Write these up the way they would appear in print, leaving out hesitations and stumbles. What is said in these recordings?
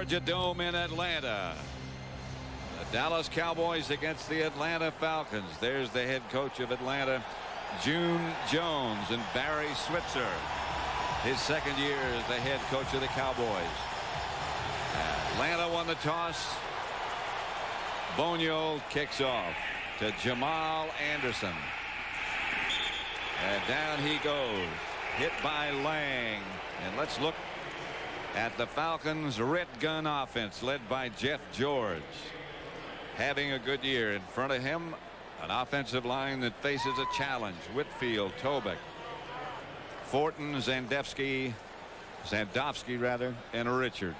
Georgia Dome in Atlanta. The Dallas Cowboys against the Atlanta Falcons. There's the head coach of Atlanta, June Jones, and Barry Switzer, his second year as the head coach of the Cowboys. Atlanta won the toss. Bonio kicks off to Jamal Anderson. And down he goes, hit by Lang. And let's look at the Falcons' red gun offense led by Jeff George. Having a good year. In front of him, an offensive line that faces a challenge. Whitfield, Tobick, Fortin, Zandowski, and Richards.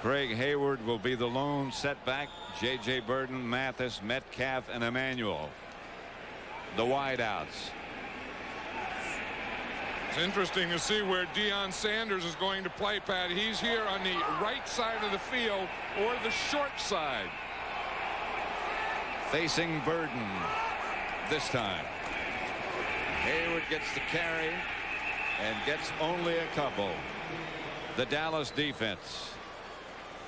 Craig Hayward will be the lone setback. J.J. Burton, Mathis, Metcalf, and Emmanuel, the wideouts. It's interesting to see where Deion Sanders is going to play, Pat. He's here on the right side of the field or the short side. Facing Burton this time. Hayward gets the carry and gets only a couple. The Dallas defense.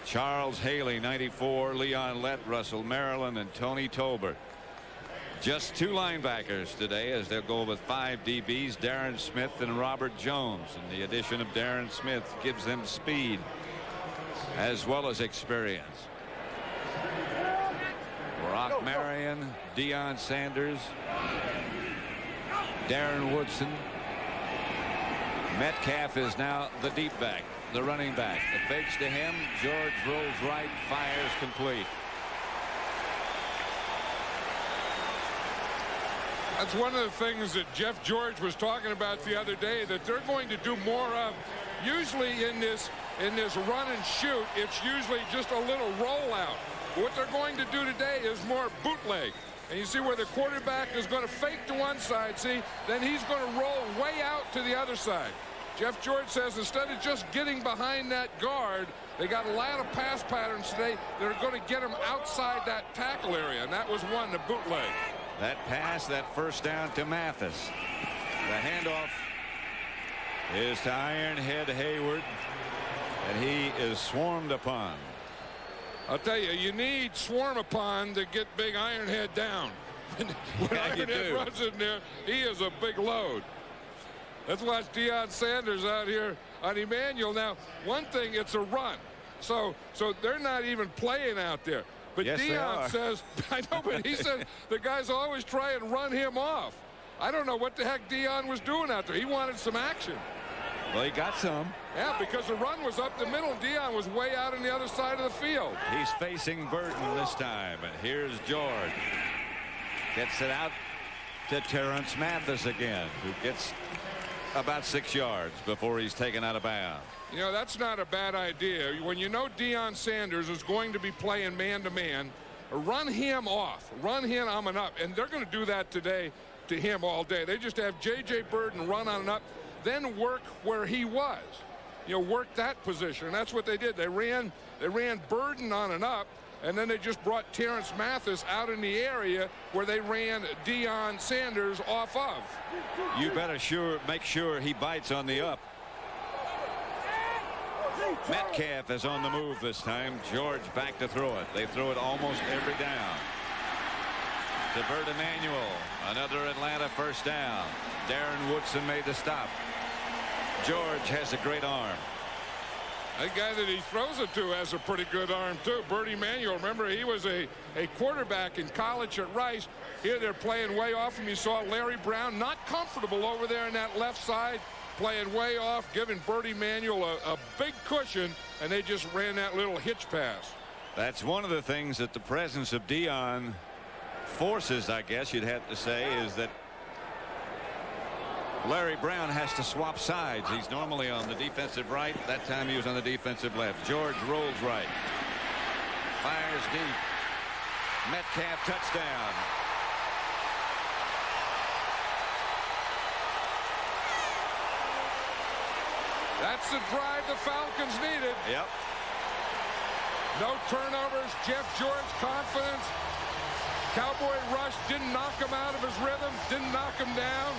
Charles Haley, 94, Leon Lett, Russell Maryland, and Tony Tolbert. Just two linebackers today, as they'll go with 5 DBs, Darren Smith and Robert Jones. And the addition of Darren Smith gives them speed as well as experience. Brock Marion, Deion Sanders, Darren Woodson. Metcalf is now the deep back, the running back. The fakes to him. George rolls right, fires complete. That's one of the things that Jeff George was talking about the other day, that they're going to do more of. Usually in this run and shoot, it's usually just a little rollout. What they're going to do today is more bootleg. And you see where the quarterback is going to fake to one side, see, then he's going to roll way out to the other side. Jeff George says instead of just getting behind that guard, they got a lot of pass patterns today that are going to get them outside that tackle area, and that was one, the bootleg. That pass, that first down to Mathis. The handoff is to Ironhead Hayward, and he is swarmed upon. I'll tell you, you need swarm upon to get big Ironhead down. When Ironhead runs in there, he is a big load. Let's watch Deion Sanders out here on Emmanuel. Now, one thing, it's a run. So they're not even playing out there. But yes, Deion says, I know, but he said the guys always try and run him off. I don't know what the heck Deion was doing out there. He wanted some action. Well, he got some. Yeah, because the run was up the middle. Deion was way out on the other side of the field. He's facing Burton this time. And here's George. Gets it out to Terrence Mathis again, who gets about 6 yards before he's taken out of bounds. You know, that's not a bad idea. When you know Deion Sanders is going to be playing man-to-man, run him off. Run him on and up. And they're going to do that today to him all day. They just have J.J. Burton run on and up, then work where he was. You know, work that position. And that's what they did. They ran Burton on and up, and then they just brought Terrence Mathis out in the area where they ran Deion Sanders off of. You better make sure he bites on the up. Metcalf is on the move this time. George back to throw it. They throw it almost every down. To Bert Emanuel. Another Atlanta first down. Darren Woodson made the stop. George has a great arm. That guy that he throws it to has a pretty good arm too. Bert Emanuel, remember, he was a quarterback in college at Rice. Here they're playing way off him. You saw Larry Brown not comfortable over there in that left side, playing way off, giving Bert Emanuel a big cushion, and they just ran that little hitch pass. That's one of the things that the presence of Deion forces, I guess you'd have to say, is that Larry Brown has to swap sides. He's normally on the defensive right. That time he was on the defensive left. George rolls right. Fires deep. Metcalf touchdown. That's the drive the Falcons needed. Yep. No turnovers. Jeff George confidence. Cowboy rush didn't knock him out of his rhythm. Didn't knock him down.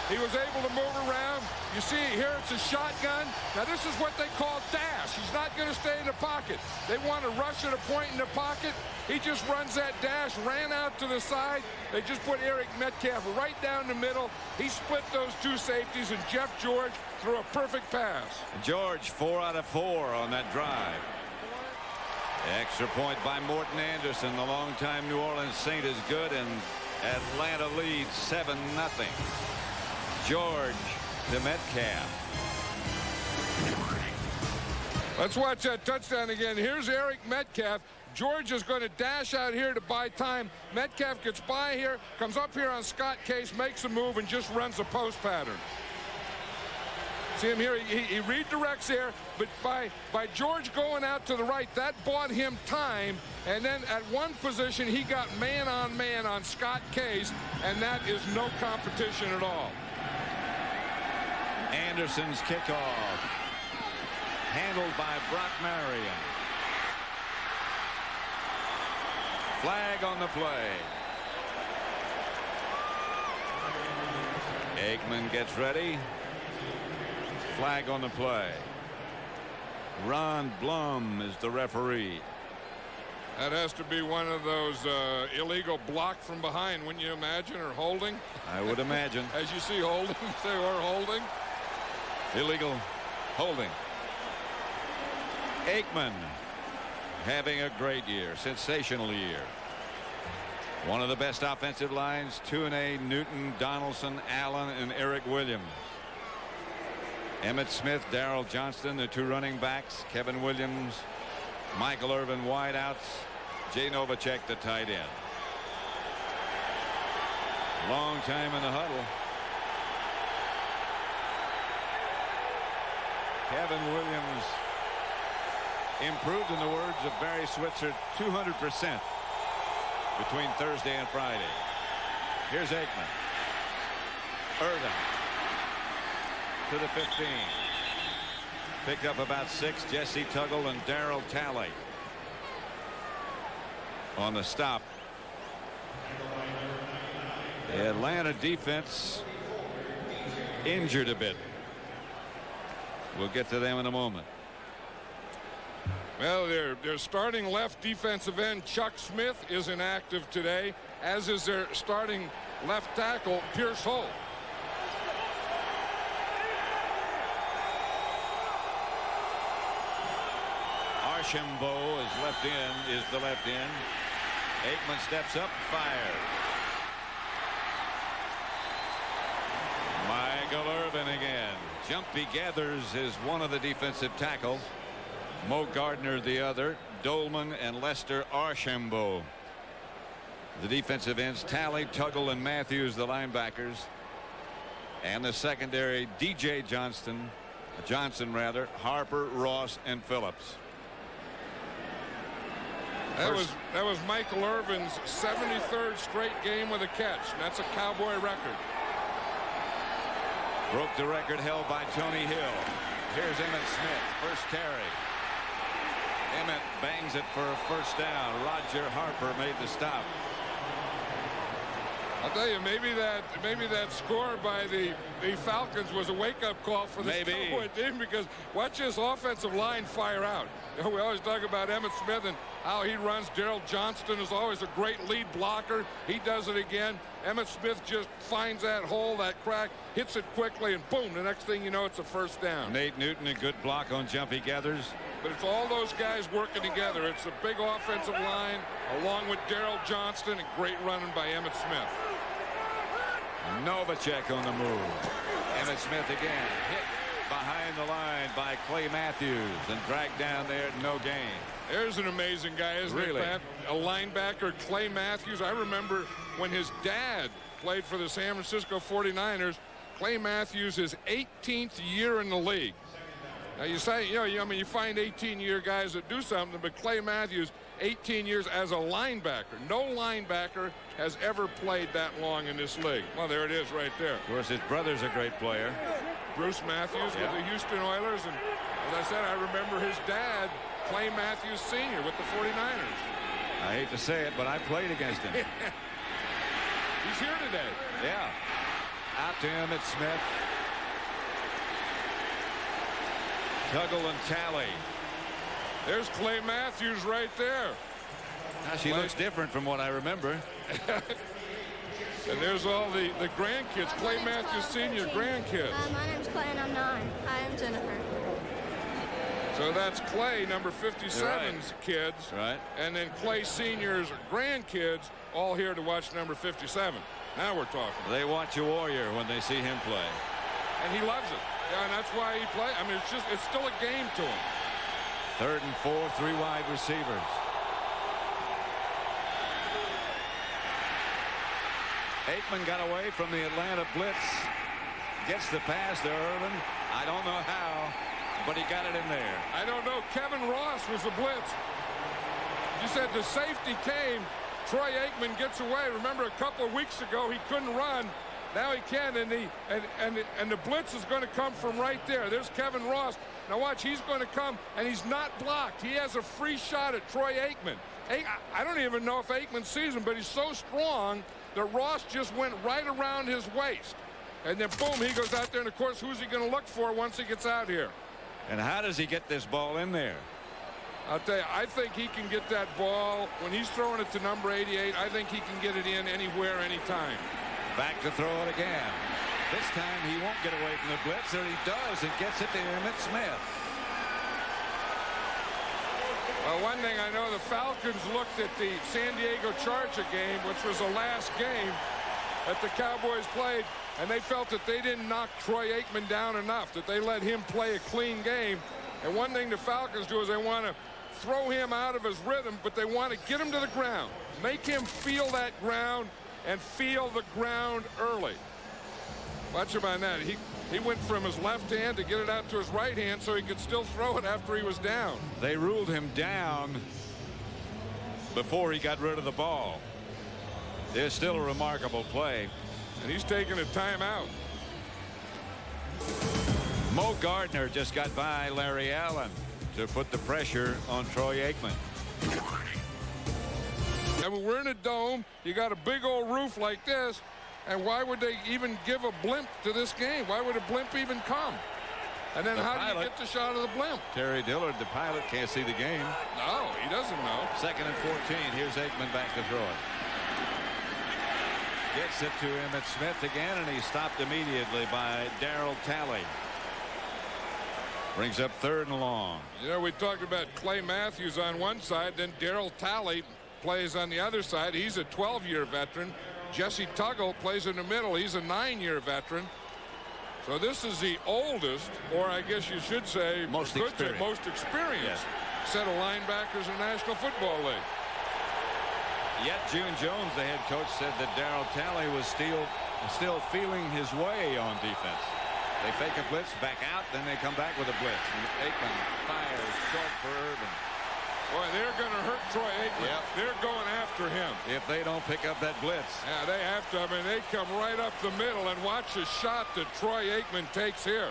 He was able to move around. You see here, it's a shotgun. Now, this is what they call dash. He's not going to stay in the pocket. They want to rush at a point in the pocket. He just runs that dash, ran out to the side. They just put Eric Metcalf right down the middle. He split those two safeties, and Jeff George threw a perfect pass. George 4 out of 4 on that drive. Extra point by Morton Anderson. The longtime New Orleans Saint is good, and Atlanta leads 7-0. George to Metcalf. Let's watch that touchdown again. Here's Eric Metcalf. George is going to dash out here to buy time. Metcalf gets by here, comes up here on Scott Case, makes a move, and just runs a post pattern. See him here, he redirects here, but by George going out to the right, that bought him time, and then at one position he got man on Scott Case, and that is no competition at all. Anderson's kickoff, handled by Brock Marion. Flag on the play. Aikman gets ready. Flag on the play. Ron Blum is the referee. That has to be one of those illegal block from behind, wouldn't you imagine, or holding? I would imagine. As you see holding, they were holding. Illegal holding. Aikman having a great year, sensational year. One of the best offensive lines, Tuanay, Newton, Donaldson, Allen, and Eric Williams. Emmitt Smith, Darrell Johnston, the two running backs, Kevin Williams, Michael Irvin wideouts, Jay Novacek the tight end. Long time in the huddle. Kevin Williams improved, in the words of Barry Switzer, 200% between Thursday and Friday. Here's Aikman. Irvin to the 15. Picked up about 6. Jesse Tuggle and Darryl Talley on the stop. The Atlanta defense injured a bit. We'll get to them in a moment. Well, their starting left defensive end, Chuck Smith, is inactive today, as is their starting left tackle, Pierce Holt. Archambault is the left end. Aikman steps up, fires. Michael Irvin again. Jumpy Gathers is one of the defensive tackles. Mo Gardner the other. Dolman and Lester Archambault the defensive ends. Talley, Tuggle, and Matthews the linebackers. And the secondary, DJ Johnson, Harper, Ross, and Phillips. That was Michael Irvin's 73rd straight game with a catch. And that's a Cowboy record. Broke the record held by Tony Hill. Here's Emmitt Smith, first carry. Emmitt bangs it for a first down. Roger Harper made the stop. I'll tell you, maybe that score by the Falcons was a wake-up call for this Cowboy team, because watch this offensive line fire out. You know, we always talk about Emmitt Smith and how he runs. Darrell Johnston is always a great lead blocker. He does it again. Emmitt Smith just finds that hole, that crack, hits it quickly, and boom, the next thing you know, it's a first down. Nate Newton, a good block on Jumpy Gathers. But it's all those guys working together. It's a big offensive line, along with Darrell Johnston, and great running by Emmitt Smith. Novacek on the move. Emmitt Smith again, hit behind the line by Clay Matthews and dragged down there, no gain. There's an amazing guy, isn't really? It, Pat? A linebacker, Clay Matthews. I remember when his dad played for the San Francisco 49ers. Clay Matthews, his 18th year in the league. Now you say, you find 18-year guys that do something, but Clay Matthews, 18 years as a linebacker. No linebacker has ever played that long in this league. Well, there it is right there. Of course, his brother's a great player. Bruce Matthews with the Houston Oilers. And as I said, I remember his dad, Clay Matthews Sr. with the 49ers. I hate to say it, but I played against him. He's here today. Yeah. Out to Emmitt Smith. Tuggle and Talley. There's Clay Matthews right there. Now she looks different from what I remember. And there's all the grandkids. Clay Matthews Sr. grandkids. My name's Clay and I'm 9. Hi, I'm Jennifer. So that's Clay, number 57's kids. Right. And then Clay Sr.'s grandkids all here to watch number 57. Now we're talking. They watch a Warrior when they see him play. And he loves it. Yeah, and that's why he plays. I mean, it's still a game to him. 3rd and 4, 3 wide receivers. Aikman got away from the Atlanta blitz. Gets the pass to Irvin. I don't know how, but he got it in there. I don't know. Kevin Ross was the blitz. You said the safety came. Troy Aikman gets away. Remember a couple of weeks ago he couldn't run. Now he can, and the blitz is going to come from right there. There's Kevin Ross. Now watch, he's going to come, and he's not blocked. He has a free shot at Troy Aikman. I don't even know if Aikman sees him, but he's so strong that Ross just went right around his waist. And then, boom, he goes out there, and, of course, who's he going to look for once he gets out here? And how does he get this ball in there? I'll tell you, I think he can get that ball. When he's throwing it to number 88, I think he can get it in anywhere, anytime. Back to throw it again. This time he won't get away from the blitz, or he does, and gets it to Emmitt Smith. Well, one thing I know, the Falcons looked at the San Diego Charger game, which was the last game that the Cowboys played, and they felt that they didn't knock Troy Aikman down enough, that they let him play a clean game. And one thing the Falcons do is they want to throw him out of his rhythm, but they want to get him to the ground, make him feel that ground, and feel the ground early. Watch him on that. He went from his left hand to get it out to his right hand so he could still throw it after he was down. They ruled him down before he got rid of the ball. It's still a remarkable play. And he's taking a timeout. Mo Gardner just got by Larry Allen to put the pressure on Troy Aikman. I mean, we're in a dome. You got a big old roof like this. And why would they even give a blimp to this game? Why would a blimp even come? And then how do you get the shot of the blimp? Terry Dillard, the pilot, can't see the game. No, he doesn't know. 2nd and 14. Here's Aikman back to throw it. Gets it to Emmitt Smith again, and he's stopped immediately by Darryl Talley. Brings up 3rd and long. You know, we talked about Clay Matthews on one side, then Darryl Talley plays on the other side. He's a 12-year veteran. Jesse Tuggle plays in the middle. He's a 9-year veteran. So this is the oldest, or I guess you should say most experienced set of linebackers in the National Football League. Yet June Jones, the head coach, said that Darryl Talley was still feeling his way on defense. They fake a blitz, back out, then they come back with a blitz. And Aikman fires short for Irvin. Boy, they're going to hurt Troy Aikman. Yep. They're going after him. If they don't pick up that blitz. Yeah, they have to. I mean, they come right up the middle, and watch the shot that Troy Aikman takes here.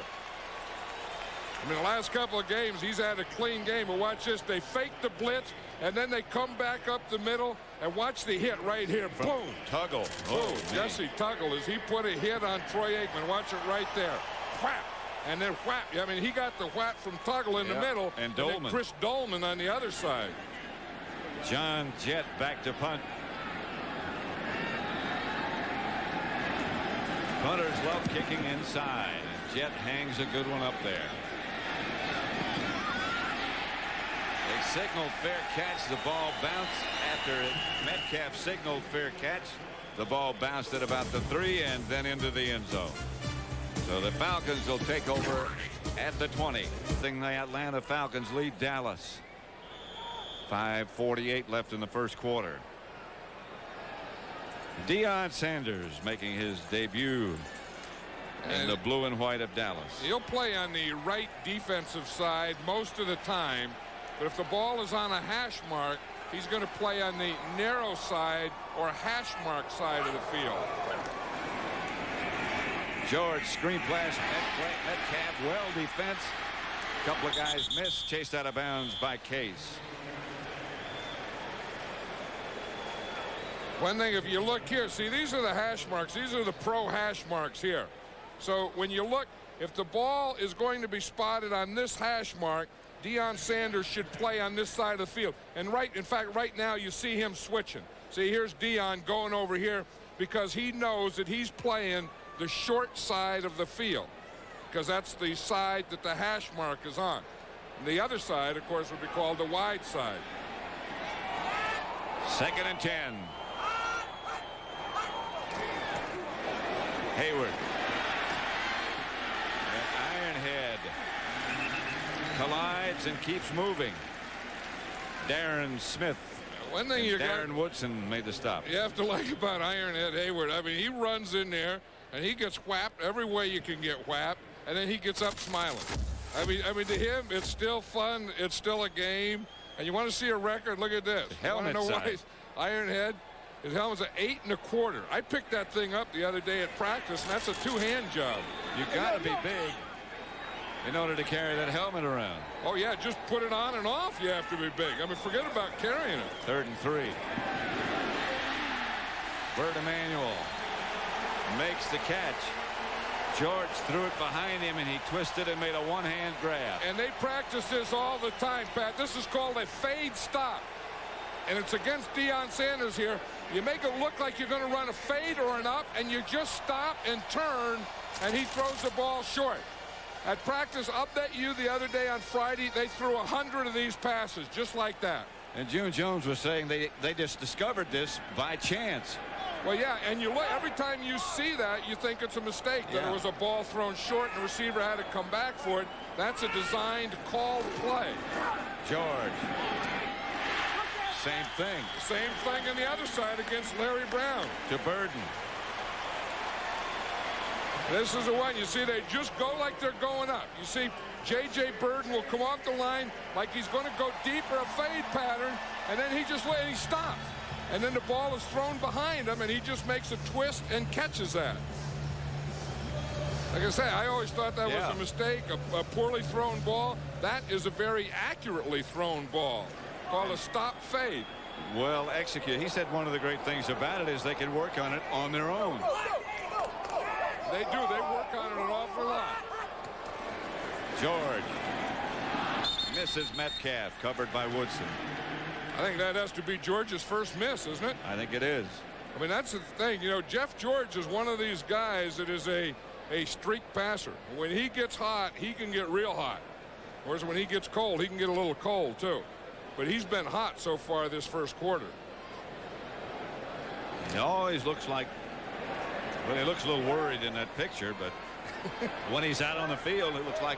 I mean, the last couple of games, he's had a clean game. But watch this. They fake the blitz, and then they come back up the middle, and watch the hit right here. Boom. Tuggle. Boom. Jesse Tuggle, as he put a hit on Troy Aikman. Watch it right there. Whap. And then whap. I mean, he got the whap from Tuggle in the middle. And Dolman. Then Chris Dolman on the other side. John Jett back to punt. Punters love kicking inside. And Jett hangs a good one up there. They signaled fair catch. The ball bounced after Metcalf signaled fair catch. The ball bounced at about the 3 and then into the end zone. So the Falcons will take over at the 20. The Atlanta Falcons lead Dallas. 5:48 left in the first quarter. Deion Sanders making his debut in the blue and white of Dallas. He'll play on the right defensive side most of the time, but if the ball is on a hash mark, he's going to play on the narrow side or hash mark side of the field. George screen pass. Metcalf well defense. A couple of guys missed, chased out of bounds by Case. One thing, if you look here, see, these are the hash marks. These are the pro hash marks here. So when you look, if the ball is going to be spotted on this hash mark, Deion Sanders should play on this side of the field. And in fact, right now you see him switching. See, here's Deion going over here because he knows that he's playing the short side of the field, because that's the side that the hash mark is on. And the other side, of course, would be called the wide side. 2nd and 10. Hayward. And Ironhead collides and keeps moving. Darren Smith. One thing Darren Woodson made the stop. You have to like about Ironhead Hayward. I mean, he runs in there and he gets whapped every way you can get whapped, and then he gets up smiling. I mean, to him, it's still fun. It's still a game. And you want to see a record? Look at this. Helmet know size. why Ironhead, his helmet's an 8 1/4. I picked that thing up the other day at practice, and that's a 2-hand job. You got to be big in order to carry that helmet around. Oh, yeah, just put it on and off. You have to be big. I mean, forget about carrying it. 3rd and 3. Bert Emanuel makes the catch. George threw it behind him, and he twisted and made a one-hand grab. And they practice this all the time, Pat. This is called a fade stop. And it's against Deion Sanders here. You make it look like you're going to run a fade or an up, and you just stop and turn, and he throws the ball short. At practice, I'll bet you the other day on Friday, they threw 100 of these passes just like that. And June Jones was saying they just discovered this by chance. Well, yeah, and you look, every time you see that, you think it's a mistake, that it was a ball thrown short and the receiver had to come back for it. That's a designed, called play. George. Same thing. Same thing on the other side against Larry Brown. To Burden. This is the one. You see, they just go like they're going up. You see, J.J. Burden will come off the line like he's going to go deeper, a fade pattern, and then he stops. And then the ball is thrown behind him, and he just makes a twist and catches that. Like I say, I always thought that was a mistake, a poorly thrown ball. That is a very accurately thrown ball, called a stop fade. Well executed. He said one of the great things about it is they can work on it on their own. They do. They work on it an awful lot. George misses Metcalf, covered by Woodson. I think that has to be George's first miss, isn't it? I think it is. I mean, that's the thing. You know, Jeff George is one of these guys that is a streak passer. When he gets hot, he can get real hot. Whereas when he gets cold, he can get a little cold, too. But he's been hot so far this first quarter. He always looks like, well, he looks a little worried in that picture, but when he's out on the field, it looks like,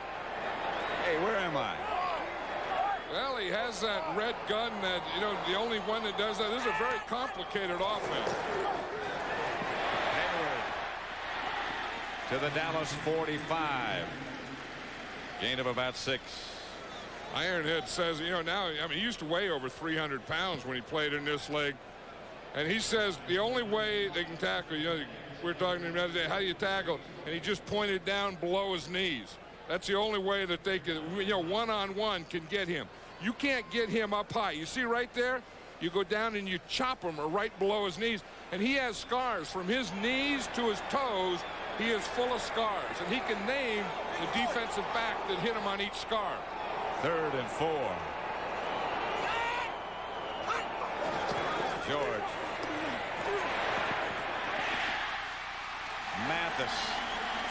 hey, where am I? Well, he has that red gun that, you know, the only one that does that. This is a very complicated offense. Hayward to the Dallas 45. Gain of about 6. Ironhead says, you know, now, I mean, he used to weigh over 300 pounds when he played in this league. And he says the only way they can tackle, you know, we were talking to him the other day, how do you tackle? And he just pointed down below his knees. That's the only way that they can, you know, one-on-one can get him. You can't get him up high. You see right there? You go down and you chop him right below his knees. And he has scars from his knees to his toes. He is full of scars. And he can name the defensive back that hit him on each scar. 3rd and 4. George. Mathis.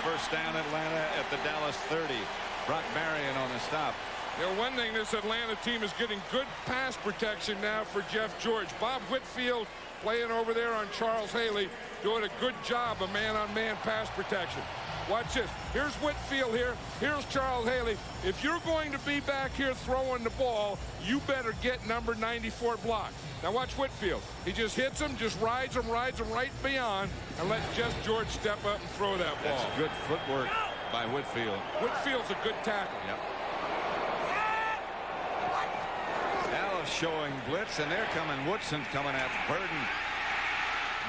First down Atlanta at the Dallas 30. Brock Marion on the stop. You know, one thing, this Atlanta team is getting good pass protection now for Jeff George. Bob Whitfield playing over there on Charles Haley, doing a good job of man-on-man pass protection. Watch this. Here's Whitfield here. Here's Charles Haley. If you're going to be back here throwing the ball, you better get number 94 blocked. Now watch Whitfield. He just hits him, just rides him right beyond, and let Jeff George step up and throw that ball. That's good footwork by Whitfield. Whitfield's a good tackle. Yep. Dallas showing blitz, and they're coming. Woodson's coming at Burden.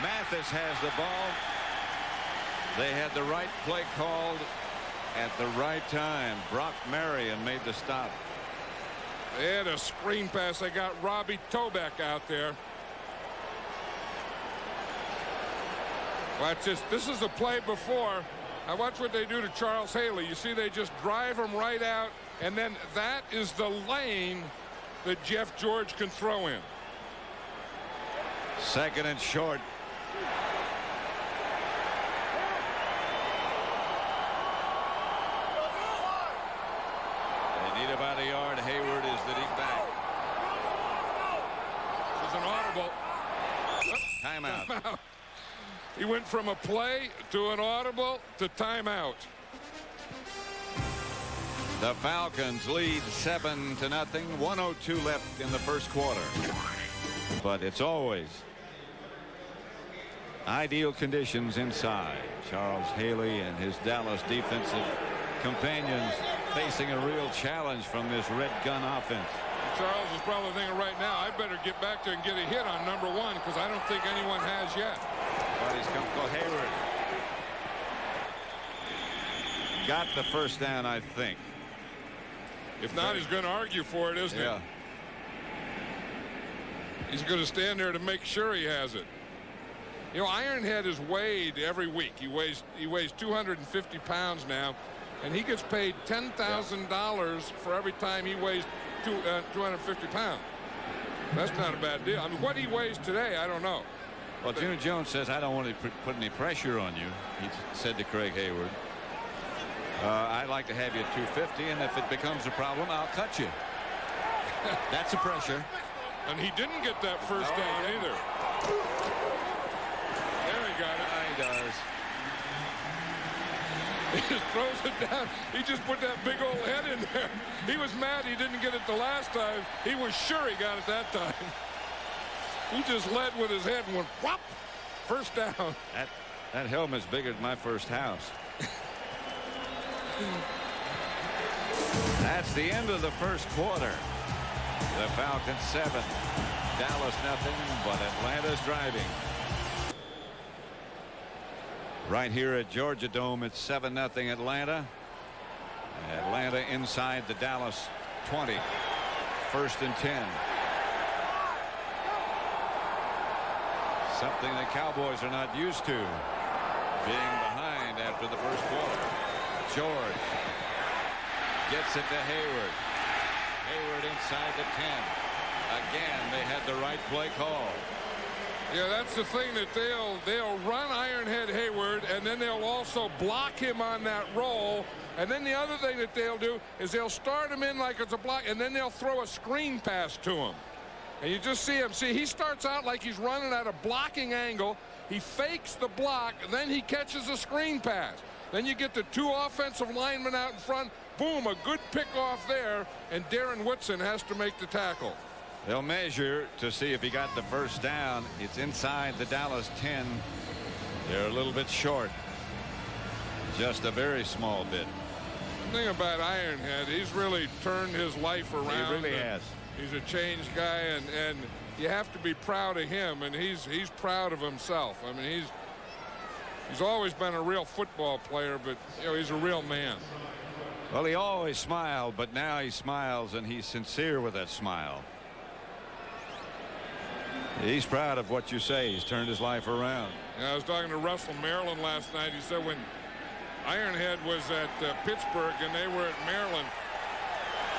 Mathis has the ball. They had the right play called at the right time. Brock Marion made the stop. They had a screen pass. They got Robbie Tobeck out there. Watch this. This is a play before. Now watch what they do to Charles Haley. You see they just drive him right out, and then that is the lane that Jeff George can throw in. Second and short. They need about a yard. Hayward is that he's back. This is an audible. Timeout. Timeout. He went from a play to an audible to timeout. The Falcons lead 7-0. 1:02 left in the first quarter. But it's always ideal conditions inside. Charles Haley and his Dallas defensive companions facing a real challenge from this red gun offense. Charles is probably thinking right now, I better get back there and get a hit on number one, because I don't think anyone has yet. But he's come for Hayward. Got the first down, I think. If not, he's going to argue for it, isn't he? He's going to stand there to make sure he has it. You know, Ironhead is weighed every week. He weighs 250 pounds now, and he gets paid $10,000 for every time he weighs 250 pounds. That's not a bad deal. I mean, what he weighs today, I don't know. Well, Junior Jones says, I don't want to put any pressure on you, he said to Craig Hayward. I'd like to have you at 250, and if it becomes a problem, I'll cut you. That's a pressure. And he didn't get that first down either. There he got it. He does. He just throws it down. He just put that big old head in there. He was mad he didn't get it the last time. He was sure he got it that time. He just led with his head and went whop. First down. That helmet's bigger than my first house. That's the end of the first quarter. The Falcons 7, Dallas nothing, but Atlanta's driving. Right here at Georgia Dome, it's 7-0 Atlanta. Atlanta inside the Dallas 20. First and 10. Something the Cowboys are not used to, being behind after the first quarter. George gets it to Hayward. Hayward inside the 10. Again, they had the right play call. Yeah, that's the thing, that they'll run Ironhead Hayward, and then they'll also block him on that roll. And then the other thing that they'll do is they'll start him in like it's a block, and then they'll throw a screen pass to him. And you just see him. See, he starts out like he's running at a blocking angle. He fakes the block, and then he catches a screen pass. Then you get the two offensive linemen out in front. Boom, a good pickoff there, and Darren Woodson has to make the tackle. They'll measure to see if he got the first down. It's inside the Dallas 10. They're a little bit short. Just a very small bit. The thing about Ironhead, he's really turned his life around. He really has. He's a changed guy, and you have to be proud of him, and he's proud of himself. I mean, he's always been a real football player, but you know, he's a real man. Well, he always smiled, but now he smiles, and he's sincere with that smile. He's proud of what you say. He's turned his life around. Yeah, I was talking to Russell Maryland last night. He said when Ironhead was at Pittsburgh and they were at Maryland,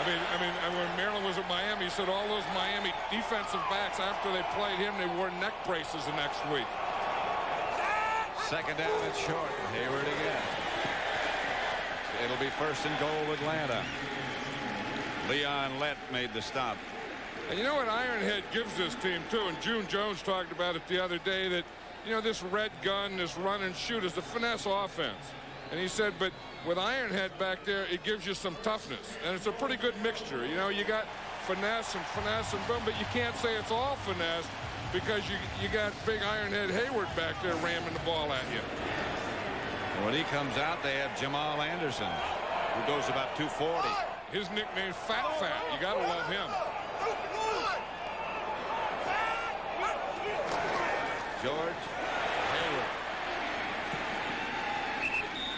I mean, when Maryland was at Miami, he said all those Miami defensive backs, after they played him, they wore neck braces the next week. Second down and short. Hayward again. It'll be first and goal, Atlanta. Leon Lett made the stop. And you know what Ironhead gives this team, too, and June Jones talked about it the other day, that, you know, this red gun, this run and shoot is the finesse offense. And he said, but with Ironhead back there, it gives you some toughness. And it's a pretty good mixture. You know, you got finesse and boom, but you can't say it's all finesse because you got big Ironhead Hayward back there ramming the ball at you. When he comes out, they have Jamal Anderson, who goes about 240. His nickname's Fat. You got to love him. George Hayward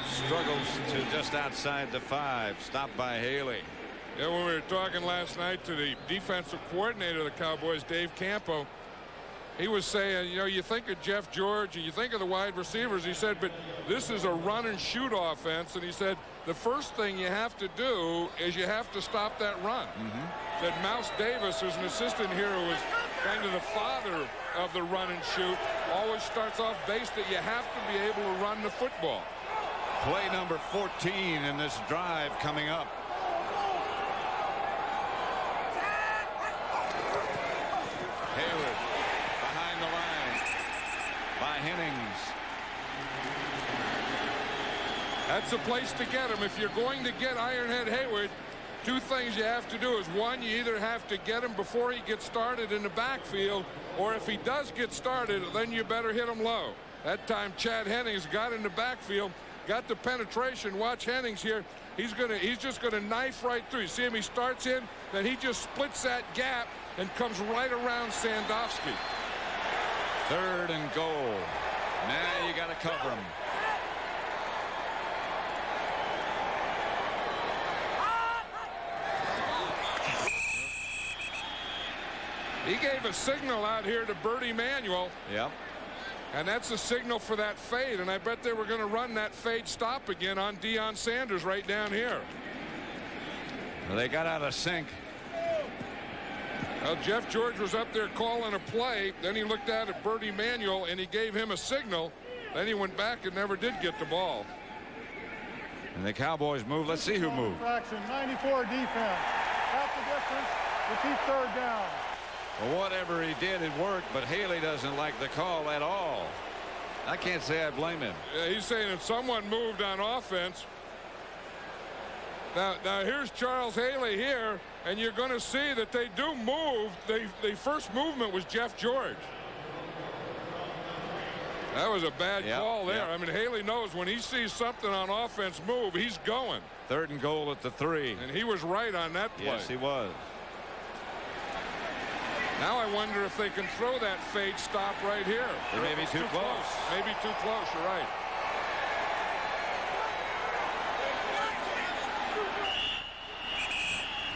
struggles to just outside the 5. Stopped by Haley. Yeah, when we were talking last night to the defensive coordinator of the Cowboys, Dave Campo, he was saying, you know, you think of Jeff George and you think of the wide receivers. He said, but this is a run and shoot offense. And he said, the first thing you have to do is you have to stop that run. That Mouse Davis, who's an assistant here, who was kind of the father of the run and shoot, always starts off base that you have to be able to run the football. Play number 14 in this drive coming up. Hayward behind the line by Hennings. That's the place to get him. If you're going to get Ironhead Hayward, two things you have to do is, one, you either have to get him before he gets started in the backfield, or if he does get started, then you better hit him low. That time Chad Hennings got in the backfield, got the penetration. Watch Hennings here. He's just gonna knife right through. You see him, he starts in, then he just splits that gap and comes right around Sandowski. 3rd and goal. Now you got to cover him. He gave a signal out here to Bertie Manuel. Yep. And that's a signal for that fade. And I bet they were going to run that fade stop again on Deion Sanders right down here. Well, they got out of sync. Well, Jeff George was up there calling a play. Then he looked out at Bertie Manuel and he gave him a signal. Then he went back and never did get the ball. And the Cowboys move. Let's see who moved. Fraction 94 defense. Half the distance. Repeat 3rd down. Well, whatever he did, it worked, but Haley doesn't like the call at all. I can't say I blame him. Yeah, he's saying if someone moved on offense. Now here's Charles Haley here, and you're going to see that they do move. The first movement was Jeff George. That was a bad call there. I mean, Haley knows when he sees something on offense move, he's going. 3rd and goal at the 3. And he was right on that play. Yes, he was. Now I wonder if they can throw that fade stop right here. They may be too close. Maybe too close, you're right.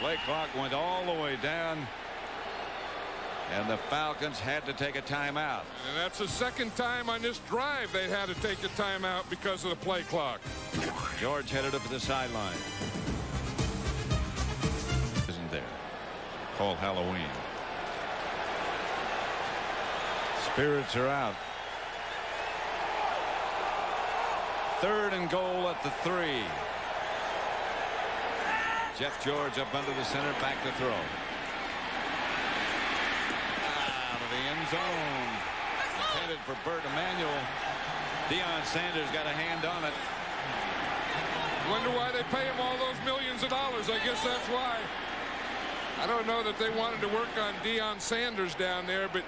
Play clock went all the way down. And the Falcons had to take a timeout. And that's the second time on this drive they had to take a timeout because of the play clock. George headed up to the sideline. Isn't there? Called Halloween. Spirits are out. 3rd and goal at the 3. Jeff George up under the center, back to throw. Out of the end zone. Intended for Bert Emanuel. Deion Sanders got a hand on it. Wonder why they pay him all those millions of dollars. I guess that's why. I don't know that they wanted to work on Deion Sanders down there, but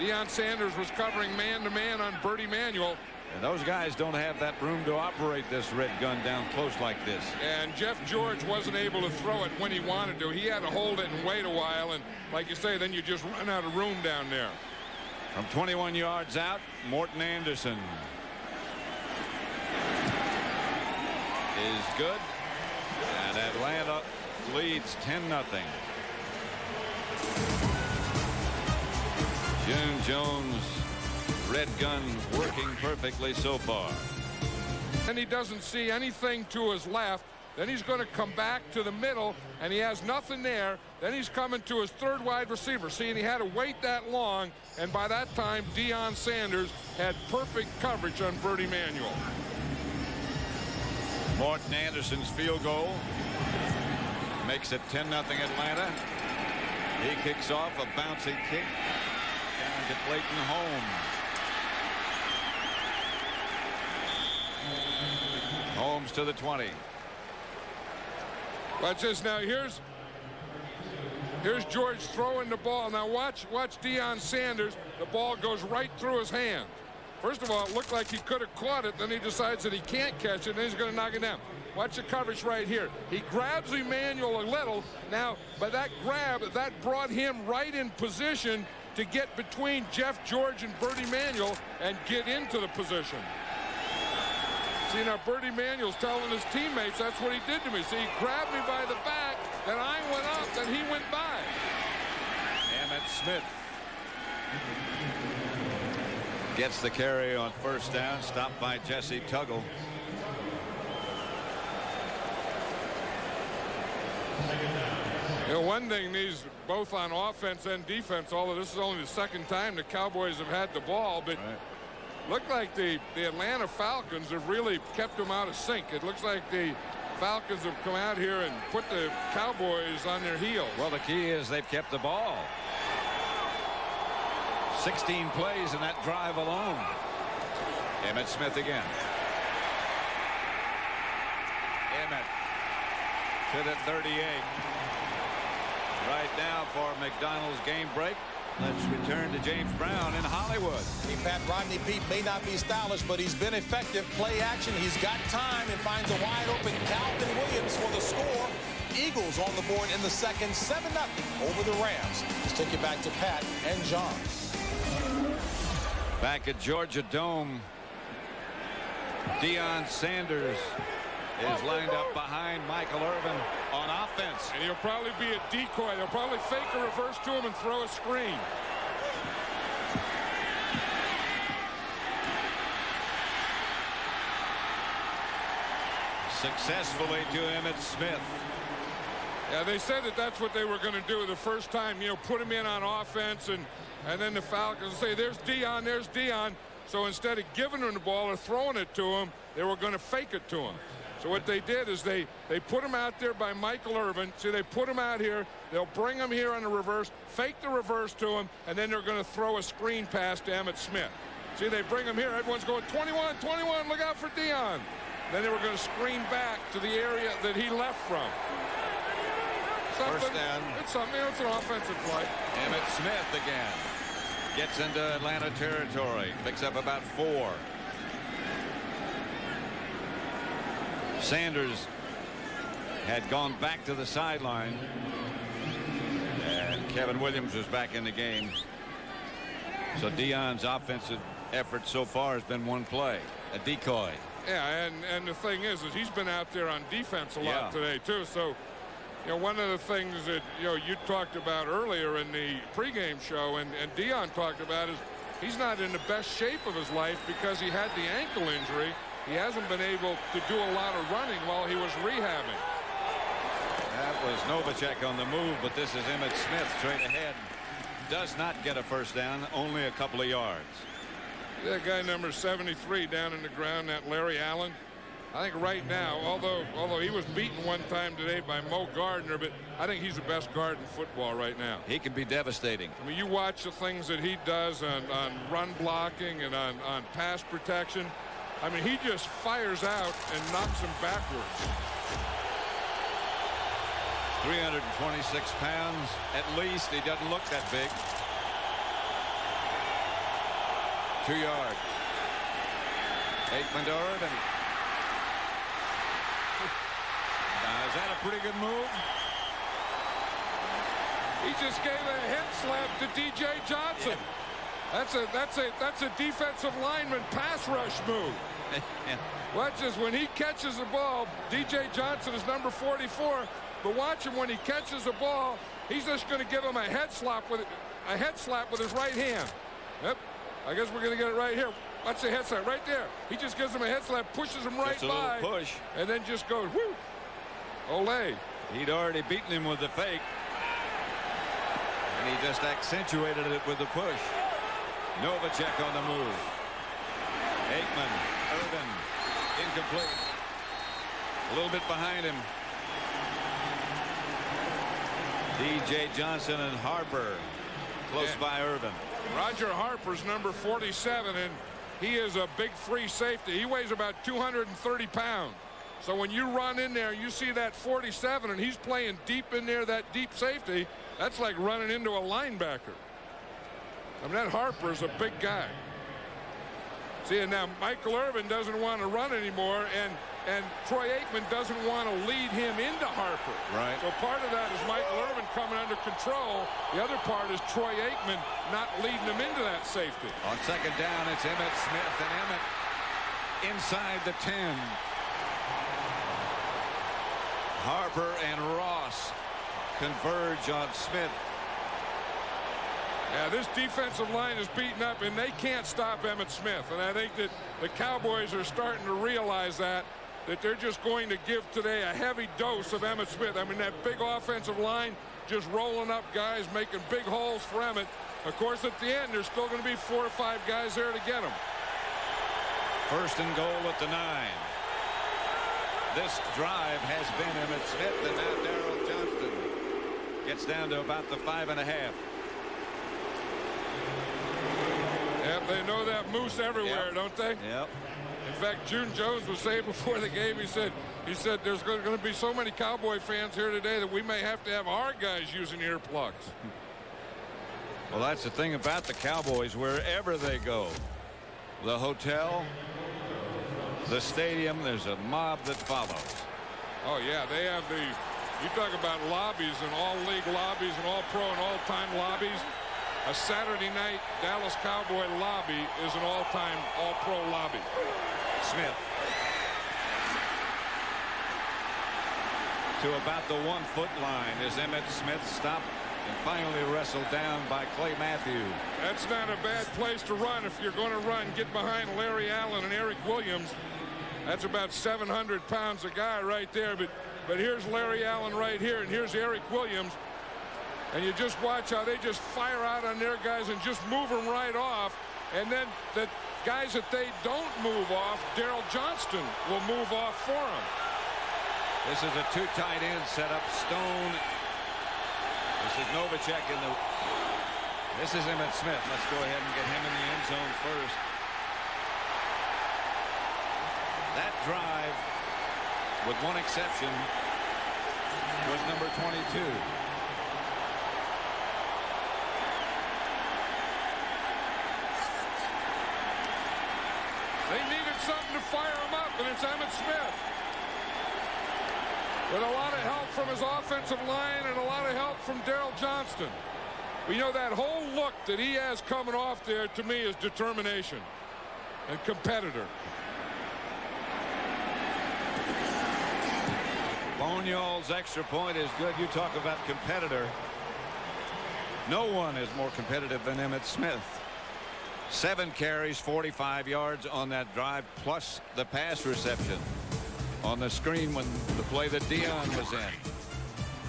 Deion Sanders was covering man-to-man on Bertie Manuel. And those guys don't have that room to operate this red gun down close like this. And Jeff George wasn't able to throw it when he wanted to. He had to hold it and wait a while. And like you say, then you just run out of room down there. From 21 yards out, Morton Anderson is good. And Atlanta leads 10-0. June Jones, red gun working perfectly so far. And he doesn't see anything to his left. Then he's going to come back to the middle, and he has nothing there. Then he's coming to his 3rd wide receiver. See, and he had to wait that long, and by that time, Deion Sanders had perfect coverage on Bertie Manuel. Morton Anderson's field goal makes it 10-0 Atlanta. He kicks off a bouncing kick down to Clayton Holmes. Holmes to the 20. Watch this now. Here's George throwing the ball. Now watch Deion Sanders. The ball goes right through his hand. First of all, it looked like he could have caught it. Then he decides that he can't catch it, and then he's going to knock it down. Watch the coverage right here. He grabs Emanuel a little. Now, but that grab, that brought him right in position to get between Jeff George and Bertie Manuel and get into the position. See, now Bertie Manuel's telling his teammates that's what he did to me. See, he grabbed me by the back, then I went up, then he went by. Emmett Smith Gets the carry on first down, stopped by Jesse Tuggle. You know, one thing, these both on offense and defense, although this is only the second time the Cowboys have had the ball, but look like the Atlanta Falcons have really kept them out of sync. It looks like the Falcons have come out here and put the Cowboys on their heels. Well, the key is they've kept the ball. 16 plays in that drive alone. Emmitt Smith again. Emmitt to the 38. Right now for McDonald's game break. Let's return to James Brown in Hollywood. Hey, Pat, Rodney Peete may not be stylish, but he's been effective. Play action. He's got time and finds a wide open Calvin Williams for the score. Eagles on the board in the second, 7-0 over the Rams. Let's take you back to Pat and John. Back at Georgia Dome, Deion Sanders is lined up behind Michael Irvin on offense. And he'll probably be a decoy. They'll probably fake a reverse to him and throw a screen. Successfully to Emmitt Smith. Yeah, they said that that's what they were going to do the first time, you know, put him in on offense, and then the Falcons say, there's Deion, there's Deion. So instead of giving him the ball or throwing it to him, they were going to fake it to him. So what they did is they put him out there by Michael Irvin. See, they put him out here. They'll bring him here on the reverse, fake the reverse to him, and then they're going to throw a screen pass to Emmitt Smith. See, they bring him here. Everyone's going 21, 21, look out for Deion. Then they were going to screen back to the area that he left from. First down. It's something. It's an offensive play. Emmitt Smith again. Gets into Atlanta territory. Picks up about 4. Sanders had gone back to the sideline. And Kevin Williams was back in the game. So Deion's offensive effort so far has been one play. A decoy. Yeah, and the thing is he's been out there on defense a lot today, too. So, you know, one of the things that, you know, you talked about earlier in the pregame show and Deion talked about is he's not in the best shape of his life because he had the ankle injury. He hasn't been able to do a lot of running while he was rehabbing. That was Novacek on the move, but this is Emmitt Smith straight ahead. Does not get a first down, only a couple of yards. That guy number 73 down in the ground, that Larry Allen. I think right now, although he was beaten one time today by Mo Gardner, but I think he's the best guard in football right now. He can be devastating. I mean, you watch the things that he does on run blocking and on pass protection. I mean, he just fires out and knocks him backwards. 326 pounds at least. He doesn't look that big. 2 yards. Aikman to Irvin. Now, is that a pretty good move? He just gave a head slap to DJ Johnson. That's a defensive lineman pass rush move. Watch this. When he catches the ball, DJ Johnson is number 44. But watch him when he catches the ball. He's just going to give him a head slap with his right hand. Yep. I guess we're going to get it right here. Watch the head slap right there. He just gives him a head slap, pushes him right by, push, and then just goes whoo. Olay. He'd already beaten him with the fake, and he just accentuated it with the push. Novacek on the move. Aikman, Irvin, incomplete. A little bit behind him. DJ Johnson and Harper close by Irvin. Roger Harper's number 47, and he is a big free safety. He weighs about 230 pounds. So when you run in there, you see that 47, and he's playing deep in there, that deep safety, that's like running into a linebacker. I mean, that Harper's a big guy. See, and now Michael Irvin doesn't want to run anymore, and Troy Aikman doesn't want to lead him into Harper. Right. So part of that is Michael Irvin coming under control. The other part is Troy Aikman not leading him into that safety. On second down, it's Emmitt Smith, and Emmitt inside the 10. Harper and Ross converge on Smith. Yeah, this defensive line is beaten up, and they can't stop Emmitt Smith. And I think that the Cowboys are starting to realize that they're just going to give today a heavy dose of Emmitt Smith. I mean, that big offensive line just rolling up guys, making big holes for Emmitt. Of course, at the end, there's still going to be 4 or 5 guys there to get him. First and goal at the 9. This drive has been Emmitt Smith, and now Daryl Johnston gets down to about the 5.5. Yep, they know that moose everywhere, don't they? Yep. In fact, June Jones was saying before the game, he said there's going to be so many Cowboy fans here today that we may have to have our guys using earplugs. Well, that's the thing about the Cowboys. Wherever they go, the hotel, the stadium, there's a mob that follows. Oh, yeah, they have you talk about lobbies and all-league lobbies and all-pro and all-time lobbies. A Saturday night Dallas Cowboy lobby is an all-time all-pro lobby. Smith to about the 1-foot line as Emmitt Smith stopped and finally wrestled down by Clay Matthews. That's not a bad place to run if you're going to run. Get behind Larry Allen and Eric Williams. That's about 700 pounds a guy right there. But here's Larry Allen right here, and here's Eric Williams. And you just watch how they just fire out on their guys and just move them right off. And then the guys that they don't move off, Daryl Johnston will move off for them. This is a 2 tight end setup. Stone. This is Novacek in the. This is Emmitt Smith. Let's go ahead and get him in the end zone first. That drive, with one exception, was number 22. They needed something to fire him up, and it's Emmitt Smith. With a lot of help from his offensive line and a lot of help from Daryl Johnston. You know, that whole look that he has coming off there, to me, is determination and competitor. Boniol's extra point is good. You talk about competitor. No one is more competitive than Emmitt Smith. 7 carries, 45 yards on that drive, plus the pass reception on the screen when the play that Deion was in.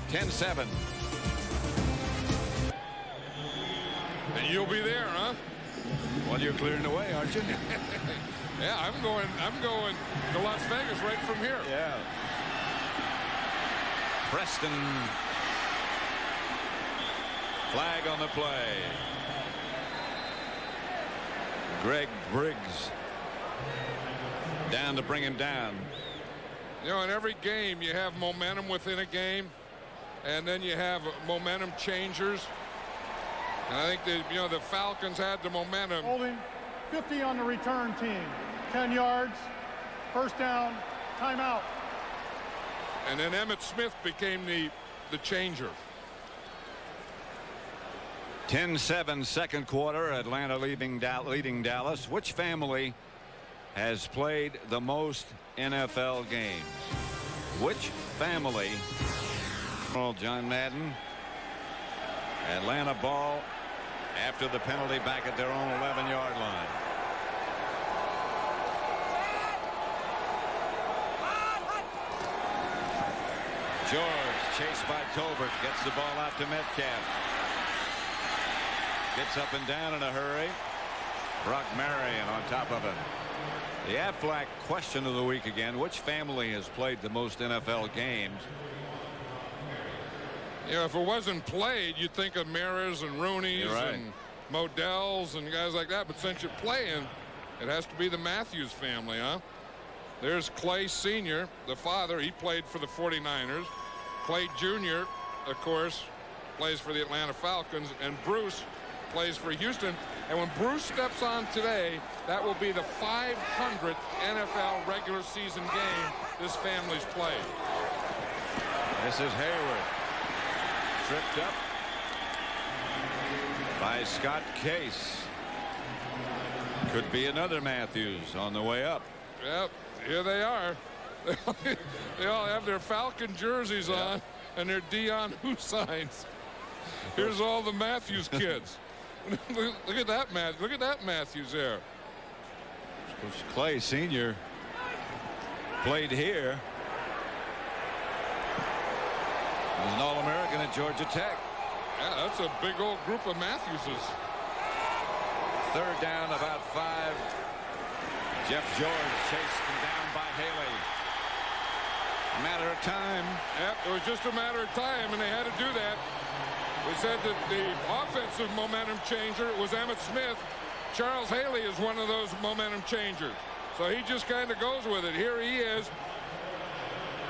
10-7. And you'll be there, huh? Well, you're clearing the way, aren't you? Yeah, I'm going to Las Vegas right from here. Yeah. Preston. Flag on the play. Greg Briggs down to bring him down. You know, in every game you have momentum within a game, and then you have momentum changers. And I think that, you know, the Falcons had the momentum. Holding 50 on the return team. 10 yards. First down. Timeout. And then Emmitt Smith became the changer. 10-7 second quarter. Atlanta leading Dallas. Which family has played the most NFL games? Which family? John Madden. Atlanta ball after the penalty back at their own 11-yard line. George chased by Tolbert, gets the ball out to Metcalf. Gets up and down in a hurry. Brock Marion on top of him. The Aflac question of the week again. Which family has played the most NFL games? You know, if it wasn't played, you'd think of Maras and Rooney's and Modell's and guys like that. But since you're playing, it has to be the Matthews family, huh? There's Clay Sr., the father. He played for the 49ers. Clay Jr., of course, plays for the Atlanta Falcons. And Bruce plays for Houston. And when Bruce steps on today, that will be the 500th NFL regular season game this family's played. This is Hayward. Tripped up by Scott Case. Could be another Matthews on the way up. Yep, here they are. They all have their Falcon jerseys on and their Deion Who signs. Here's all the Matthews kids. Look at that, Matt. Look at that Matthews there. Coach Clay Sr. played here. He's an All-American at Georgia Tech. Yeah, that's a big old group of Matthewses. Third down, about 5. Jeff George chased him down by Haley. A matter of time. Yep, it was just a matter of time, and they had to do that. We said that the offensive momentum changer was Emmitt Smith. Charles Haley is one of those momentum changers. So he just kind of goes with it. Here he is.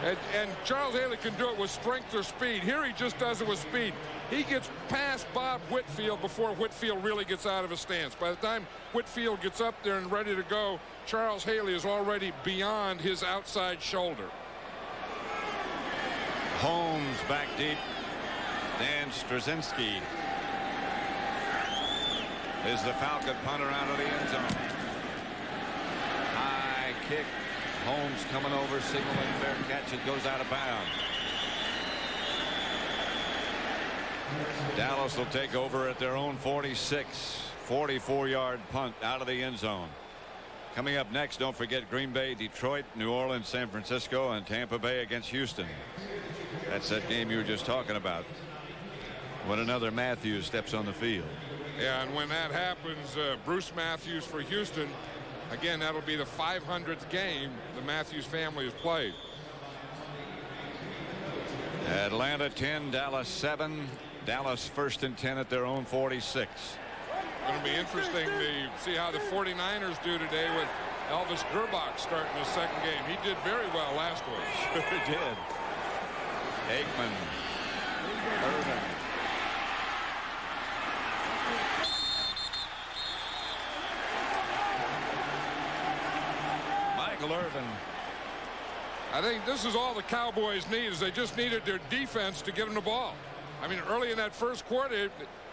And Charles Haley can do it with strength or speed. Here he just does it with speed. He gets past Bob Whitfield before Whitfield really gets out of his stance. By the time Whitfield gets up there and ready to go, Charles Haley is already beyond his outside shoulder. Holmes back deep. Dan Straczynski is the Falcon punter out of the end zone. High kick. Holmes coming over, signaling fair catch. It goes out of bounds. Dallas will take over at their own 46. 44-yard punt out of the end zone. Coming up next, don't forget Green Bay, Detroit, New Orleans, San Francisco, and Tampa Bay against Houston. That's that game you were just talking about. When another Matthews steps on the field. Yeah, and when that happens, Bruce Matthews for Houston, again, that'll be the 500th game the Matthews family has played. Atlanta 10, Dallas 7. Dallas 1st and 10 at their own 46. Going to be interesting to see how the 49ers do today with Elvis Gerbach starting his second game. He did very well last week. Sure did. Aikman. Irvin. Michael Irvin. I think this is all the Cowboys need, is they just needed their defense to get them the ball. I mean, early in that first quarter,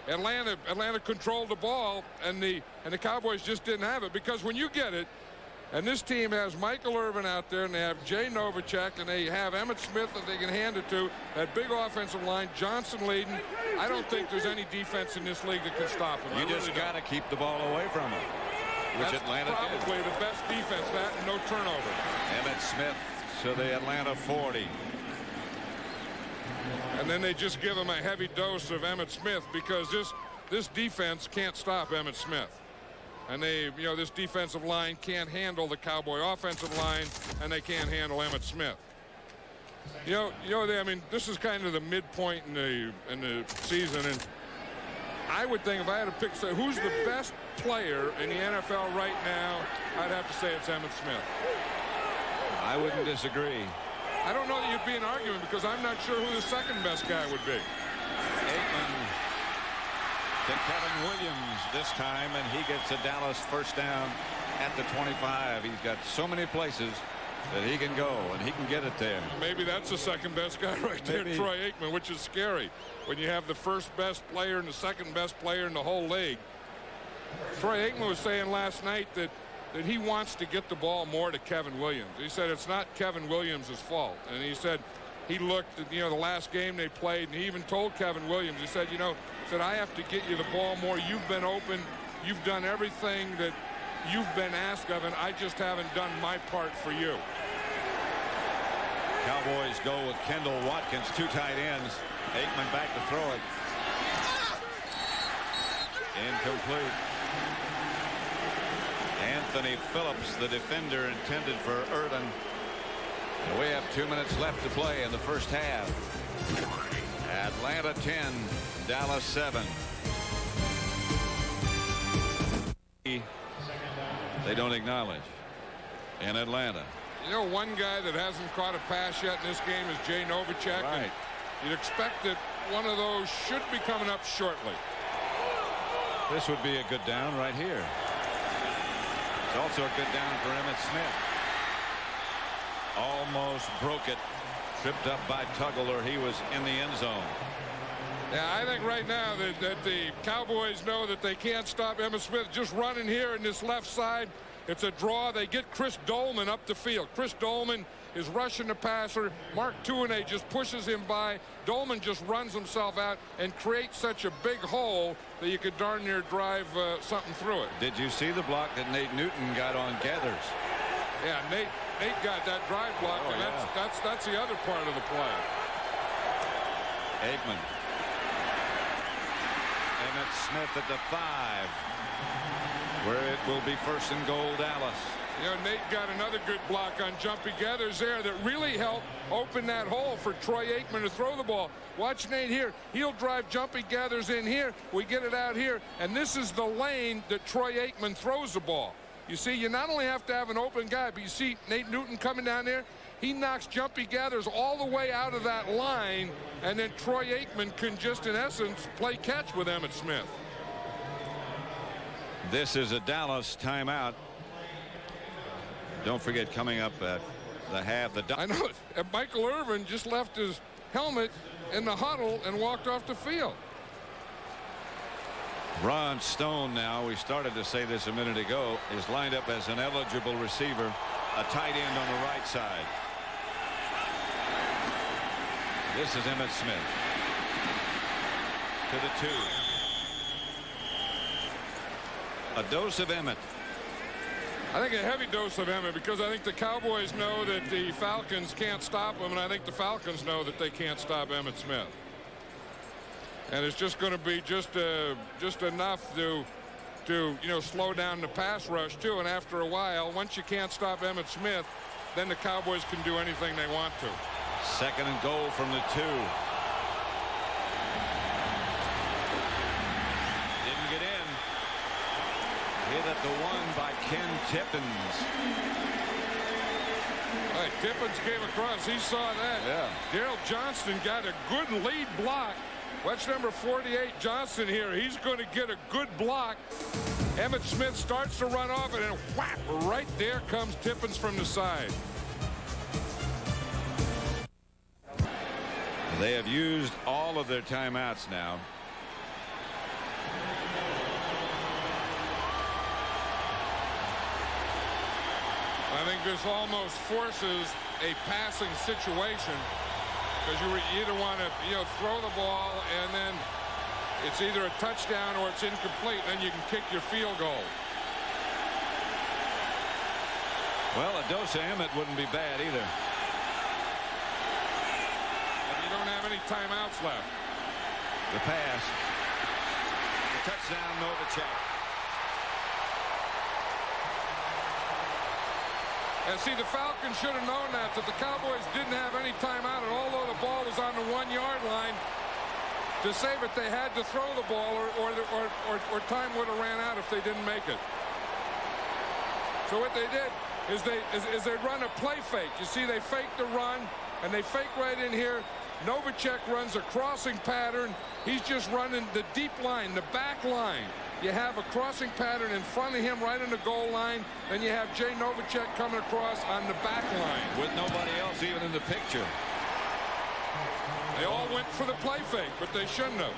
Atlanta controlled the ball, and the Cowboys just didn't have it. Because when you get it, and this team has Michael Irvin out there, and they have Jay Novacek, and they have Emmitt Smith that they can hand it to, that big offensive line, Johnson leading. I don't think there's any defense in this league that can stop them. You just got to keep the ball away from them, which That's Atlanta probably did. The best defense, that and no turnover. Emmitt Smith to the Atlanta 40. And then they just give him a heavy dose of Emmitt Smith, because this defense can't stop Emmitt Smith. And this defensive line can't handle the Cowboy offensive line, and they can't handle Emmitt Smith. I mean, this is kind of the midpoint in the season, and I would think if I had to pick, say, who's the best player in the NFL right now, I'd have to say it's Emmitt Smith. I wouldn't disagree. I don't know that you'd be an argument, because I'm not sure who the second best guy would be. Aikman to Kevin Williams this time, and he gets a Dallas first down at the 25. He's got so many places that he can go, and he can get it there. Maybe that's the second best guy right there, Troy Aikman, which is scary when you have the first best player and the second best player in the whole league. Troy Aikman was saying last night that he wants to get the ball more to Kevin Williams. He said it's not Kevin Williams' fault. And he said he looked at, the last game they played, and he even told Kevin Williams, he said, I have to get you the ball more. You've been open. You've done everything that you've been asked of, and I just haven't done my part for you. Cowboys go with Kendall Watkins, 2 tight ends. Aikman back to throw it. Incomplete. Anthony Phillips, the defender intended for Irvin. And we have 2 minutes left to play in the first half. Atlanta 10, Dallas 7. They don't acknowledge in Atlanta. One guy that hasn't caught a pass yet in this game is Jay Novacek. Right. And you'd expect that one of those should be coming up shortly. This would be a good down right here. It's also a good down for Emmitt Smith. Almost broke it. Tripped up by Tuggle, he was in the end zone. Yeah, I think right now that the Cowboys know that they can't stop Emmitt Smith just running here in this left side. It's a draw. They get Chris Dolman up the field. Chris Dolman is rushing the passer. Mark Tuinei just pushes him by. Dolman just runs himself out and creates such a big hole that you could darn near drive something through it. Did you see the block that Nate Newton got on Gathers? Yeah, Nate got that drive block, and that's the other part of the play. Aikman. Emmett Smith at the 5, where it will be 1st and goal, Dallas. You know, Nate got another good block on Jumpy Gathers there that really helped open that hole for Troy Aikman to throw the ball. Watch Nate here. He'll drive Jumpy Gathers in here. We get it out here, and this is the lane that Troy Aikman throws the ball. You see, you not only have to have an open guy, but you see Nate Newton coming down there. He knocks Jumpy Gathers all the way out of that line, and then Troy Aikman can just, in essence, play catch with Emmitt Smith. This is a Dallas timeout. Don't forget, coming up at the half. I know it. And Michael Irvin just left his helmet in the huddle and walked off the field. Ron Stone, now, we started to say this a minute ago, is lined up as an eligible receiver, a tight end on the right side. This is Emmitt Smith to the 2. A dose of Emmitt. I think a heavy dose of Emmitt, because I think the Cowboys know that the Falcons can't stop him, and I think the Falcons know that they can't stop Emmitt Smith. And it's just going to be just enough to slow down the pass rush too. And after a while, once you can't stop Emmitt Smith, then the Cowboys can do anything they want to. 2nd and goal from the 2. Didn't get in. Hit at the 1 by Ken Tippins. All right, Tippins came across. He saw that. Yeah. Daryl Johnston got a good lead block. Watch number 48 Johnson here. He's going to get a good block. Emmitt Smith starts to run off, and then whap, right there comes Tippins from the side. They have used all of their timeouts now. I think this almost forces a passing situation, because you either want to throw the ball and then it's either a touchdown or it's incomplete, then you can kick your field goal. Well, a dose of Emmitt wouldn't be bad either. And you don't have any timeouts left. The pass. The touchdown, Novacek. And see, the Falcons should have known that the Cowboys didn't have any timeout, and although the ball was on the 1-yard line, to save it, they had to throw the ball, or time would have ran out if they didn't make it. So what they did is they run a play fake. You see, they fake the run, and they fake right in here. Novacek runs a crossing pattern. He's just running the deep line, the back line. You have a crossing pattern in front of him right in the goal line. Then you have Jay Novacek coming across on the back line. With nobody else even in the picture. They all went for the play fake, but they shouldn't have.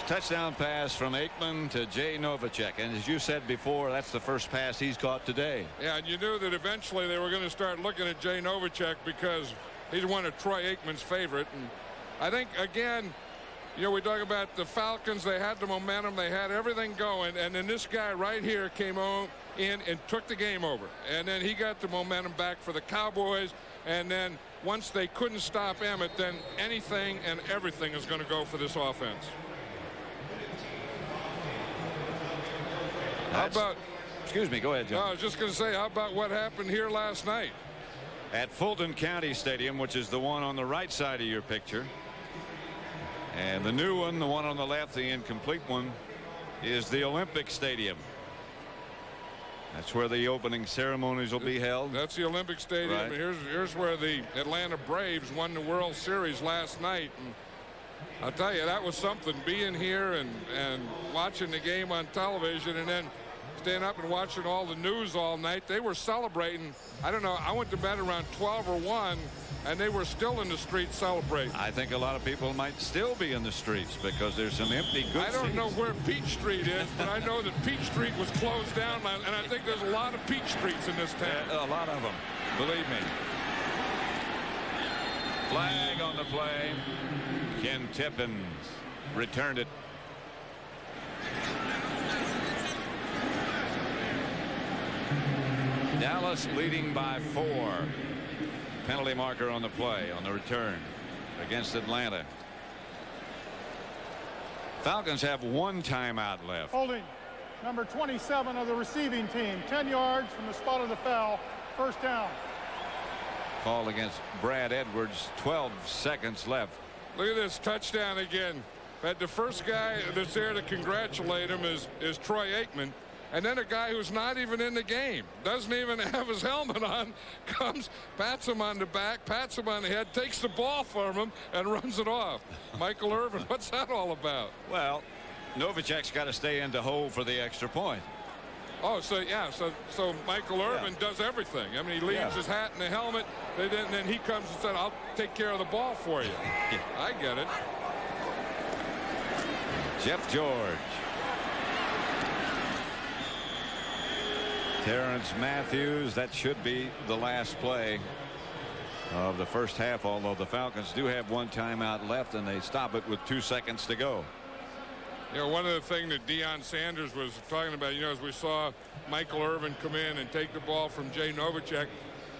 Touchdown pass from Aikman to Jay Novacek. And as you said before, that's the first pass he's caught today. Yeah, and you knew that eventually they were going to start looking at Jay Novacek, because he's one of Troy Aikman's favorite. And I think, again, we talk about the Falcons. They had the momentum. They had everything going. And then this guy right here came in and took the game over. And then he got the momentum back for the Cowboys. And then once they couldn't stop Emmitt, then anything and everything is going to go for this offense. How about... Excuse me, go ahead, John. I was just going to say, how about what happened here last night? At Fulton County Stadium, which is the one on the right side of your picture. And the new one, the one on the left, the incomplete one, is the Olympic Stadium. That's where the opening ceremonies will be held. That's the Olympic Stadium. Right. Here's where the Atlanta Braves won the World Series last night. And I'll tell you, that was something, being here and watching the game on television and then staying up and watching all the news all night. They were celebrating. I don't know. I went to bed around 12 or 1, and they were still in the streets celebrating. I think a lot of people might still be in the streets because there's some empty good I don't seats. know where Peach Street is, but I know that Peach Street was closed down, and I think there's a lot of Peach Streets in this town. A lot of them, believe me. Flag on the play. Ken Tippins returned it. Dallas leading by 4. Penalty marker on the play on the return against Atlanta. Falcons have 1 timeout left. Holding number 27 of the receiving team, 10 yards from the spot of the foul, first down. Call against Brad Edwards, 12 seconds left. Look at this touchdown again. But the first guy that's there to congratulate him is Troy Aikman. And then a guy who's not even in the game, doesn't even have his helmet on, comes, pats him on the back, pats him on the head, takes the ball from him, and runs it off. Michael Irvin, what's that all about? Well, Novacek's got to stay in to hold for the extra point. Oh, so yeah, so Michael Irvin does everything. I mean, he leaves his hat and the helmet, then he comes and said, "I'll take care of the ball for you." I get it. Jeff George. Terrence Matthews, that should be the last play of the first half, although the Falcons do have 1 timeout left and they stop it with 2 seconds to go. You know, one of the things that Deion Sanders was talking about, you know, as we saw Michael Irvin come in and take the ball from Jay Novacek,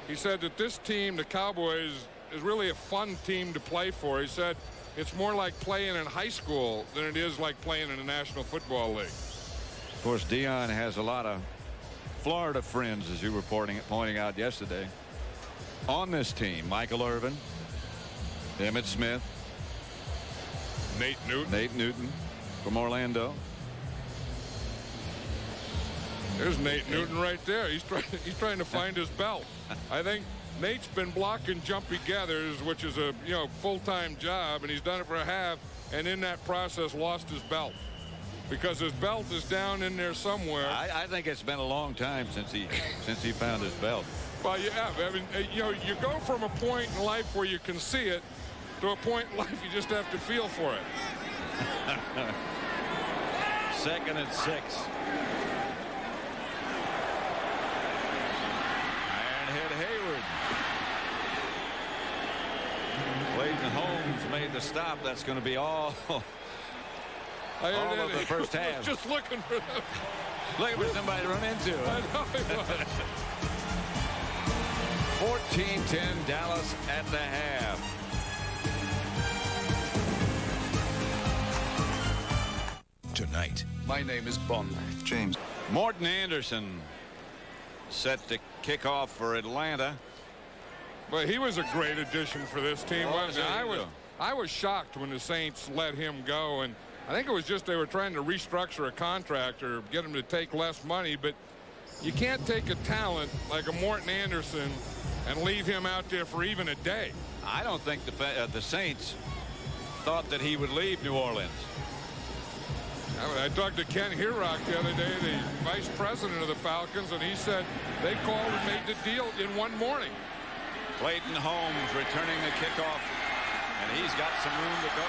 he said that this team, the Cowboys, is really a fun team to play for. He said it's more like playing in high school than it is like playing in the National Football League. Of course, Deion has a lot of Florida friends, as you were pointing out yesterday. On this team, Michael Irvin, Emmitt Smith, Nate Newton from Orlando. There's Nate Newton right there. He's trying to find his belt. I think Nate's been blocking jumpy gathers, which is a full-time job, and he's done it for a half, and in that process lost his belt because his belt is down in there somewhere. I think it's been a long time since he found his belt. Well, yeah, I mean, you go from a point in life where you can see it to a point in life you just have to feel for it. 2nd and 6. Iron hit Hayward. Clayton Holmes made the stop. That's going to be all of the first half. Just looking for them. Looking for somebody to run into. I know he was. 14-10 Dallas at the half. Tonight. My name is Bond. James. Morton Anderson set to kick off for Atlanta. But he was a great addition for this team. Oh, I was shocked when the Saints let him go, and I think it was just they were trying to restructure a contract or get him to take less money. But you can't take a talent like a Morton Anderson and leave him out there for even a day. I don't think the Saints thought that he would leave New Orleans. I talked to Ken Herock the other day, the vice president of the Falcons, and he said they called and made the deal in one morning. Clayton Holmes returning the kickoff, and he's got some room to go.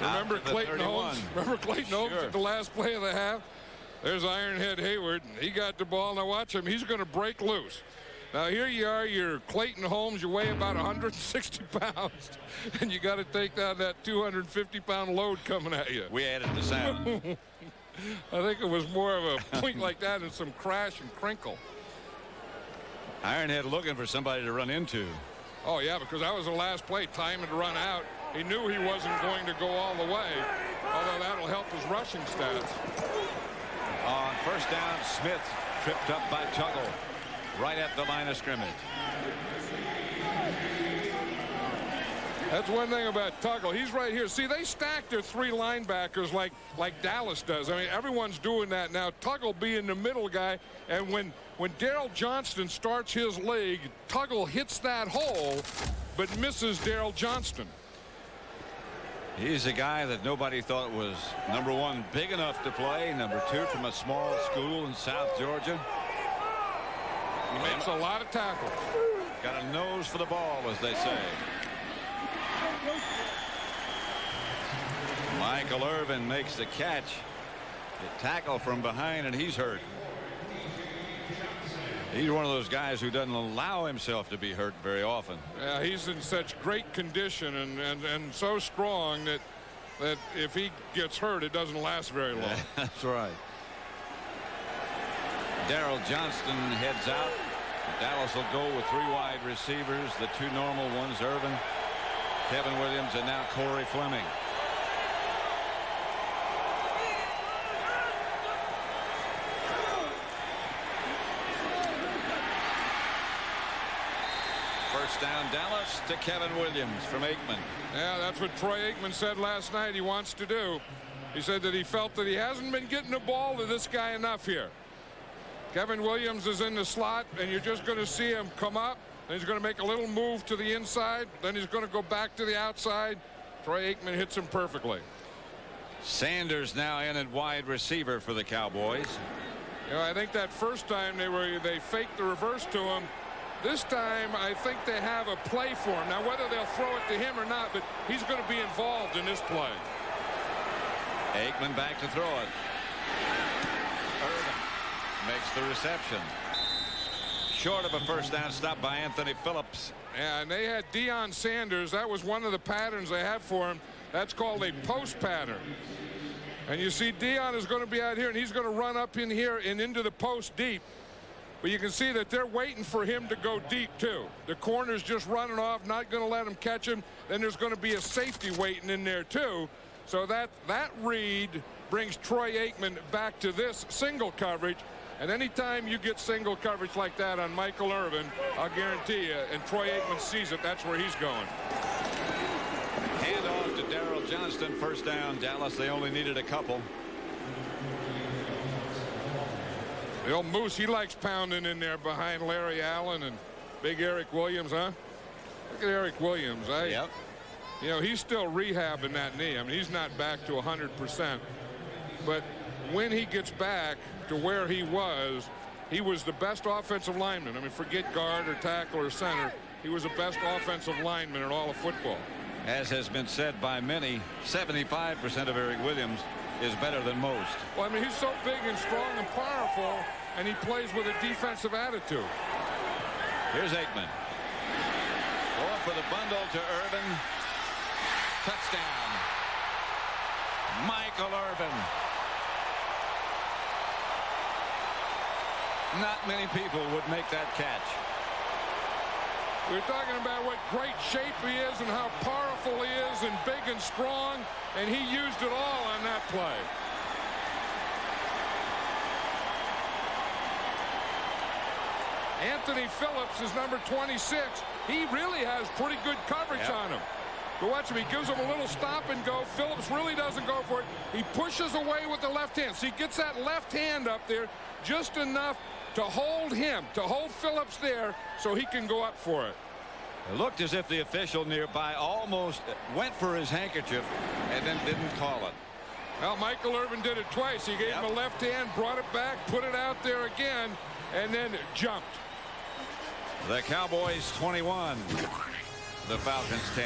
Remember Clayton 31. Holmes? Remember Clayton Holmes Sure. at the last play of the half? There's Ironhead Hayward. He got the ball. Now watch him. He's going to break loose. Now here you are, you're Clayton Holmes. You weigh about 160 pounds, and you got to take down that 250-pound load coming at you. We added the sound. I think it was more of a point like that and some crash and crinkle. Ironhead looking for somebody to run into. Oh, yeah, because that was the last play. Time to run out. He knew he wasn't going to go all the way, although that'll help his rushing stats. On first down, Smith tripped up by Tuggle right at the line of scrimmage. That's one thing about Tuggle. He's right here. See, they stack their 3 linebackers like Dallas does. I mean, everyone's doing that now. Tuggle being the middle guy, and when Daryl Johnston starts his league, Tuggle hits that hole but misses Daryl Johnston. He's a guy that nobody thought was, number one, big enough to play, number two, from a small school in South Georgia. He makes a lot of tackles. Got a nose for the ball, as they say. Michael Irvin makes the catch. The tackle from behind, and he's hurt. He's one of those guys who doesn't allow himself to be hurt very often. Yeah, he's in such great condition and so strong that if he gets hurt, it doesn't last very long. Yeah, that's right. Darryl Johnston heads out. Dallas will go with 3 wide receivers. The 2 normal ones, Irvin, Kevin Williams, and now Corey Fleming. First down, Dallas, to Kevin Williams from Aikman. Yeah, that's what Troy Aikman said last night he wants to do. He said that he felt that he hasn't been getting the ball to this guy enough here. Kevin Williams is in the slot, and you're just going to see him come up, and he's going to make a little move to the inside, then he's going to go back to the outside. Troy Aikman hits him perfectly. Sanders now in at wide receiver for the Cowboys. You know, I think that first time they faked the reverse to him. This time I think they have a play for him. Now whether they'll throw it to him or not, but he's going to be involved in this play. Aikman back to throw it. Irvin makes the reception. Short of a first down, stop by Anthony Phillips. Yeah, and they had Deion Sanders. That was one of the patterns they had for him. That's called a post pattern. And you see Deion is going to be out here, and he's going to run up in here and into the post deep. But you can see that they're waiting for him to go deep, too. The corner's just running off, not going to let him catch him. Then there's going to be a safety waiting in there, too. So that read brings Troy Aikman back to this single coverage. And anytime you get single coverage like that on Michael Irvin, I'll guarantee you, and Troy Aikman sees it, that's where he's going. Hand off to Darryl Johnston. First down, Dallas. They only needed a couple. The old Moose, he likes pounding in there behind Larry Allen and big Eric Williams, huh? Look at Eric Williams. Yep. You know, he's still rehabbing that knee. I mean, he's not back to 100%. But when he gets back to where he was the best offensive lineman. I mean, forget guard or tackle or center. He was the best offensive lineman in all of football. As has been said by many, 75% of Eric Williams is better than most. Well, I mean, he's so big and strong and powerful, and he plays with a defensive attitude. Here's Aikman. Going for the bundle to Irvin. Touchdown. Michael Irvin. Not many people would make that catch. We're talking about what great shape he is and how powerful he is and big and strong, and he used it all on that play. Anthony Phillips is number 26. He really has pretty good coverage on him. But watch him. He gives him a little stop and go. Phillips really doesn't go for it. He pushes away with the left hand. So he gets that left hand up there just enough to hold him, to hold Phillips there so he can go up for it. It looked as if the official nearby almost went for his handkerchief and then didn't call it. Well, Michael Irvin did it twice. He gave him a left hand, brought it back, put it out there again, and then jumped. The Cowboys 21, the Falcons 10.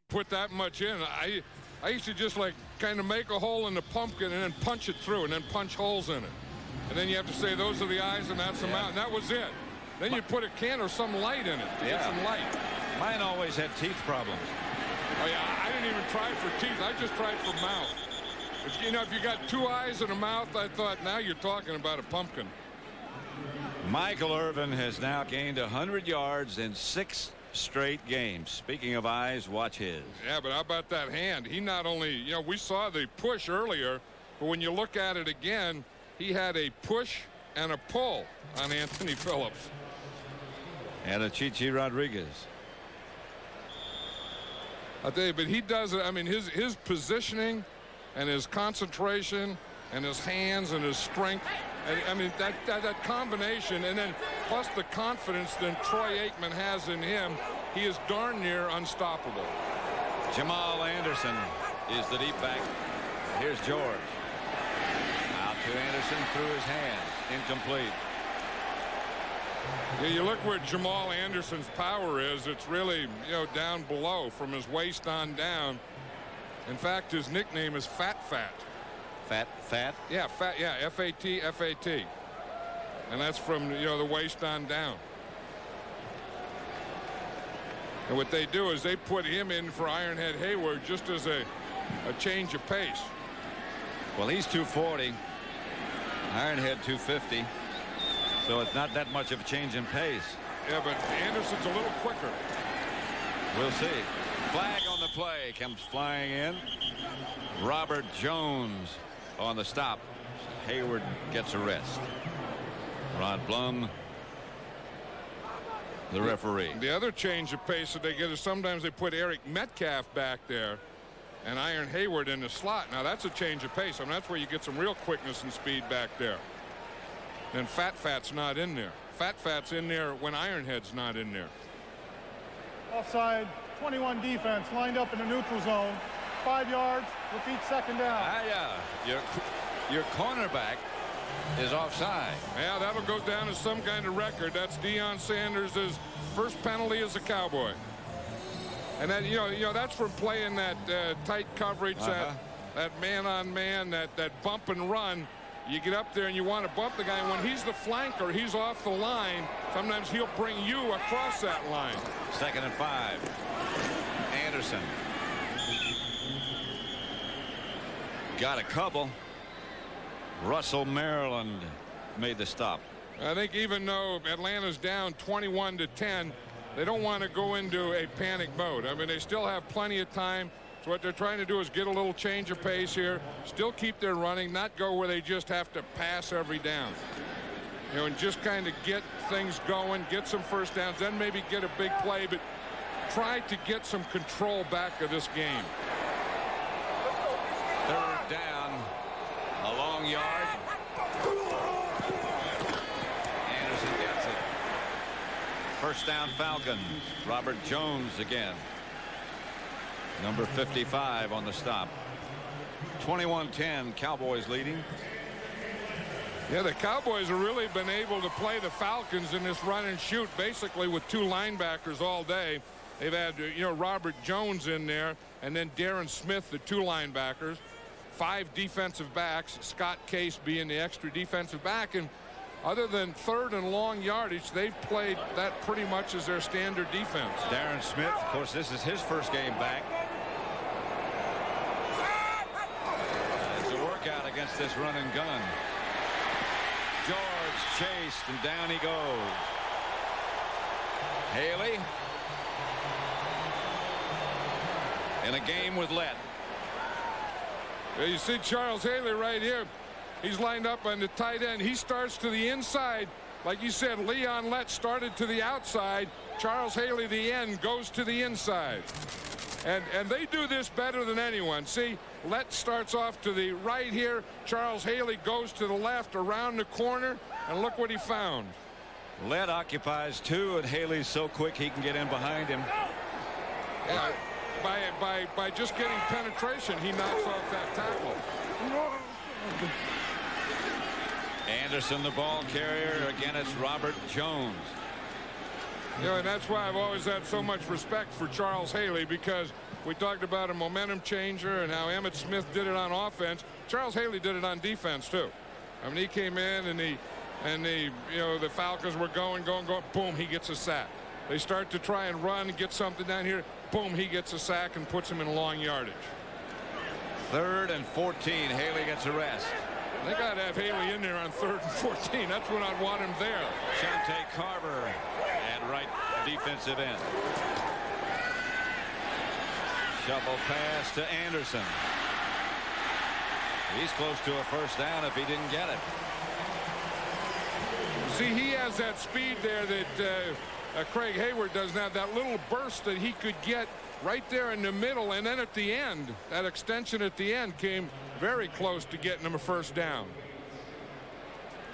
Put that much in. I used to just like kind of make a hole in the pumpkin and then punch it through and then punch holes in it. And then you have to say those are the eyes and that's the mouth. And that was it. Then you put a can or some light in it to get some light. Mine always had teeth problems. Oh, yeah, I didn't even try for teeth. I just tried for mouth. If you got 2 eyes and a mouth, I thought, now you're talking about a pumpkin. Michael Irvin has now gained 100 yards in 6 straight games. Speaking of eyes, watch his. Yeah, but how about that hand? He not only, we saw the push earlier, but when you look at it again, he had a push and a pull on Anthony Phillips. And a Chichi Rodriguez. I'll tell you, but he does it. I mean, his positioning and his concentration and his hands and his strength. And, I mean, that combination, and then plus the confidence that Troy Aikman has in him, he is darn near unstoppable. Jamal Anderson is the deep back. Here's George. Out to Anderson through his hands. Incomplete. Yeah, you look where Jamal Anderson's power is. It's really, down below from his waist on down. In fact, his nickname is Fat. Fat? Yeah, Fat. Yeah, F-A-T, F-A-T. And that's from, the waist on down. And what they do is they put him in for Ironhead Hayward just as a change of pace. Well, he's 240. Ironhead 250. So it's not that much of a change in pace. Yeah, but Anderson's a little quicker. We'll see. Flag on the play comes flying in. Robert Jones on the stop. Hayward gets a rest. Rod Blum, the referee. The other change of pace that they get is sometimes they put Eric Metcalf back there and Iron Hayward in the slot. Now that's a change of pace. I mean, that's where you get some real quickness and speed back there. And Fat's not in there. Fat's in there when Ironhead's not in there. Offside, 21 defense lined up in the neutral zone. 5 yards, repeat second down. Your cornerback is offside. Yeah, that'll go down as some kind of record. That's Deion Sanders' first penalty as a Cowboy. And then, that's from playing that tight coverage, that man-on-man, that bump and run. You get up there and you want to bump the guy. And when he's the flanker, he's off the line. Sometimes he'll bring you across that line. 2nd and 5. Anderson. Got a couple. Russell, Maryland made the stop. I think even though Atlanta's down 21-10, they don't want to go into a panic mode. I mean, they still have plenty of time. So what they're trying to do is get a little change of pace here, still keep their running, not go where they just have to pass every down. And just kind of get things going, get some first downs, then maybe get a big play, but try to get some control back of this game. 3rd down, a long yard. Anderson gets it. 1st down Falcons. Robert Jones again. Number 55 on the stop. 21-10, Cowboys leading. Yeah, the Cowboys have really been able to play the Falcons in this run and shoot basically with 2 linebackers all day. They've had, Robert Jones in there and then Darren Smith, the 2 linebackers. 5 defensive backs, Scott Case being the extra defensive back. And other than 3rd and long yardage, they've played that pretty much as their standard defense. Darren Smith, of course, this is his first game back. It's a workout against this run and gun. George chased and down he goes. Haley in a game with Lett. You see Charles Haley right here. He's lined up on the tight end. He starts to the inside. Like you said, Leon Lett started to the outside. Charles Haley, the end, goes to the inside. And they do this better than anyone. See, Lett starts off to the right here. Charles Haley goes to the left around the corner. And look what he found. Lett occupies 2, and Haley's so quick he can get in behind him. Yeah, by just getting penetration, he knocks off that tackle. Anderson, the ball carrier. Again, it's Robert Jones. And that's why I've always had so much respect for Charles Haley, because we talked about a momentum changer and how Emmitt Smith did it on offense. Charles Haley did it on defense too. I mean, he came in and the Falcons were going. Boom, he gets a sack. They start to try and run and get something down here. Boom, he gets a sack and puts him in long yardage. 3rd and 14. Haley gets a rest. They got to have Haley in there on 3rd and 14. That's when I'd want him there. Shante Carver at right defensive end. Shovel pass to Anderson. He's close to a first down if he didn't get it. See, he has that speed there that Craig Hayward doesn't have. That little burst that he could get right there in the middle, and then at the end, that extension at the end came very close to getting him a first down.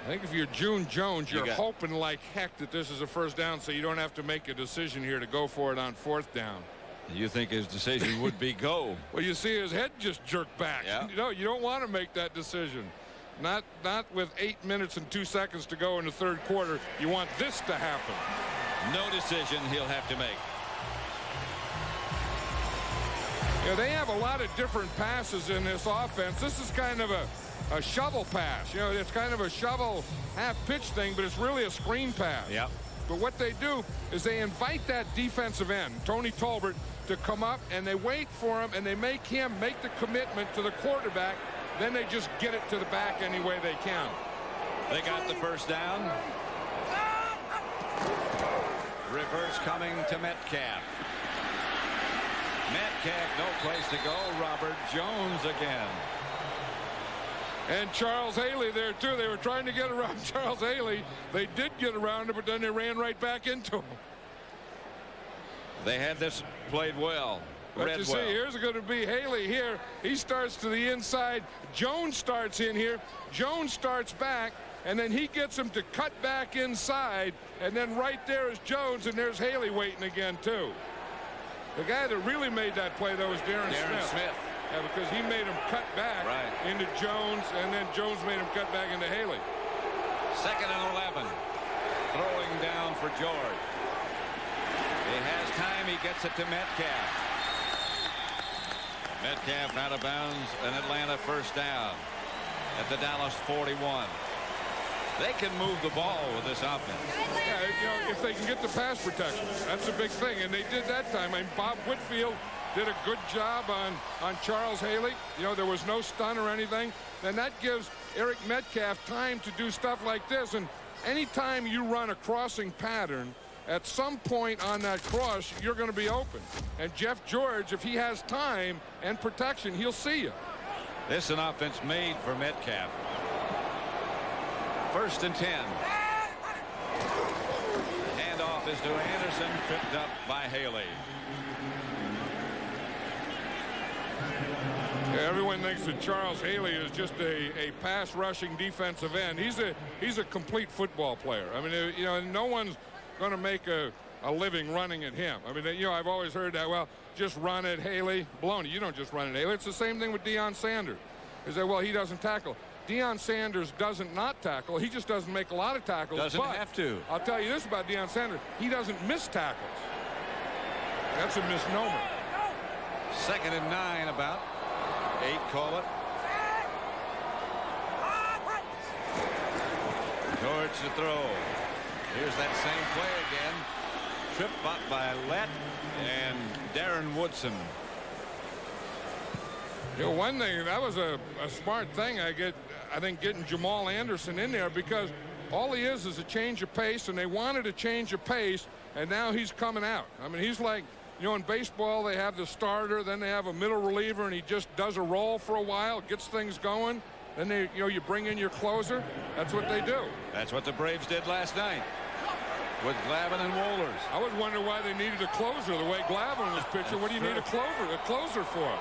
I think if you're June Jones, you're hoping like heck that this is a first down so you don't have to make a decision here to go for it on 4th down. You think his decision would be go? Well, you see his head just jerk back. Yeah. You know, you don't want to make that decision. Not with 8 minutes and 2 seconds to go in the 3rd quarter. You want this to happen. No decision he'll have to make. Yeah, they have a lot of different passes in this offense. This is kind of a shovel pass. You know, it's kind of a shovel half-pitch thing, but it's really a screen pass. Yep. But what they do is they invite that defensive end, Tony Tolbert, to come up, and they wait for him, and they make him make the commitment to the quarterback. Then they just get it to the back any way they can. They got the first down. Reverse coming to Metcalf. Metcalf, no place to go. Robert Jones again. And Charles Haley there, too. They were trying to get around Charles Haley. They did get around him, but then they ran right back into him. They had this played well. But you see, here's going to be Haley here. He starts to the inside. Jones starts in here. Jones starts back, and then he gets him to cut back inside. And then right there is Jones, and there's Haley waiting again, too. The guy that really made that play, though, was Darren Smith. Yeah, because he made him cut back into Jones, and then Jones made him cut back into Haley. 2nd and 11. Throwing down for George. He has time. He gets it to Metcalf. Metcalf out of bounds. An Atlanta first down at the Dallas 41. They can move the ball with this offense. Yeah, you know, if they can get the pass protection, that's a big thing, and they did that time. I mean, Bob Whitfield did a good job on Charles Haley. You know, there was no stun or anything. Then that gives Eric Metcalf time to do stuff like this. And anytime you run a crossing pattern, at some point on that cross, you're going to be open. And Jeff George, if he has time and protection, he'll see you. This is an offense made for Metcalf. 1st and 10. Handoff is to Anderson, picked up by Haley. Yeah, everyone thinks that Charles Haley is just a pass rushing defensive end. He's a complete football player. I mean, you know, no one's going to make a living running at him. I mean, you know, I've always heard that, well, just run at Haley. Baloney. You don't just run at Haley. It's the same thing with Deion Sanders. Is that, well, he doesn't tackle. Deion Sanders doesn't not tackle. He just doesn't make a lot of tackles. Doesn't have to. I'll tell you this about Deion Sanders. He doesn't miss tackles. That's a misnomer. 2nd and 9 about. 8, call it. George to throw. Here's that same play again. Trip up by Lett and Darren Woodson. You know, one thing, that was a smart thing. I think getting Jamal Anderson in there, because all he is a change of pace, and they wanted a change of pace, and now he's coming out. I mean, he's like, you know, in baseball they have the starter, then they have a middle reliever, and he just does a roll for a while, gets things going. Then they, you know, you bring in your closer. That's what they do. That's what the Braves did last night with Glavine and Wohlers. I was wondering why they needed a closer the way Glavine was pitching. What do you need a closer for?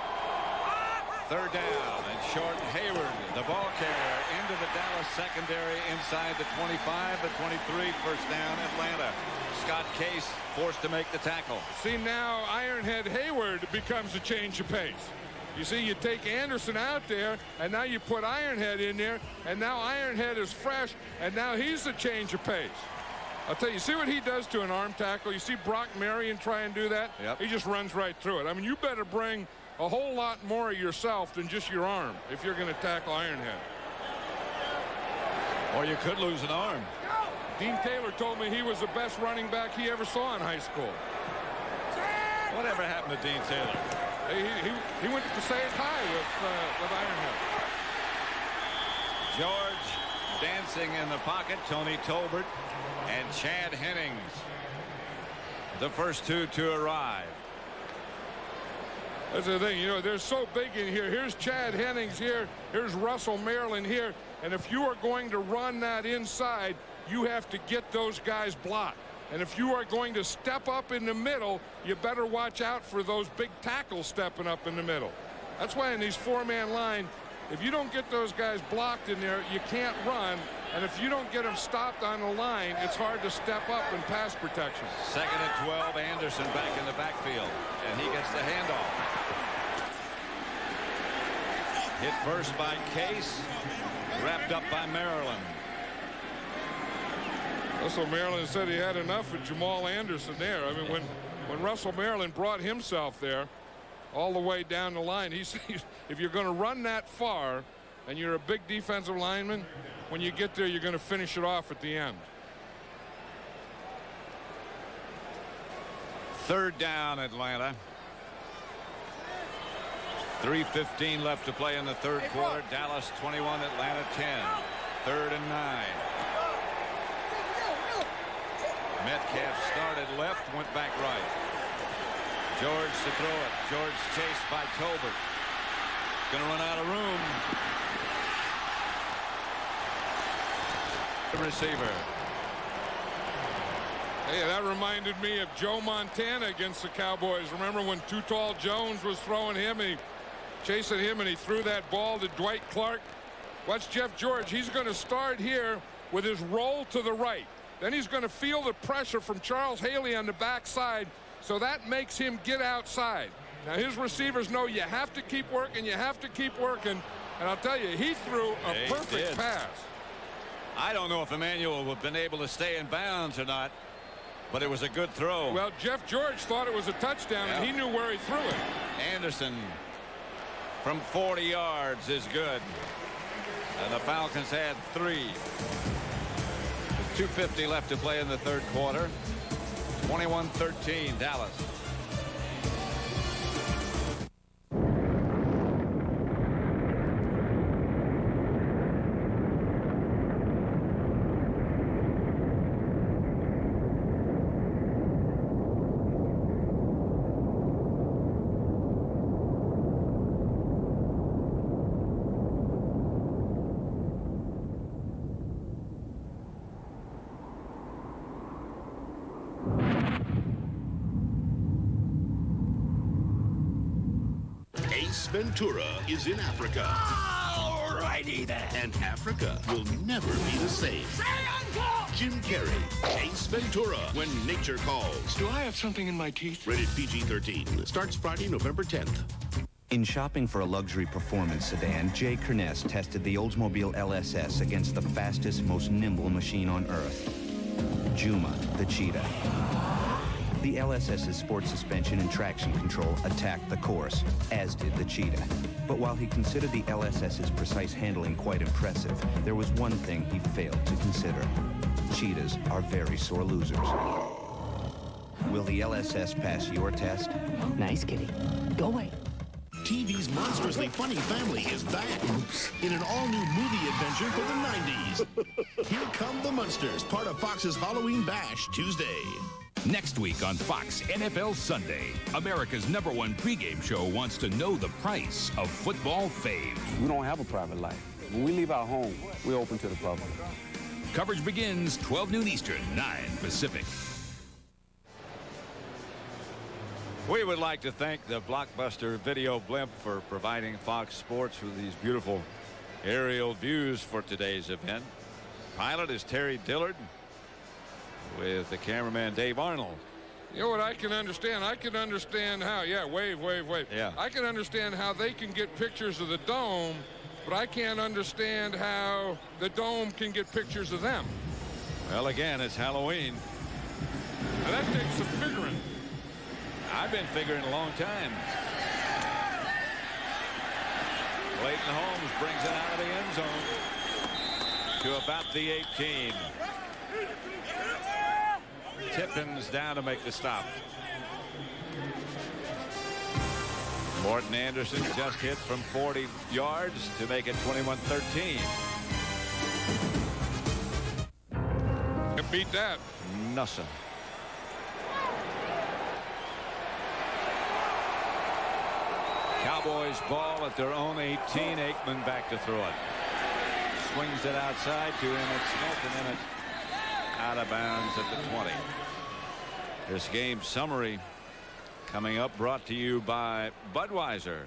3rd down and short. Hayward, the ball carrier, into the Dallas secondary inside the 25, the 23, first down Atlanta. Scott Case forced to make the tackle. See, now Ironhead Hayward becomes a change of pace. You see, you take Anderson out there, and now you put Ironhead in there, and now Ironhead is fresh, and now he's a change of pace. I'll tell you, see what he does to an arm tackle? You see Brock Marion try and do that? Yep. He just runs right through it. I mean, you better bring a whole lot more of yourself than just your arm if you're going to tackle Ironhead. Or you could lose an arm. Dean Taylor told me he was the best running back he ever saw in high school. Whatever happened to Dean Taylor? He went to say it high with Ironhead. George dancing in the pocket. Tony Tolbert and Chad Hennings, the first two to arrive. That's the thing, you know, they're so big in here. Here's Chad Hennings here. Here's Russell Maryland here. And if you are going to run that inside, you have to get those guys blocked. And if you are going to step up in the middle, you better watch out for those big tackles stepping up in the middle. That's why in these 4-man line, if you don't get those guys blocked in there, you can't run. And if you don't get him stopped on the line, it's hard to step up in pass protection. 2nd and 12. Anderson back in the backfield, and he gets the handoff. Hit first by Case, wrapped up by Maryland. Russell Maryland said he had enough with Jamal Anderson there. I mean, when Russell Maryland brought himself there all the way down the line, he said, if you're going to run that far and you're a big defensive lineman, when you get there, you're going to finish it off at the end. 3rd down, Atlanta. 3:15 left to play in the 3rd quarter. Dallas 21, Atlanta 10. 3rd and 9. Metcalf started left, went back right. George to throw it. George chased by Tolbert. Going to run out of room. The receiver. Hey, that reminded me of Joe Montana against the Cowboys. Remember when Too Tall Jones was throwing him, and chasing him, and he threw that ball to Dwight Clark? Watch Jeff George. He's going to start here with his roll to the right. Then he's going to feel the pressure from Charles Haley on the backside, so that makes him get outside. Now his receivers know you have to keep working, you have to keep working, and I'll tell you, he threw a perfect pass. I don't know if Emmanuel would have been able to stay in bounds or not, but it was a good throw. Well, Jeff George thought it was a touchdown, and he knew where he threw it. Anderson from 40 yards is good, and the Falcons had 3. 2:50 left to play in the 3rd quarter. 21-13 Dallas. Ventura is in Africa. Alrighty then. And Africa will never be the same. Say uncle! Jim Carrey, Ace Ventura, When Nature Calls. Do I have something in my teeth? Rated PG-13. Starts Friday, November 10th. In shopping for a luxury performance sedan, Jay Kerness tested the Oldsmobile LSS against the fastest, most nimble machine on Earth, Juma, the Cheetah. The LSS's sport suspension and traction control attacked the course, as did the Cheetah. But while he considered the LSS's precise handling quite impressive, there was one thing he failed to consider. Cheetahs are very sore losers. Will the LSS pass your test? Nice kitty. Go away. TV's monstrously funny family is back in an all-new movie adventure for the 90s. Here Come the Munsters, part of Fox's Halloween Bash, Tuesday. Next week on Fox NFL Sunday, America's #1 pregame show wants to know the price of football faves. We don't have a private life. When we leave our home, we're open to the public. Coverage begins 12 noon Eastern, 9 Pacific. We would like to thank the Blockbuster Video Blimp for providing Fox Sports with these beautiful aerial views for today's event. Pilot is Terry Dillard, with the cameraman Dave Arnold. You know what I can understand? I can understand how, wave. Yeah. I can understand how they can get pictures of the dome, but I can't understand how the dome can get pictures of them. Well, again, it's Halloween. Now that takes some figuring. I've been figuring a long time. Clayton Holmes brings it out of the end zone to about the 18. Tippins down to make the stop. Morton Anderson just hit from 40 yards to make it 21-13. Can't beat that. Nothing. Cowboys ball at their own 18. Aikman back to throw it. Swings it outside to Emmitt Smith, and then it's out of bounds at the 20. This game summary coming up, brought to you by Budweiser.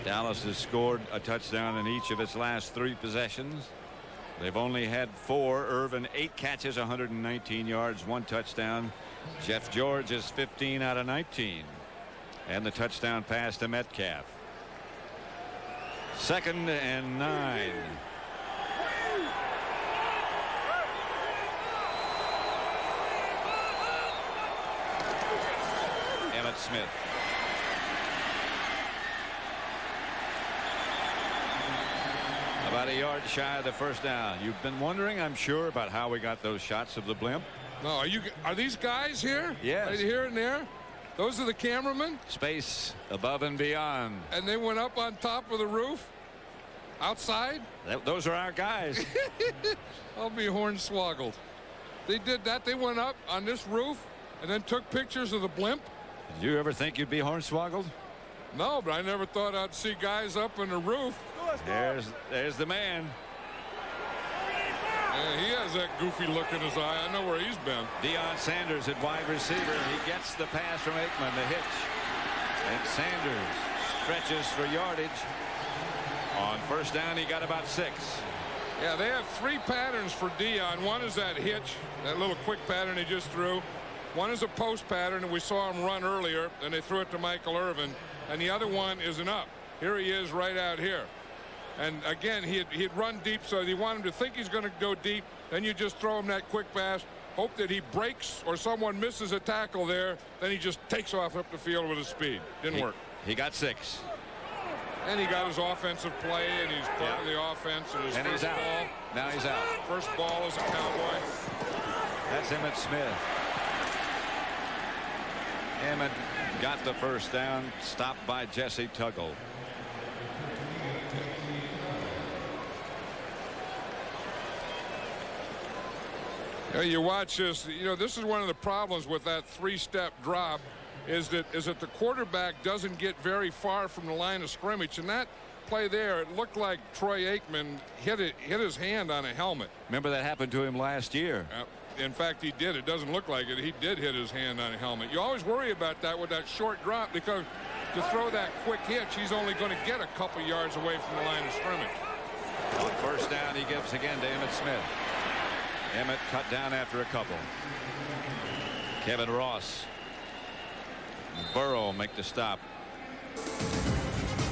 Dallas has scored a touchdown in each of its last 3 possessions. They've only had 4. Irvin 8 catches, 119 yards, 1 touchdown. Jeff George is 15 out of 19. And the touchdown pass to Metcalf. 2nd and 9. Emmitt Smith. About a yard shy of the first down. You've been wondering, I'm sure, about how we got those shots of the blimp. No, are these guys here? Yes. Right here and there? Those are the cameramen? Space above and beyond. And they went up on top of the roof? Outside? Those are our guys. I'll be hornswoggled. They did that. They went up on this roof and then took pictures of the blimp. Did you ever think you'd be hornswoggled? No, but I never thought I'd see guys up on the roof. There's the man. Yeah, he has that goofy look in his eye. I know where he's been. Deion Sanders at wide receiver. He gets the pass from Aikman, the hitch. And Sanders stretches for yardage. On first down, he got about 6. Yeah, they have 3 patterns for Deion. One is that hitch, that little quick pattern he just threw. One is a post pattern, and we saw him run earlier, and they threw it to Michael Irvin. And the other one is an up. Here he is right out here. And again, he'd run deep, so you want him to think he's going to go deep. Then you just throw him that quick pass, hope that he breaks or someone misses a tackle there. Then he just takes off up the field with his speed. Didn't work. He got 6. And he got his offensive play, and he's part of the offense. And he's out. Ball. Now he's out. First ball as a Cowboy. That's Emmitt Smith. Emmitt got the first down, stopped by Jesse Tuggle. You watch this. This is one of the problems with that 3-step drop, is that the quarterback doesn't get very far from the line of scrimmage. And that play there, it looked like Troy Aikman hit his hand on a helmet. Remember that happened to him last year. In fact, he did. It doesn't look like it. He did hit his hand on a helmet. You always worry about that with that short drop, because to throw that quick hitch, he's only going to get a couple yards away from the line of scrimmage. On first down, he gives again to Emmitt Smith. Emmitt cut down after a couple. Kevin Ross. Burrow make the stop.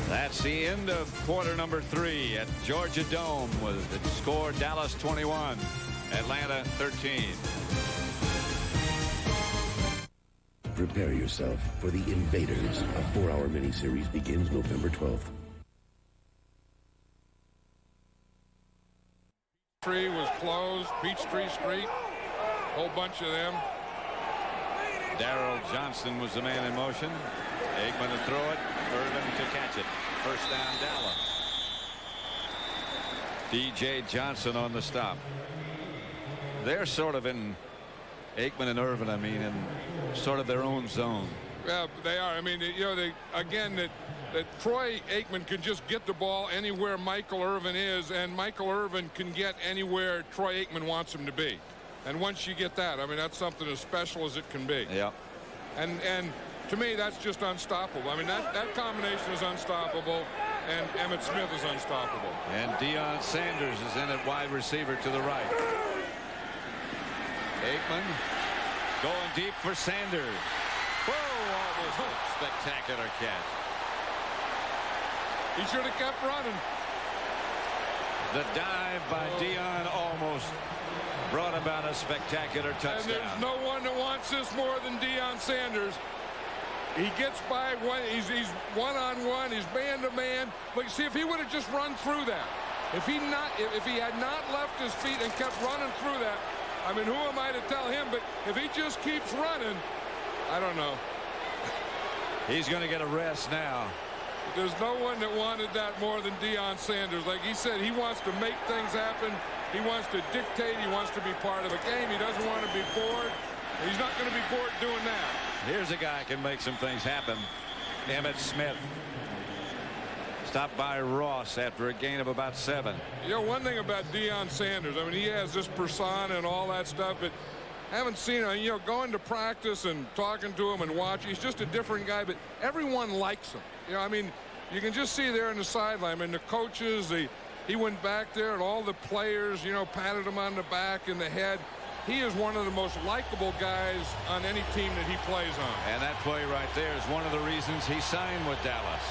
That's the end of quarter number 3 at Georgia Dome, with the score Dallas 21, Atlanta 13. Prepare yourself for The Invaders. A 4-hour miniseries begins November 12th. Tree was closed. Peachtree Street, whole bunch of them. Darrell Johnston was the man in motion. Aikman to throw it, Irvin to catch it. First down, Dallas. DJ Johnson on the stop. They're sort of in, Aikman and Irvin, in sort of their own zone. Yeah, they are. That Troy Aikman can just get the ball anywhere Michael Irvin is, and Michael Irvin can get anywhere Troy Aikman wants him to be. And once you get that, that's something as special as it can be. Yeah. And to me, that's just unstoppable. That combination is unstoppable, and Emmitt Smith is unstoppable. And Deion Sanders is in at wide receiver to the right. Aikman going deep for Sanders. Whoa, almost a spectacular catch. He should have kept running. The dive by Deion almost brought about a spectacular touchdown. And there's no one that wants this more than Deion Sanders. He gets by one. He's one-on-one. He's man-to-man. Look, see, if he would have just run through that, if he had not left his feet and kept running through that, who am I to tell him? But if he just keeps running, I don't know. He's going to get a rest now. There's no one that wanted that more than Deion Sanders. Like he said, he wants to make things happen. He wants to dictate. He wants to be part of a game. He doesn't want to be bored. He's not going to be bored doing that. Here's a guy who can make some things happen. Emmitt Smith. Stopped by Ross after a gain of about 7. One thing about Deion Sanders, he has this persona and all that stuff, but I haven't seen him, going to practice and talking to him and watching. He's just a different guy, but everyone likes him. You can just see there in the sideline, the coaches, the he went back there and all the players, you know, patted him on the back and the head. He is one of the most likable guys on any team that he plays on. And that play right there is one of the reasons he signed with Dallas,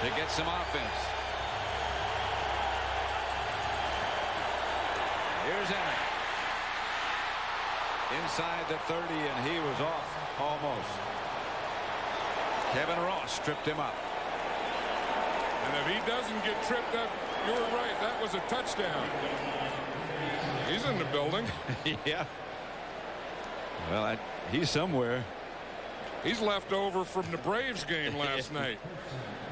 to get some offense. Here's Emmett. Inside the 30, and he was off almost. Kevin Ross tripped him up. And if he doesn't get tripped up, you were right. That was a touchdown. He's in the building. Yeah. Well, he's somewhere. He's left over from the Braves game last night.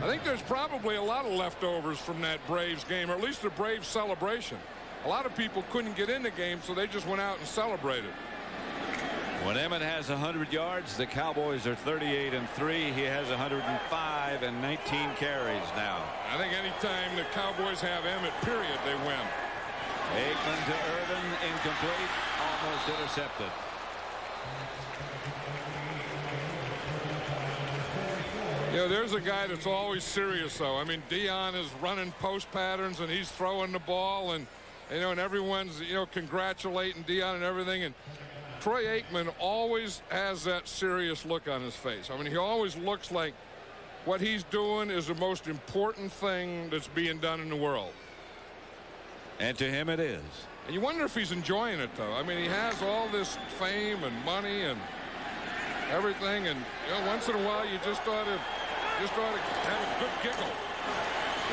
I think there's probably a lot of leftovers from that Braves game, or at least the Braves celebration. A lot of people couldn't get in the game, so they just went out and celebrated. When Emmett has 100 yards, the Cowboys are 38-3. He has 105 and 19 carries now. I think anytime the Cowboys have Emmett, period, they win. Aikman to Irvin, incomplete, almost intercepted. You know, there's a guy that's always serious, though. I mean, Deion is running post patterns, and he's throwing the ball, and you know, and everyone's, you know, congratulating Deion and everything. And Troy Aikman always has that serious look on his face. I mean, he always looks like what he's doing is the most important thing that's being done in the world. And to him it is. And you wonder if he's enjoying it, though. I mean, he has all this fame and money and everything, and you know, once in a while you just ought to have a good giggle.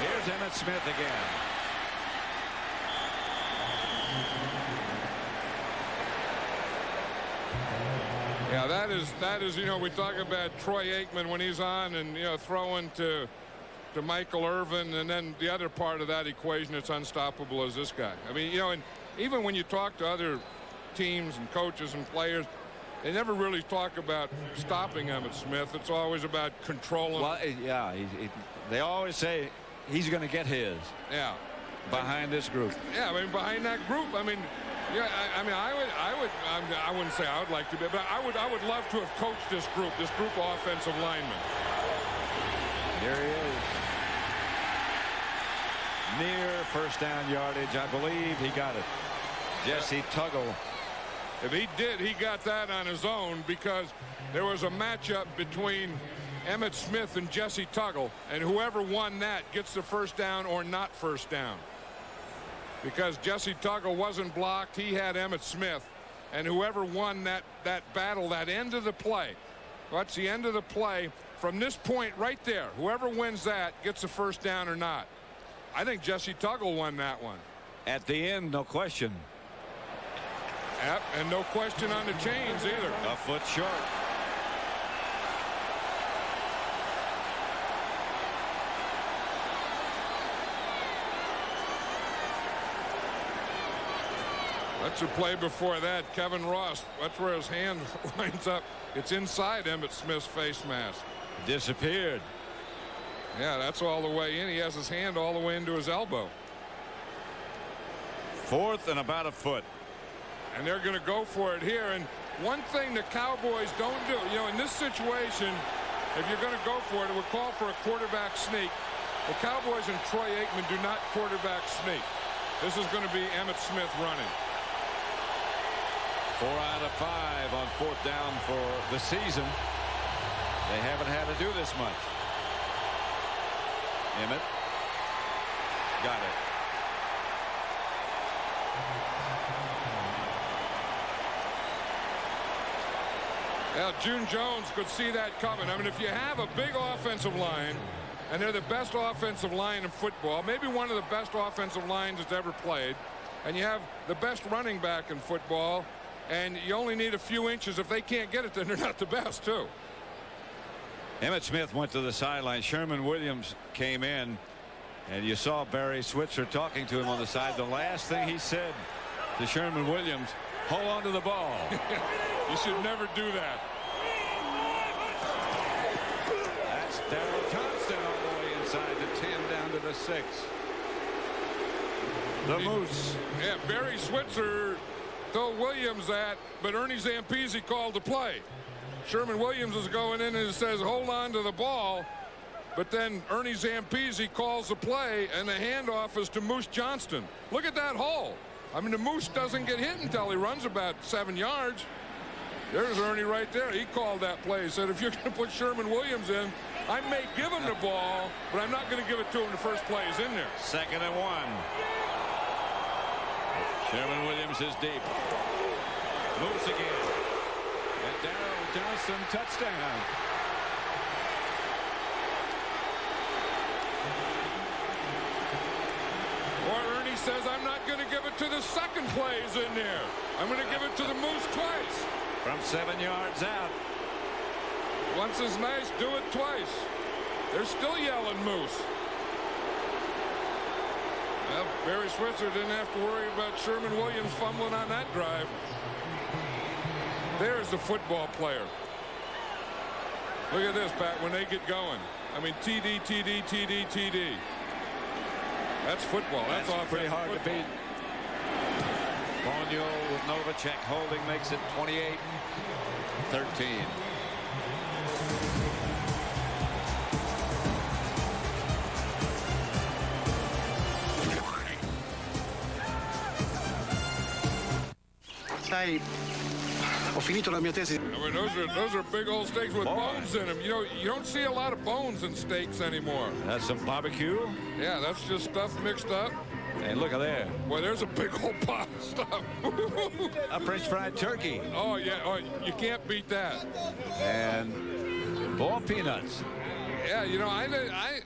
Here's Emmitt Smith again. Yeah, that is, you know, we talk about Troy Aikman when he's on and, you know, throwing to Michael Irvin, and then the other part of that equation that's unstoppable is this guy. I mean, you know, and even when you talk to other teams and coaches and players, they never really talk about stopping Emmitt Smith. It's always about controlling. Well, yeah, they always say he's going to get his. Yeah. Behind this group. Yeah, I mean, behind that group. I mean, yeah, I wouldn't say I would like to be, but I would love to have coached this group of offensive linemen. Here he is. Near first down yardage. I believe he got it. Jesse Tuggle. If he did, he got that on his own, because there was a matchup between Emmitt Smith and Jesse Tuggle, and whoever won that gets the first down or not first down. Because Jesse Tuggle wasn't blocked, he had Emmitt Smith, and whoever won that battle, that end of the play, that's the end of the play from this point right there, whoever wins that gets the first down or not. I think Jesse Tuggle won that one. At the end, no question. Yep, and no question on the chains either. A foot short. That's a play before that. Kevin Ross, that's where his hand winds up. It's inside Emmitt Smith's face mask. Disappeared. Yeah, that's all the way in. He has his hand all the way into his elbow. Fourth and about a foot. And they're going to go for it here. And one thing the Cowboys don't do, you know, in this situation, if you're going to go for it, it would call for a quarterback sneak. The Cowboys and Troy Aikman do not quarterback sneak. This is going to be Emmitt Smith running. 4 out of 5 on fourth down for the season. They haven't had to do this much. Emmett got it. Well, June Jones could see that coming. I mean, if you have a big offensive line, and they're the best offensive line in football, maybe one of the best offensive lines that's ever played, and you have the best running back in football, and you only need a few inches. If they can't get it, then they're not the best, too. Emmitt Smith went to the sideline. Sherman Williams came in, and you saw Barry Switzer talking to him on the side. The last thing he said to Sherman Williams, hold on to the ball. You should never do that. That's Darryl Thompson all the way inside the 10 down to the 6. The Moose. Yeah, Barry Switzer told Williams that, but Ernie Zampese called the play. Sherman Williams is going in and says, hold on to the ball. But then Ernie Zampese calls the play, and the handoff is to Moose Johnston. Look at that hole. I mean, the Moose doesn't get hit until he runs about 7 yards. There's Ernie right there. He called that play. He said, if you're going to put Sherman Williams in, I may give him the ball, but I'm not going to give it to him the first play is in there. 2nd and 1. Sherman Williams is deep. Moves again. And Darrell Johnson, touchdown. Or Ernie says, I'm not going to give it to the second plays in there. I'm going to give it to the Moose twice. From 7 yards out. Once is nice, do it twice. They're still yelling Moose. Well, Barry Switzer didn't have to worry about Sherman Williams fumbling on that drive. There's the football player. Look at this, Pat, when they get going. I mean, TD, TD, TD, TD. That's football. That's pretty hard to beat. Bonio with Novacek holding makes it 28-13. Sai, ho finito la mia tesi. I mean, those are big old steaks with bones in them. You know, you don't see a lot of bones in steaks anymore. That's some barbecue. Yeah, that's just stuff mixed up. And look at there. Boy, there's a big old pot of stuff. A French fried turkey. Oh, yeah. Oh, you can't beat that. And boiled peanuts. Yeah, you know, I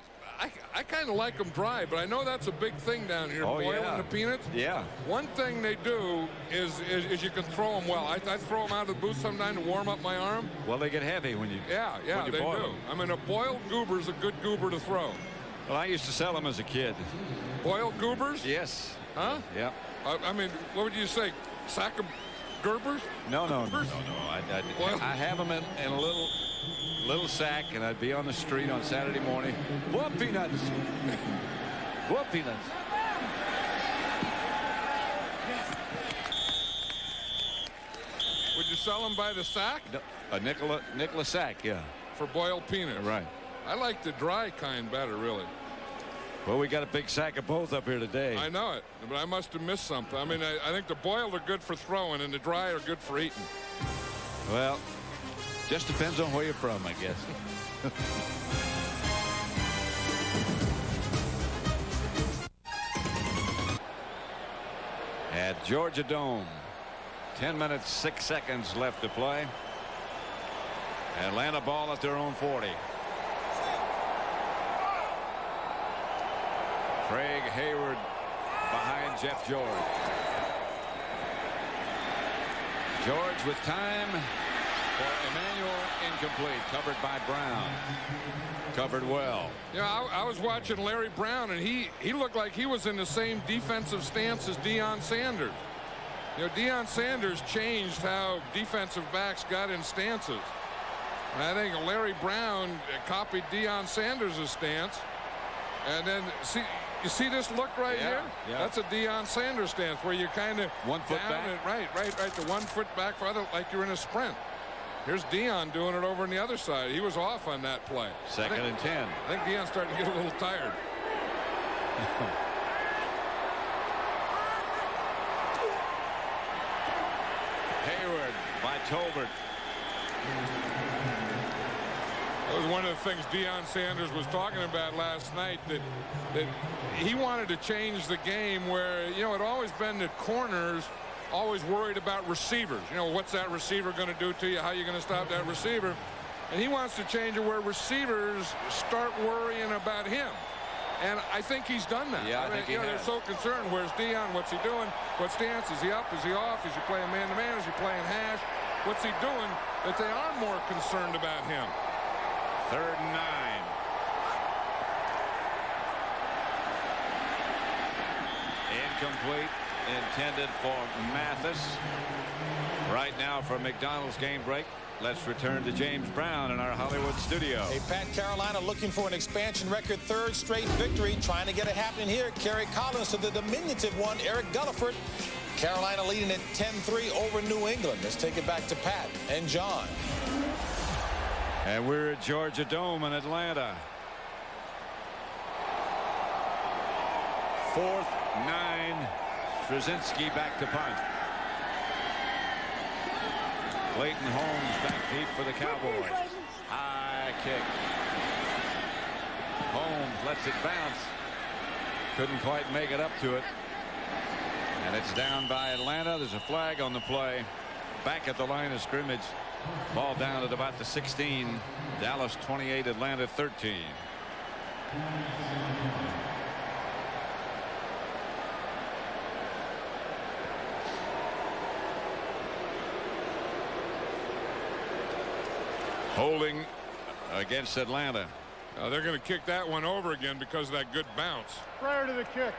kind of like them dry, but I know that's a big thing down here, boiling the peanuts. Yeah. One thing they do is you can throw them well. I throw them out of the booth sometime to warm up my arm. Well, they get heavy when you they do. them. I mean, a boiled goober's a good goober to throw. Well, I used to sell them as a kid. Boiled goobers? Yes. Huh? Yep. I mean, what would you say? Sack of Gerbers? No. I have them in a little sack, and I'd be on the street on Saturday morning. What peanuts? What peanuts? Would you sell them by the sack? No, a nickel a sack, yeah. For boiled peanuts? Right. I like the dry kind better, really. Well, we got a big sack of both up here today. I know it, but I must have missed something. I mean, I think the boiled are good for throwing, and the dry are good for eating. Well, just depends on where you're from, I guess. At Georgia Dome, 10 minutes, 6 seconds left to play. Atlanta ball at their own 40. Craig Hayward behind Jeff George. George with time for Emmanuel, incomplete, covered by Brown. Covered well. Yeah, I was watching Larry Brown, and he looked like he was in the same defensive stance as Deion Sanders. You know, Deion Sanders changed how defensive backs got in stances. And I think Larry Brown copied Deion Sanders' stance. And then, you see this look right here? Yeah. That's a Deion Sanders stance where you're kind of 1 foot back. Right. The 1 foot back farther, like you're in a sprint. Here's Deion doing it over on the other side. He was off on that play. 2nd and 10. I think Deion's starting to get a little tired. Hayward by Tolbert. That was one of the things Deion Sanders was talking about last night, that he wanted to change the game where, you know, it always been that corners always worried about receivers. You know, what's that receiver going to do to you? How are you going to stop that receiver? And he wants to change it where receivers start worrying about him. And I think he's done that. Yeah, I think they're so concerned. Where's Deion? What's he doing? What stance? Is he up? Is he off? Is he playing man-to-man? Is he playing hash? What's he doing that they are more concerned about him? 3rd and 9. Incomplete. Intended for Mathis. Right now for McDonald's game break. Let's return to James Brown in our Hollywood studio. Hey, Pat, Carolina looking for an expansion record 3rd straight victory. Trying to get it happening here. Kerry Collins to the diminutive one, Eric Gulliford. Carolina leading at 10-3 over New England. Let's take it back to Pat and John. And we're at Georgia Dome in Atlanta. 4th, 9. Straczynski back to punt. Clayton Holmes back deep for the Cowboys. High kick. Holmes lets it bounce. Couldn't quite make it up to it. And it's down by Atlanta. There's a flag on the play. Back at the line of scrimmage. Ball down at about the 16. Dallas 28, Atlanta 13. Holding against Atlanta. They're going to kick that one over again because of that good bounce. Prior to the kick,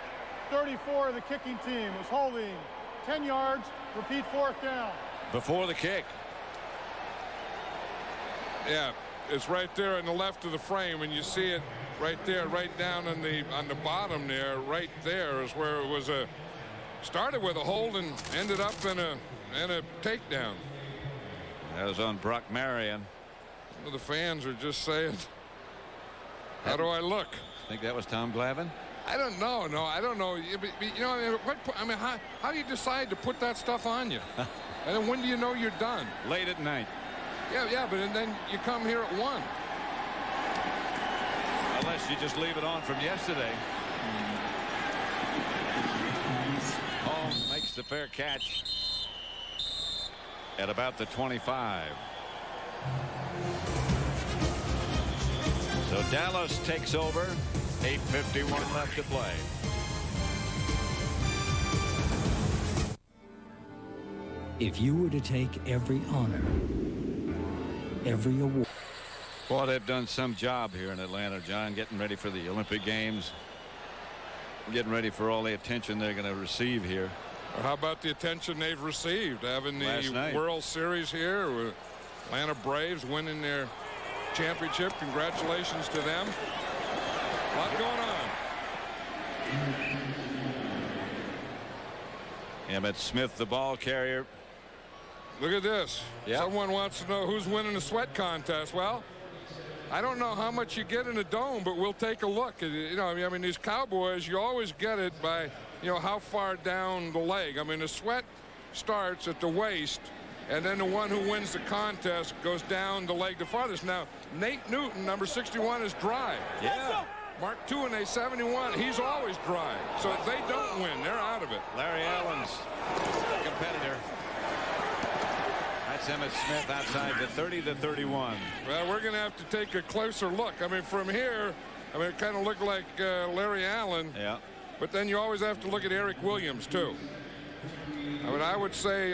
34 of the kicking team was holding 10 yards. Repeat 4th down. Before the kick. Yeah, it's right there on the left of the frame, and you see it right there, right down on the bottom there. Right there is where it was started with a hold and ended up in a takedown. That was on Brock Marion. Some of the fans are just saying, "How do I look?" I think that was Tom Glavine. I don't know. No, I don't know. You know, how do you decide to put that stuff on you? And then when do you know you're done? Late at night. Yeah, but then you come here at 1. Unless you just leave it on from yesterday. Holmes makes the fair catch at about the 25. So Dallas takes over. 8:51 left to play. If you were to take every honor, every award. Well, they've done some job here in Atlanta, John, getting ready for the Olympic Games. Getting ready for all the attention they're going to receive here. Well, how about the attention they've received? Having the World Series here with Atlanta Braves winning their championship. Congratulations to them. A lot going on. Emmitt Smith, the ball carrier. Look at this. Yep. Someone wants to know who's winning the sweat contest. Well, I don't know how much you get in a dome, but we'll take a look. You know, I mean, these Cowboys, you always get it by, you know, how far down the leg. I mean, the sweat starts at the waist, and then the one who wins the contest goes down the leg the farthest. Now, Nate Newton, number 61, is dry. Yeah. Mark Tuinei, 71, he's always dry. So if they don't win, they're out of it. Larry Allen's competitor. That's Emmitt Smith outside the 30 to 31. Well, we're going to have to take a closer look. I mean, from here, I mean, it kind of looked like Larry Allen. Yeah. But then you always have to look at Eric Williams, too. I mean, I would say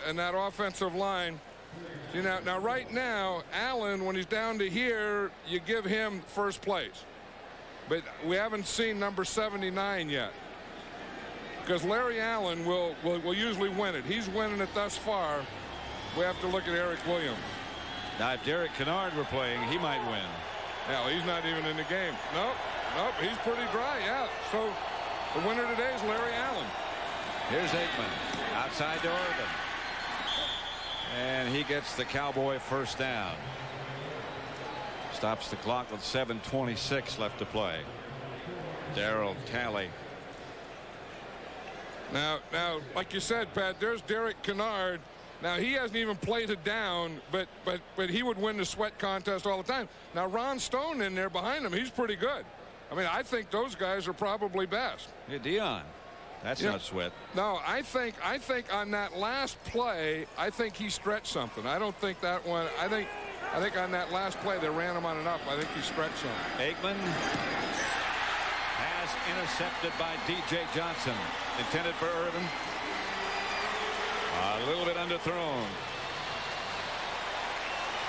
in that offensive line, you know, now right now, Allen, when he's down to here, you give him first place. But we haven't seen number 79 yet. Because Larry Allen will usually win it. He's winning it thus far. We have to look at Eric Williams. Now, if Derek Kennard were playing, he might win. Now, he's not even in the game. Nope, he's pretty dry, yeah. So the winner today is Larry Allen. Here's Aikman outside to Irvin. And he gets the Cowboy first down. Stops the clock with 7:26 left to play. Darryl Talley. Now, like you said, Pat, there's Derek Kennard. Now, he hasn't even played it down, but he would win the sweat contest all the time. Now, Ron Stone in there behind him, he's pretty good. I mean, I think those guys are probably best. Yeah, Deion. That's not sweat. No, I think on that last play, I think he stretched something. I don't think that one. I think on that last play they ran him on and up. I think he stretched something. Aikman has intercepted by DJ Johnson. Intended for Irvin. A little bit underthrown.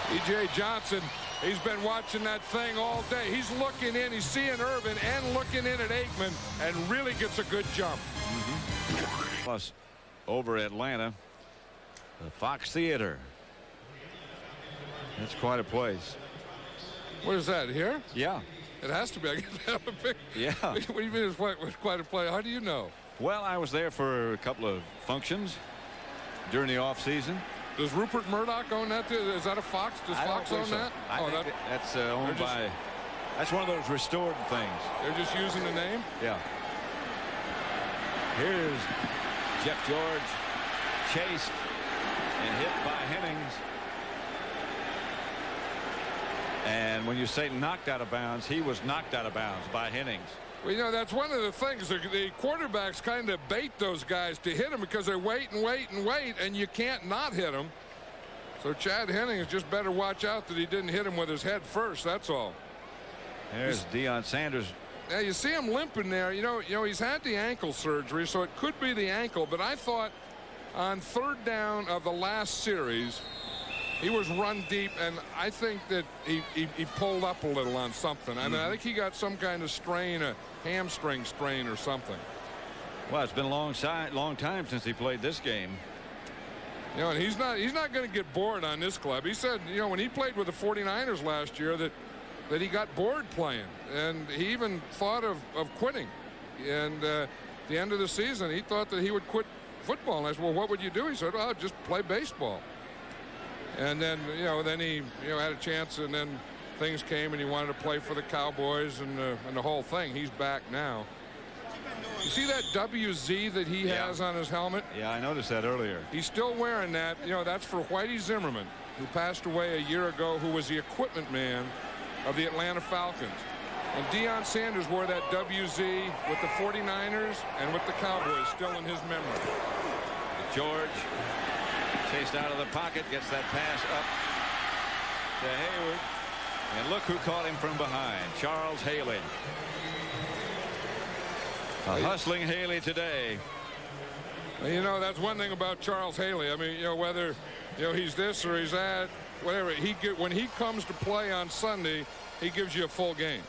DJ Johnson, he's been watching that thing all day. He's looking in, he's seeing Irvin and looking in at Aikman, and really gets a good jump. Plus, over Atlanta, the Fox Theater. That's quite a place. What is that, here? Yeah. It has to be. I guess they have a big. Yeah. What do you mean it's quite a place? How do you know? Well, I was there for a couple of functions during the off season. Does Rupert Murdoch own that? Is that a Fox? Does Fox own that? I think that's owned by. That's one of those restored things. They're just using the name? Yeah. Here's Jeff George, chased and hit by Hennings. And when you say knocked out of bounds, he was knocked out of bounds by Hennings. Well, you know, that's one of the things. The quarterbacks kind of bait those guys to hit them because they wait and wait and wait, and you can't not hit them. So Chad Hennings just better watch out that he didn't hit him with his head first. That's all. There's Deion Sanders. Now you see him limping there. You know he's had the ankle surgery, so it could be the ankle. But I thought on third down of the last series, he was run deep, and I think that he pulled up a little on something. I mean, I think he got some kind of strain, a hamstring strain or something. Well, it's been a long time since he played this game. You know, and he's not going to get bored on this club. He said, you know, when he played with the 49ers last year that he got bored playing, and he even thought of quitting. And at the end of the season, he thought that he would quit football. And I said, well, what would you do? He said, oh, just play baseball. And then, you know, he had a chance, and then things came, and he wanted to play for the Cowboys and the whole thing. He's back now. You see that WZ that he has on his helmet? Yeah, I noticed that earlier. He's still wearing that. You know, that's for Whitey Zimmerman, who passed away a year ago, who was the equipment man of the Atlanta Falcons. And Deion Sanders wore that WZ with the 49ers and with the Cowboys still in his memory. George chased out of the pocket, gets that pass up to Hayward. And look who caught him from behind, Charles Haley. A hustling Haley today. You know, that's one thing about Charles Haley. I mean, you know, whether, you know, he's this or he's that, whatever, when he comes to play on Sunday, he gives you a full game.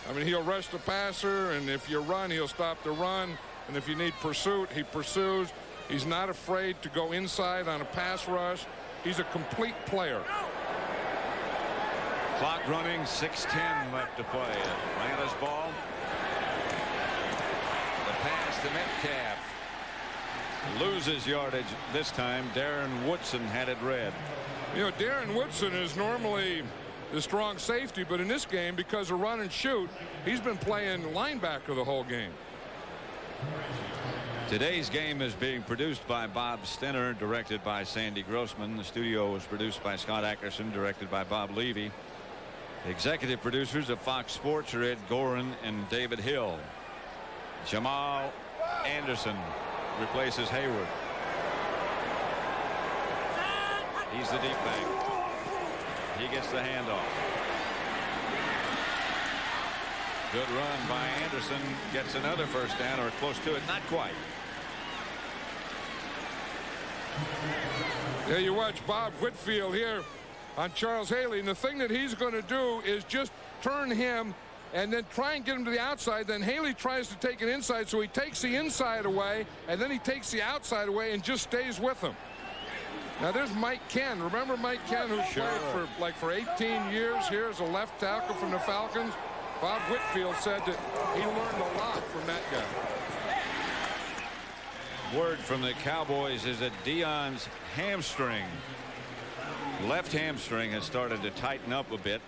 I mean, he'll rush the passer, and if you run, he'll stop the run. And if you need pursuit, he pursues. He's not afraid to go inside on a pass rush. He's a complete player. Clock running, 6:10 left to play. Atlanta's ball. The pass to Metcalf. Loses yardage this time. Darren Woodson had it read. You know, Darren Woodson is normally the strong safety, but in this game, because of run and shoot, he's been playing linebacker the whole game. Today's game is being produced by Bob Stenner, directed by Sandy Grossman. The studio was produced by Scott Ackerson, directed by Bob Levy. The executive producers of Fox Sports are Ed Gorin and David Hill. Jamal Anderson replaces Hayward. He's the deep back. He gets the handoff. Good run by Anderson. Gets another first down, or close to it. Not quite. Yeah, you watch Bob Whitfield here on Charles Haley, and the thing that he's going to do is just turn him and then try and get him to the outside. Then Haley tries to take it inside, so he takes the inside away, and then he takes the outside away and just stays with him. Now there's Mike Ken. Remember Mike Ken, who played for 18 years here as a left tackle from the Falcons? Bob Whitfield said that he learned a lot from that guy. Word from the Cowboys is that Deion's hamstring, left hamstring, has started to tighten up a bit.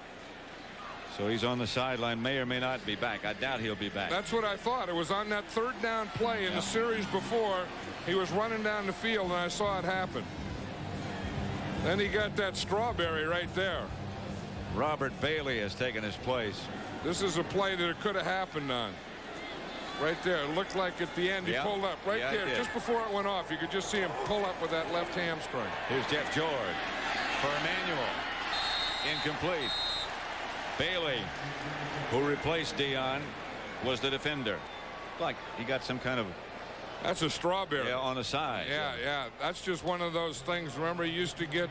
So he's on the sideline, may or may not be back. I doubt he'll be back. That's what I thought. It was on that third down play in the series before. He was running down the field, and I saw it happen. Then he got that strawberry right there. Robert Bailey has taken his place. This is a play that it could have happened on. Right there. It looked like at the end he pulled up. Right there. Just before it went off, you could just see him pull up with that left hamstring. Here's Jeff George for Emmanuel. Incomplete. Bailey, who replaced Deion, was the defender. Like he got some kind of... That's a strawberry. Yeah, on the side. Yeah. That's just one of those things. Remember, he used to get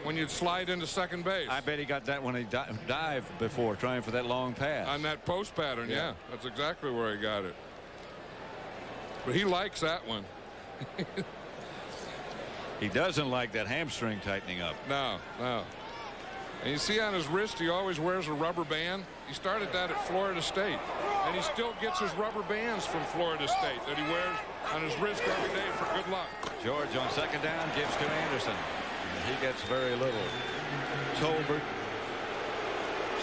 when you'd slide into second base. I bet he got that when he dived before, trying for that long pass. On that post pattern, yeah. That's exactly where he got it. But he likes that one. He doesn't like that hamstring tightening up. No. And you see on his wrist, he always wears a rubber band. He started that at Florida State. And he still gets his rubber bands from Florida State that he wears on his wrist every day for good luck. George on second down gives to Anderson. And he gets very little. Tolbert.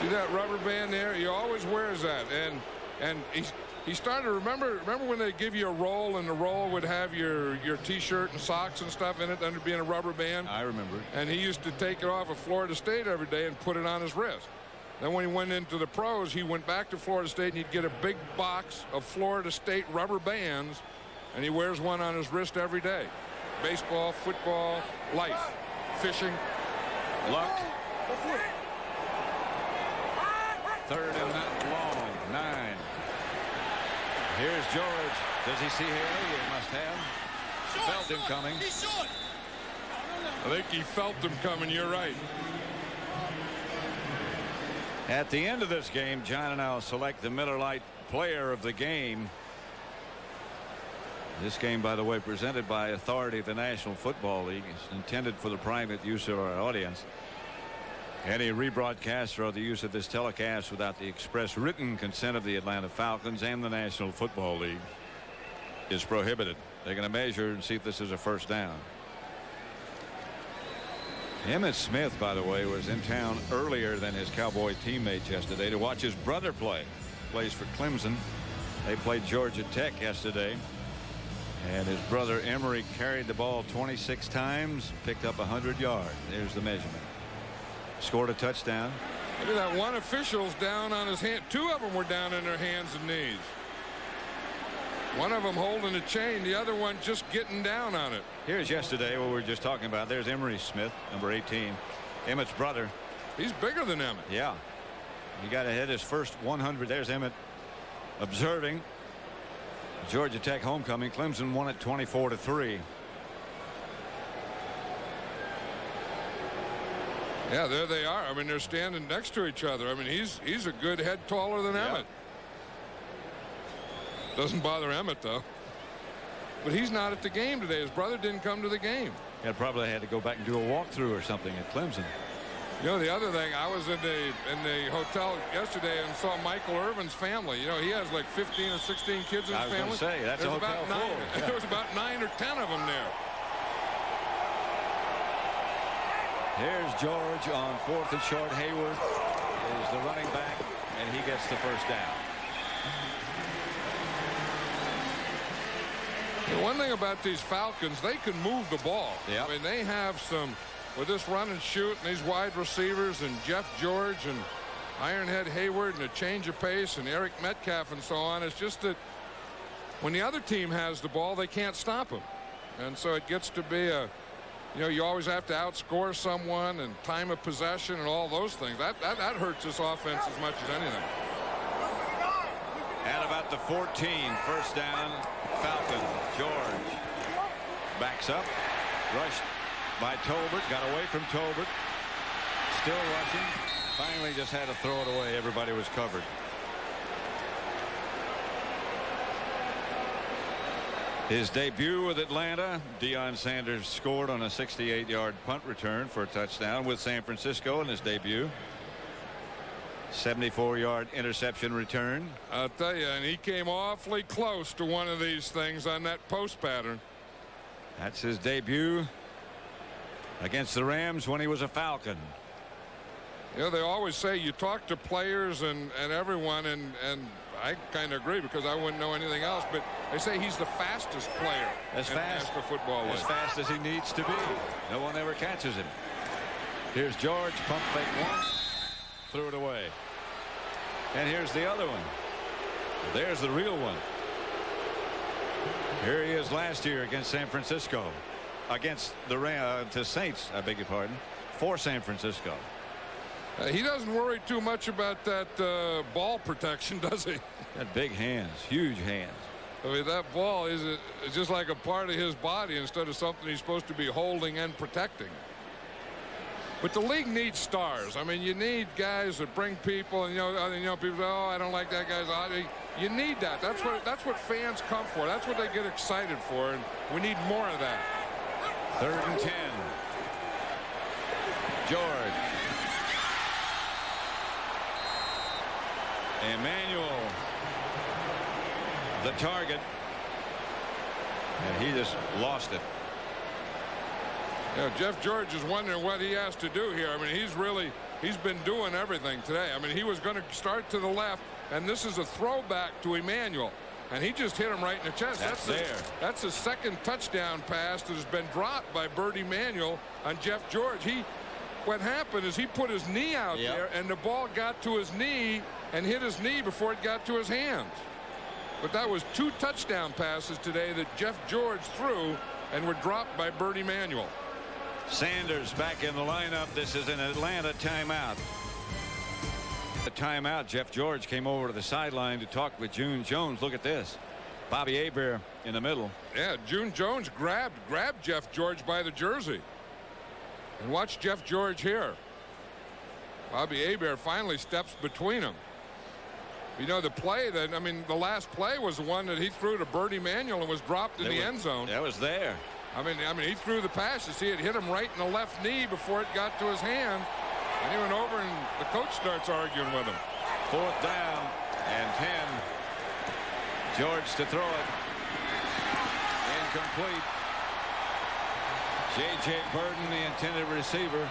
See that rubber band there? He always wears that. And he started to remember when they give you a roll, and the roll would have your T-shirt and socks and stuff in it under being a rubber band. I remember. And he used to take it off of Florida State every day and put it on his wrist. Then when he went into the pros, he went back to Florida State and he'd get a big box of Florida State rubber bands, and he wears one on his wrist every day. Baseball, football, life, fishing. Luck. Third and not long. 9. Here's George. Does he see Haley? He must have. Felt him coming. I think he felt him coming. You're right. At the end of this game, John and I'll select the Miller Lite player of the game. This game, by the way, presented by authority of the National Football League. It's intended for the private use of our audience. Any rebroadcast or the use of this telecast without the express written consent of the Atlanta Falcons and the National Football League is prohibited. They're going to measure and see if this is a first down. Emmitt Smith, by the way, was in town earlier than his Cowboy teammates yesterday to watch his brother play. Plays for Clemson. They played Georgia Tech yesterday. And his brother Emory carried the ball 26 times, picked up 100 yards. There's the measurement. Scored a touchdown. Look at that. One official's down on his hand. 2 of them were down on their hands and knees. One of them holding a chain, the other one just getting down on it. Here's yesterday what we were just talking about. There's Emory Smith, number 18, Emmitt's brother. He's bigger than Emmitt. Yeah. He got to hit his first 100. There's Emmitt observing Georgia Tech homecoming. Clemson won it 24-3. Yeah, there they are. I mean, they're standing next to each other. I mean, he's a good head taller than Emmitt. Doesn't bother Emmitt, though. But he's not at the game today. His brother didn't come to the game. Yeah, probably had to go back and do a walkthrough or something at Clemson. You know, the other thing, I was in the hotel yesterday and saw Michael Irvin's family. You know, he has like 15 or 16 kids in his family. I was going to say, that's a hotel full. Yeah. There was about 9 or 10 of them there. Here's George on 4th and short. Hayward is the running back, and he gets the first down. The one thing about these Falcons, they can move the ball. Yep. I mean, they have some, with this run and shoot and these wide receivers and Jeff George and Ironhead Hayward and a change of pace and Eric Metcalf and so on. It's just that when the other team has the ball, they can't stop them. And so it gets to be a, you know, you always have to outscore someone and time of possession and all those things. That hurts this offense as much as anything. At about the 14, first down, Falcon. George backs up, rushed by Tolbert, got away from Tolbert, still rushing, finally just had to throw it away. Everybody was covered. His debut with Atlanta, Deion Sanders scored on a 68-yard punt return for a touchdown with San Francisco in his debut. 74-yard interception return. I'll tell you, and he came awfully close to one of these things on that post pattern. That's his debut against the Rams when he was a Falcon. You know, they always say you talk to players and everyone, and I kind of agree because I wouldn't know anything else, but they say he's the fastest player in National Football League. As fast as he needs to be. No one ever catches him. Here's George, pump fake once, threw it away. And here's the other one. There's the real one. Here he is last year against San Francisco. Against the Saints, I beg your pardon, for San Francisco. He doesn't worry too much about that ball protection, does he? Got big hands, huge hands. I mean, that ball is just like a part of his body instead of something he's supposed to be holding and protecting. But the league needs stars. I mean, you need guys that bring people, and you know, people say, "Oh, I don't like that guy's." You need that. That's what fans come for. That's what they get excited for, and we need more of that. 3rd and 10. George. Emmanuel, the target, and he just lost it. You know, Jeff George is wondering what he has to do here. I mean, he's been doing everything today. I mean, he was going to start to the left, and this is a throwback to Emmanuel. And he just hit him right in the chest. That's the second touchdown pass that has been dropped by Bert Emanuel on Jeff George. What happened is he put his knee out there, and the ball got to his knee and hit his knee before it got to his hands. But that was 2 touchdown passes today that Jeff George threw and were dropped by Bert Emanuel. Sanders back in the lineup. This is an Atlanta timeout. The timeout. Jeff George came over to the sideline to talk with June Jones. Look at this. Bobby Hebert in the middle. Yeah, June Jones grabbed Jeff George by the jersey. And watch Jeff George here. Bobby Hebert finally steps between them. You know, the play that, I mean, the last play was the one that he threw to Bert Emanuel and was dropped in the end zone. That was there. I mean, he threw the pass. You see, it hit him right in the left knee before it got to his hand. And he went over, and the coach starts arguing with him. 4th down and 10. George to throw it. Incomplete. J.J. Burton, the intended receiver.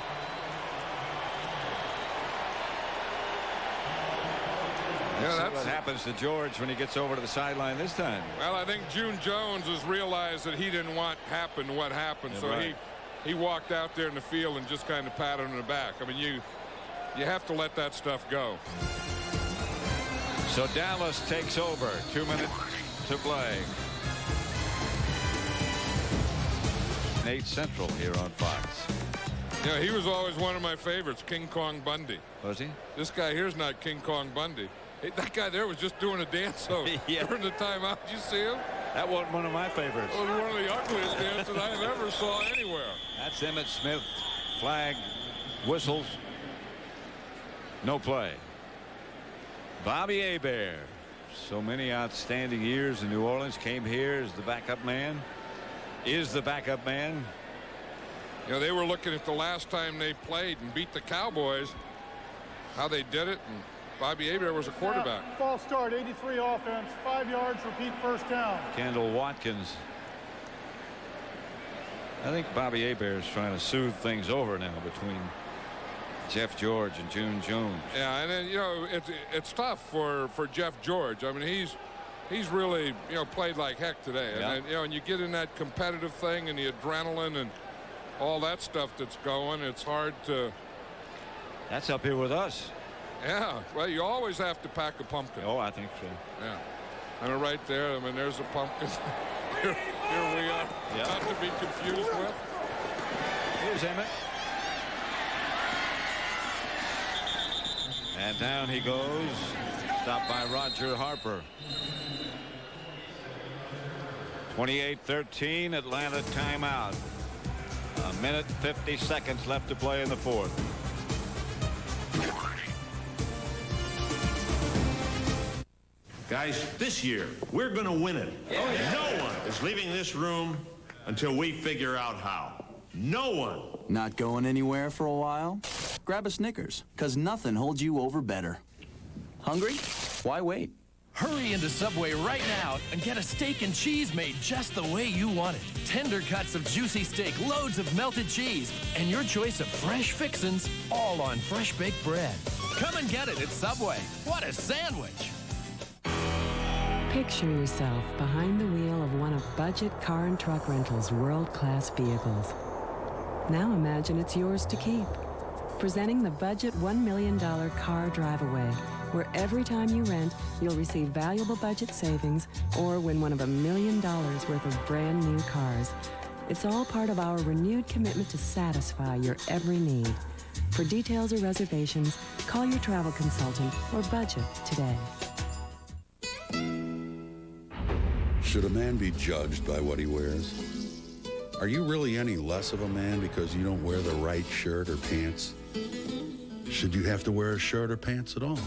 Yeah, that's what happens to George when he gets over to the sideline this time. Well, I think June Jones has realized that he didn't want what happened. Yeah, so right. he walked out there in the field and just kind of patted him in the back. I mean, you have to let that stuff go. So Dallas takes over. 2 minutes to play. 8 Central here on Fox. Yeah, he was always one of my favorites, King Kong Bundy. Was he? This guy here's not King Kong Bundy. That guy there was just doing a dance during the timeout. Did you see him? That wasn't one of my favorites. It was one of the ugliest dances I've ever saw anywhere. That's Emmitt Smith. Flag, whistles. No play. Bobby Hebert. So many outstanding years in New Orleans. Came here as the backup man. Is the backup man. You know, they were looking at the last time they played and beat the Cowboys, how they did it, and Bobby Hebert was a quarterback. Yeah, false start, 83 offense, 5 yards, repeat 1st down. Kendall Watkins. I think Bobby Hebert is trying to soothe things over now between Jeff George and June Jones. Yeah, and then, you know, it's tough for Jeff George. I mean, he's really, you know, played like heck today. Yeah. And then, you know, and you get in that competitive thing and the adrenaline and all that stuff that's going, it's hard to. That's up here with us. Yeah, well, you always have to pack a pumpkin. Oh, I think so. Yeah. I mean, right there, I mean, there's a pumpkin. here we are. Yeah. Not to be confused with. Here's Emmitt. And down he goes. Stopped by Roger Harper. 28-13, Atlanta timeout. 1:50 seconds left to play in the 4th. Guys, this year, we're going to win it. No one is leaving this room until we figure out how. No one. Not going anywhere for a while? Grab a Snickers, because nothing holds you over better. Hungry? Why wait? Hurry into Subway right now and get a steak and cheese made just the way you want it. Tender cuts of juicy steak, loads of melted cheese, and your choice of fresh fixins, all on fresh baked bread. Come and get it at Subway. What a sandwich! Picture yourself behind the wheel of one of Budget Car and Truck Rental's world-class vehicles. Now imagine it's yours to keep. Presenting the Budget $1 million car drive-away, where every time you rent, you'll receive valuable budget savings or win one of $1 million worth of brand new cars. It's all part of our renewed commitment to satisfy your every need. For details or reservations, call your travel consultant or Budget today. Should a man be judged by what he wears? Are you really any less of a man because you don't wear the right shirt or pants? Should you have to wear a shirt or pants at all?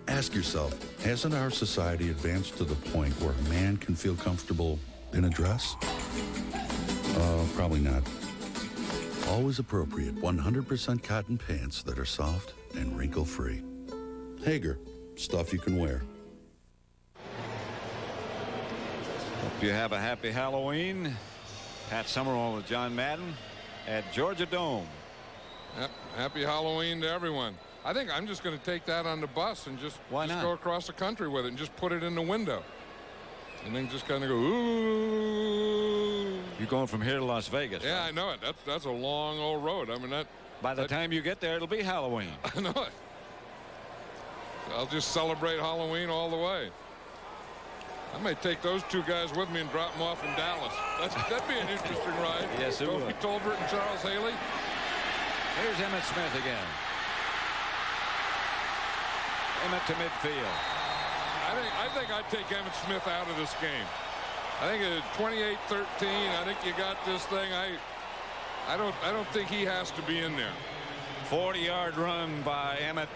Ask yourself, hasn't our society advanced to the point where a man can feel comfortable in a dress? Probably not. Always appropriate 100% cotton pants that are soft and wrinkle-free. Hager, stuff you can wear. Hope you have a happy Halloween. Pat Summerall with John Madden at Georgia Dome. Yep. Happy Halloween to everyone. I think I'm just going to take that on the bus and just go across the country with it and just put it in the window. And then just kind of go, ooh. You're going from here to Las Vegas. Yeah, right? I know it. That's a long old road. I mean, by the time you get there, it'll be Halloween. I know it. I'll just celebrate Halloween all the way. I may take those two guys with me and drop them off in Dallas. That'd be an interesting ride. Yes, it would. Tolbert and Charles Haley. Here's Emmitt Smith again. Emmitt to midfield. I think I'd take Emmitt Smith out of this game. I think at 28-13, I think you got this thing. I don't think he has to be in there. 40-yard run by Emmitt.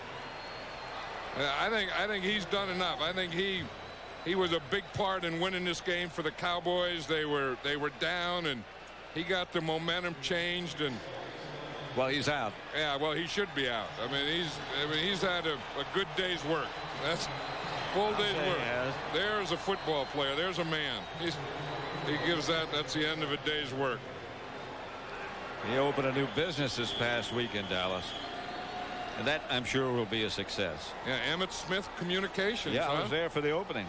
I think he's done enough. I think he was a big part in winning this game for the Cowboys. They were down, and he got the momentum changed. And well, he's out. Yeah, well, he should be out. I mean, he's had a good day's work. That's full day's work. There's a football player. There's a man. He gives that. That's the end of a day's work. He opened a new business this past week in Dallas. And that, I'm sure, will be a success. Yeah, Emmitt Smith Communications. Yeah, I was there for the opening.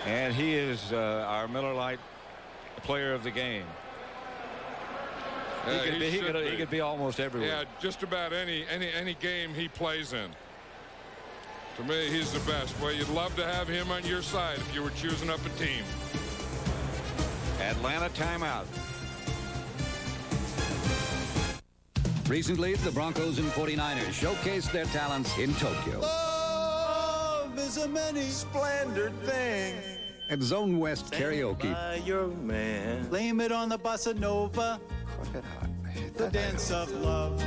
And he is our Miller Lite player of the game. He could be almost everywhere. Yeah, just about any game he plays in. To me, he's the best. Well, you'd love to have him on your side if you were choosing up a team. Atlanta timeout. Recently, the Broncos and 49ers showcased their talents in Tokyo. Love is a many splendored thing. At Zone West Karaoke. Your man. Blame it on the bossa nova. The dance of love.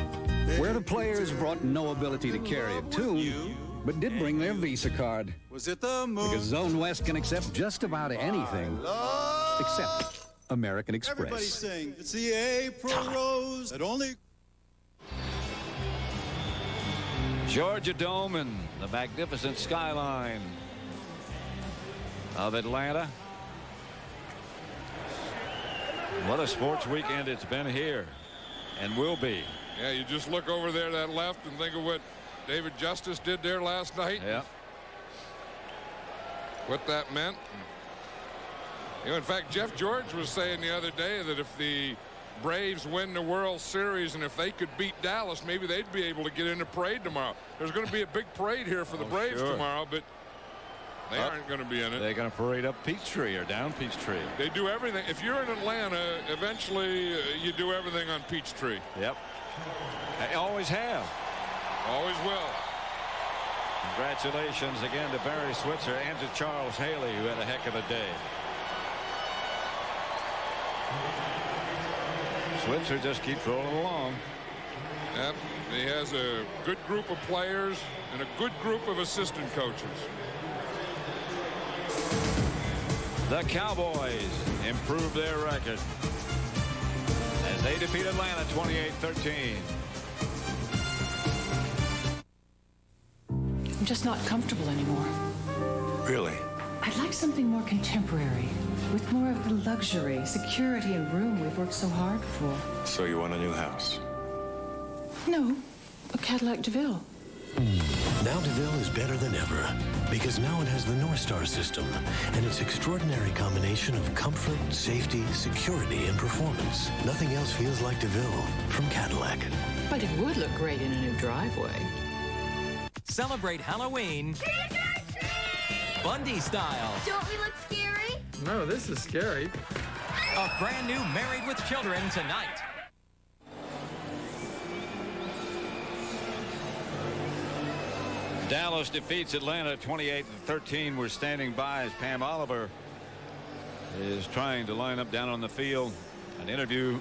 Where the players brought no ability to carry a tune, but did bring their Visa card. Was it the moon? Because Zone West can accept just about anything except American Express. Everybody sing. It's the April rose that only... Georgia Dome and the magnificent skyline of Atlanta. What a sports weekend it's been here and will be. Yeah, you just look over there to that left and think of what David Justice did there last night. Yeah. What that meant. You know, in fact, Jeff George was saying the other day that if the Braves win the World Series and if they could beat Dallas, maybe they'd be able to get in the parade tomorrow. There's going to be a big parade here for the Braves tomorrow, but they aren't going to be in it. They're going to parade up Peachtree or down Peachtree. They do everything. If you're in Atlanta, eventually you do everything on Peachtree. Yep. They always have. Always will. Congratulations again to Barry Switzer and to Charles Haley, who had a heck of a day. Switzer just keeps rolling along. Yep. He has a good group of players and a good group of assistant coaches. The Cowboys improve their record as they defeat Atlanta 28-13. I'm just not comfortable anymore. Really? I'd like something more contemporary, with more of the luxury, security, and room we've worked so hard for. So you want a new house? No, a Cadillac DeVille. Now DeVille is better than ever because now it has the North Star system and its extraordinary combination of comfort, safety, security, and performance. Nothing else feels like DeVille from Cadillac. But it would look great in a new driveway. Celebrate Halloween Bundy style. Don't we look scary? No, this is scary. A brand new Married with Children tonight. Dallas defeats Atlanta 28-13. We're standing by as Pam Oliver is trying to line up down on the field. An interview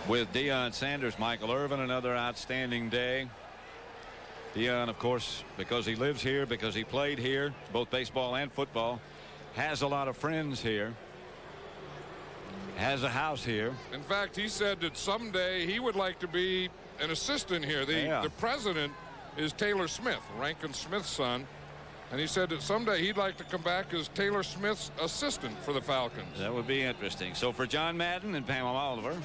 with Deion Sanders. Michael Irvin, another outstanding day. Deion, of course, because he lives here, because he played here, both baseball and football, has a lot of friends here, has a house here. In fact, he said that someday he would like to be an assistant here. The president is Taylor Smith, Rankin Smith's son, And he said that someday he'd like to come back as Taylor Smith's assistant for the Falcons. That would be interesting. So for John Madden and Pamela Oliver,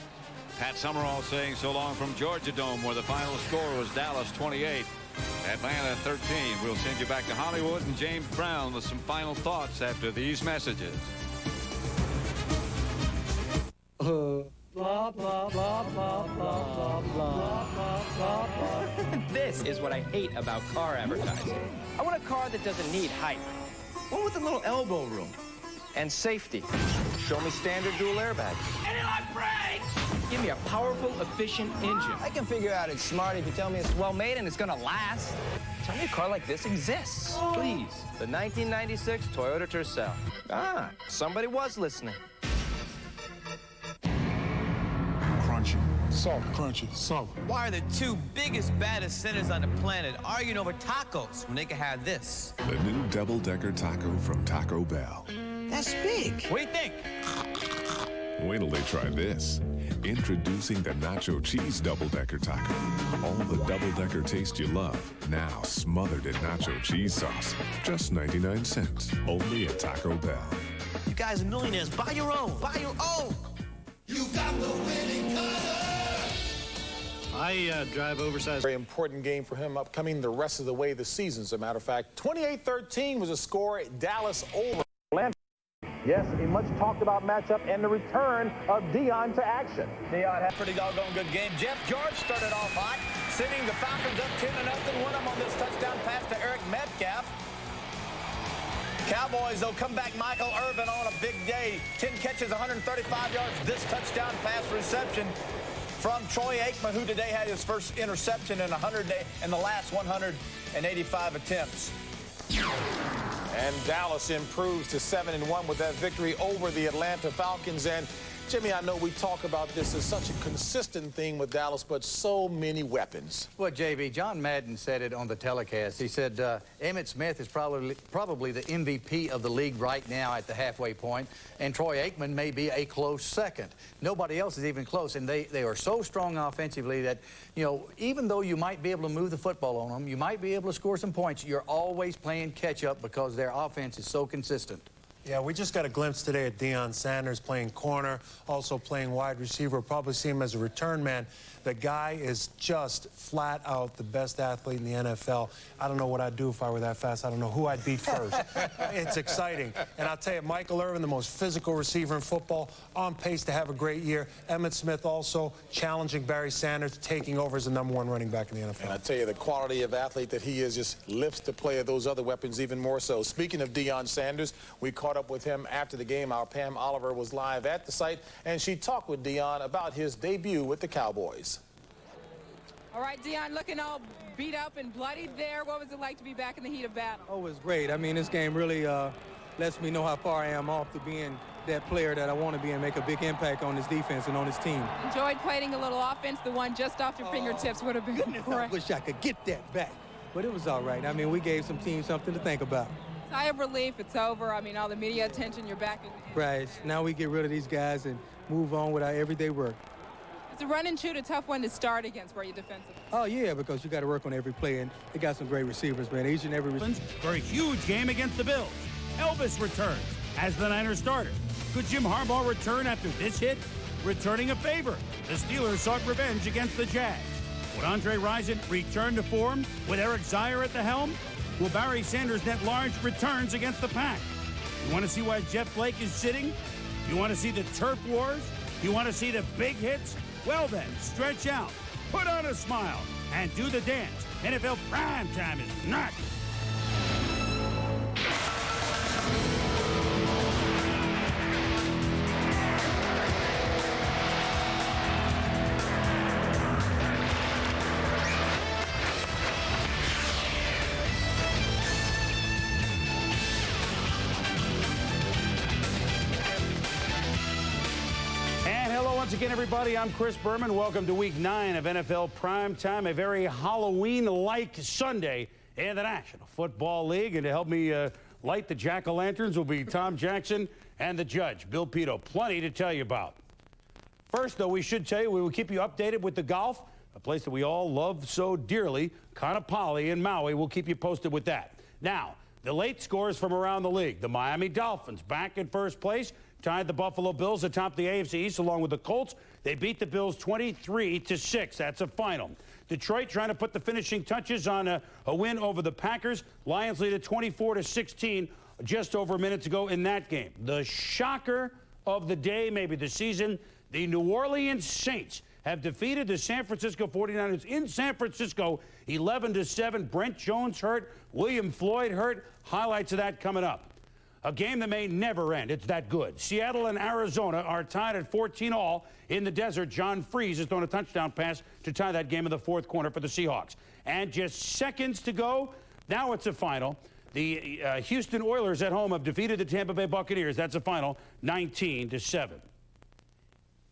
Pat Summerall saying so long from Georgia Dome, where the final score was Dallas 28, Atlanta 13. We'll send you back to Hollywood and James Brown with some final thoughts after these messages. Blah, blah, blah, blah, blah, blah, blah, blah, blah. This is what I hate about car advertising. I want a car that doesn't need hype. One with a little elbow room and safety. Show me standard dual airbags. Any-lock brakes! Give me a powerful, efficient engine. I can figure out it's smart if you tell me it's well made and it's gonna last. Tell me a car like this exists, please. The 1996 Toyota Tercel. Ah, somebody was listening. Crunchy, salt, crunchy, salt. Why are the two biggest, baddest sinners on the planet arguing over tacos when they can have this? The new double-decker taco from Taco Bell. That's big. What do you think? Wait till they try this. Introducing the nacho cheese double-decker taco. All the double-decker taste you love, now smothered in nacho cheese sauce. Just 99 cents. Only at Taco Bell. You guys are millionaires. Buy your own. Buy your own. You got the winning color. I drive oversized. Very important game for him upcoming the rest of the way this season, as a matter of fact. 28-13 was a score. Dallas over. Yes, a much talked about matchup and the return of Deion to action. Deion had a pretty doggone good game. Jeff George started off hot, sending the Falcons up 10-0. Won them on this touchdown pass to Eric Metcalf. Cowboys, though, come back Michael Irvin on a big day. 10 catches, 135 yards. This touchdown pass reception from Troy Aikman, who today had his first interception in the last 185 attempts. And Dallas improves to 7-1 with that victory over the Atlanta Falcons. And Jimmy, I know we talk about this as such a consistent thing with Dallas, but so many weapons. Well, JB, John Madden said it on the telecast. He said Emmitt Smith is probably the MVP of the league right now at the halfway point, and Troy Aikman may be a close second. Nobody else is even close, and they are so strong offensively that, you know, even though you might be able to move the football on them, you might be able to score some points, you're always playing catch-up because their offense is so consistent. Yeah, we just got a glimpse today at Deion Sanders playing corner, also playing wide receiver. We'll probably see him as a return man. The guy is just flat out the best athlete in the NFL. I don't know what I'd do if I were that fast. I don't know who I'd beat first. It's exciting. And I'll tell you, Michael Irvin, the most physical receiver in football, on pace to have a great year. Emmitt Smith also challenging Barry Sanders, taking over as the #1 running back in the NFL. And I tell you, the quality of athlete that he is just lifts the play of those other weapons even more so. Speaking of Deion Sanders, we caught up with him after the game. Our Pam Oliver was live at the site, and she talked with Deion about his debut with the Cowboys. All right, Deion, looking all beat up and bloodied there. What was it like to be back in the heat of battle? Oh, it was great. I mean, this game really lets me know how far I am off to being that player that I want to be and make a big impact on this defense and on this team. Enjoyed playing a little offense. The one just off your fingertips would have been great. I wish I could get that back, but it was all right. I mean, we gave some teams something to think about. Sigh of relief, it's over. I mean, all the media attention, you're back in. Right. Now we get rid of these guys and move on with our everyday work. It's a run and shoot, a tough one to start against, where you defensively. Oh, yeah, because you got to work on every play, and they got some great receivers, man. Each and every for a huge game against the Bills. Elvis returns as the Niners starter. Could Jim Harbaugh return after this hit? Returning a favor. The Steelers sought revenge against the Jags. Would Andre Rison return to form with Eric Zier at the helm? Will Barry Sanders net large returns against the Pack? You want to see why Jeff Blake is sitting? You want to see the turf wars? You want to see the big hits? Well then, stretch out, put on a smile, and do the dance. NFL primetime is not. Once again, everybody, I'm Chris Berman. Welcome to Week 9 of NFL Primetime, a very Halloween-like Sunday in the National Football League. And to help me light the jack-o'-lanterns will be Tom Jackson and the judge, Bill Pito. Plenty to tell you about. First, though, we should tell you we will keep you updated with the golf, a place that we all love so dearly, Kaanapali in Maui. We'll keep you posted with that. Now, The late scores from around the league. The Miami Dolphins back in first place, tied the Buffalo Bills atop the AFC East along with the Colts. They beat the Bills 23-6. That's a final. Detroit trying to put the finishing touches on a win over the Packers. Lions lead at 24-16 just over a minute to go in that game. The shocker of the day, maybe the season, the New Orleans Saints have defeated the San Francisco 49ers in San Francisco 11-7. Brent Jones hurt, William Floyd hurt. Highlights of that coming up. A game that may never end. It's that good. Seattle and Arizona are tied at 14-all in the desert. John Freese has thrown a touchdown pass to tie that game in the fourth quarter for the Seahawks. And just seconds to go. Now it's a final. The Houston Oilers at home have defeated the Tampa Bay Buccaneers. That's a final, 19-7.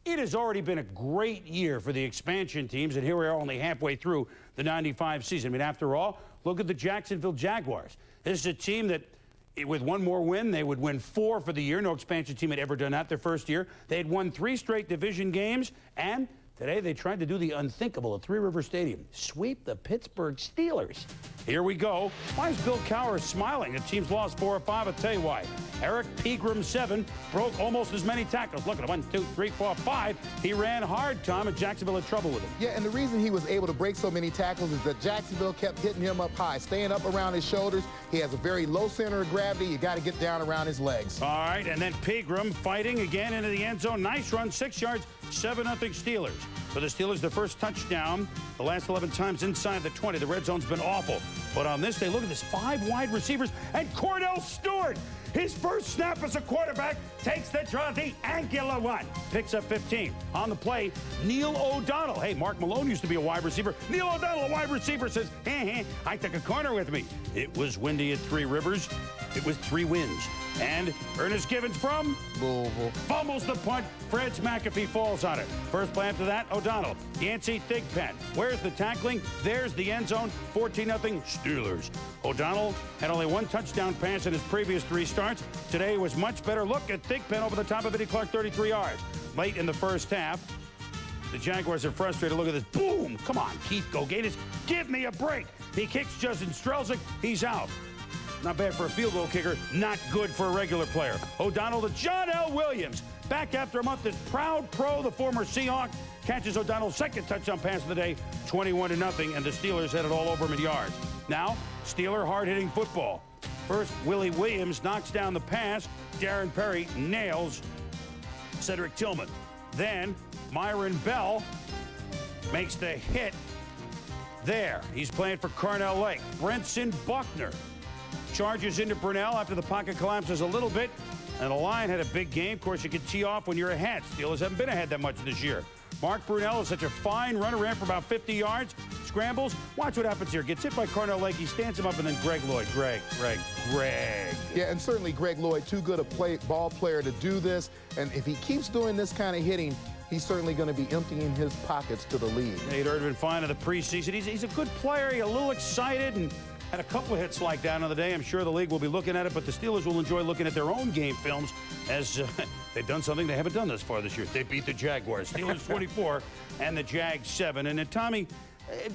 It has already been a great year for the expansion teams, and here we are only halfway through the 95 season. I mean, after all, look at the Jacksonville Jaguars. This is a team that, with one more win, they would win 4 for the year. No expansion team had ever done that their first year. They had won 3 straight division games, and today they tried to do the unthinkable at Three River Stadium, sweep the Pittsburgh Steelers. Here we go. Why is Bill Cowher smiling? The team's lost 4 or 5. I'll tell you why. Eric Pegram, 7, broke almost as many tackles. Look at him, 1, 2, 3, 4, 5. He ran hard, Tom, and Jacksonville had trouble with him. Yeah, and the reason he was able to break so many tackles is that Jacksonville kept hitting him up high, staying up around his shoulders. He has a very low center of gravity. You got to get down around his legs. All right, and then Pegram fighting again into the end zone. Nice run, 6 yards, 7-0 Steelers. For the Steelers, the first touchdown the last 11 times inside the 20. The red zone's been awful. But on this day, look at this, 5 wide receivers, and Cordell Stewart, his first snap as a quarterback, takes the draw, the angular one, picks up 15. On the play, Neil O'Donnell. Hey, Mark Malone used to be a wide receiver. Neil O'Donnell, a wide receiver, says, I took a corner with me. It was windy at Three Rivers. It was 3 wins. And Ernest Givens from Louisville fumbles the punt. Freds McAfee falls on it. First play after that, O'Donnell. Yancey Thigpen. Where's the tackling? There's the end zone. 14-0 Steelers. O'Donnell had only 1 touchdown pass in his previous 3 starts. Today was much better. Look at Thigpen over the top of Eddie Clark, 33 yards. Late in the first half, the Jaguars are frustrated. Look at this. Boom! Come on, Keith Goganis. Give me a break. He kicks Justin Strelzik. He's out. Not bad for a field goal kicker, not good for a regular player. O'Donnell to John L. Williams. Back after a month, this proud pro, the former Seahawk, catches O'Donnell's second touchdown pass of the day, 21-0, and the Steelers had it all over him in yards. Now, Steeler hard-hitting football. First, Willie Williams knocks down the pass. Darren Perry nails Cedric Tillman. Then, Myron Bell makes the hit there. He's playing for Cornell Lake. Brenson Buckner charges into Brunell after the pocket collapses a little bit, and the line had a big game. Of course, you can tee off when you're ahead. Steelers haven't been ahead that much this year. Mark Brunell is such a fine runner, ran for about 50 yards, scrambles. Watch what happens here. Gets hit by Cornell Lake. He stands him up, and then Greg Lloyd. Greg. Yeah, and certainly Greg Lloyd, too good a ball player to do this. And if he keeps doing this kind of hitting, he's certainly going to be emptying his pockets to the league. He'd already been fine in the preseason. He's a good player. He's a little excited and had a couple of hits like that on the day. I'm sure the league will be looking at it, but the Steelers will enjoy looking at their own game films as they've done something they haven't done thus far this year. They beat the Jaguars. Steelers 24 and the Jags 7. And then, Tommy,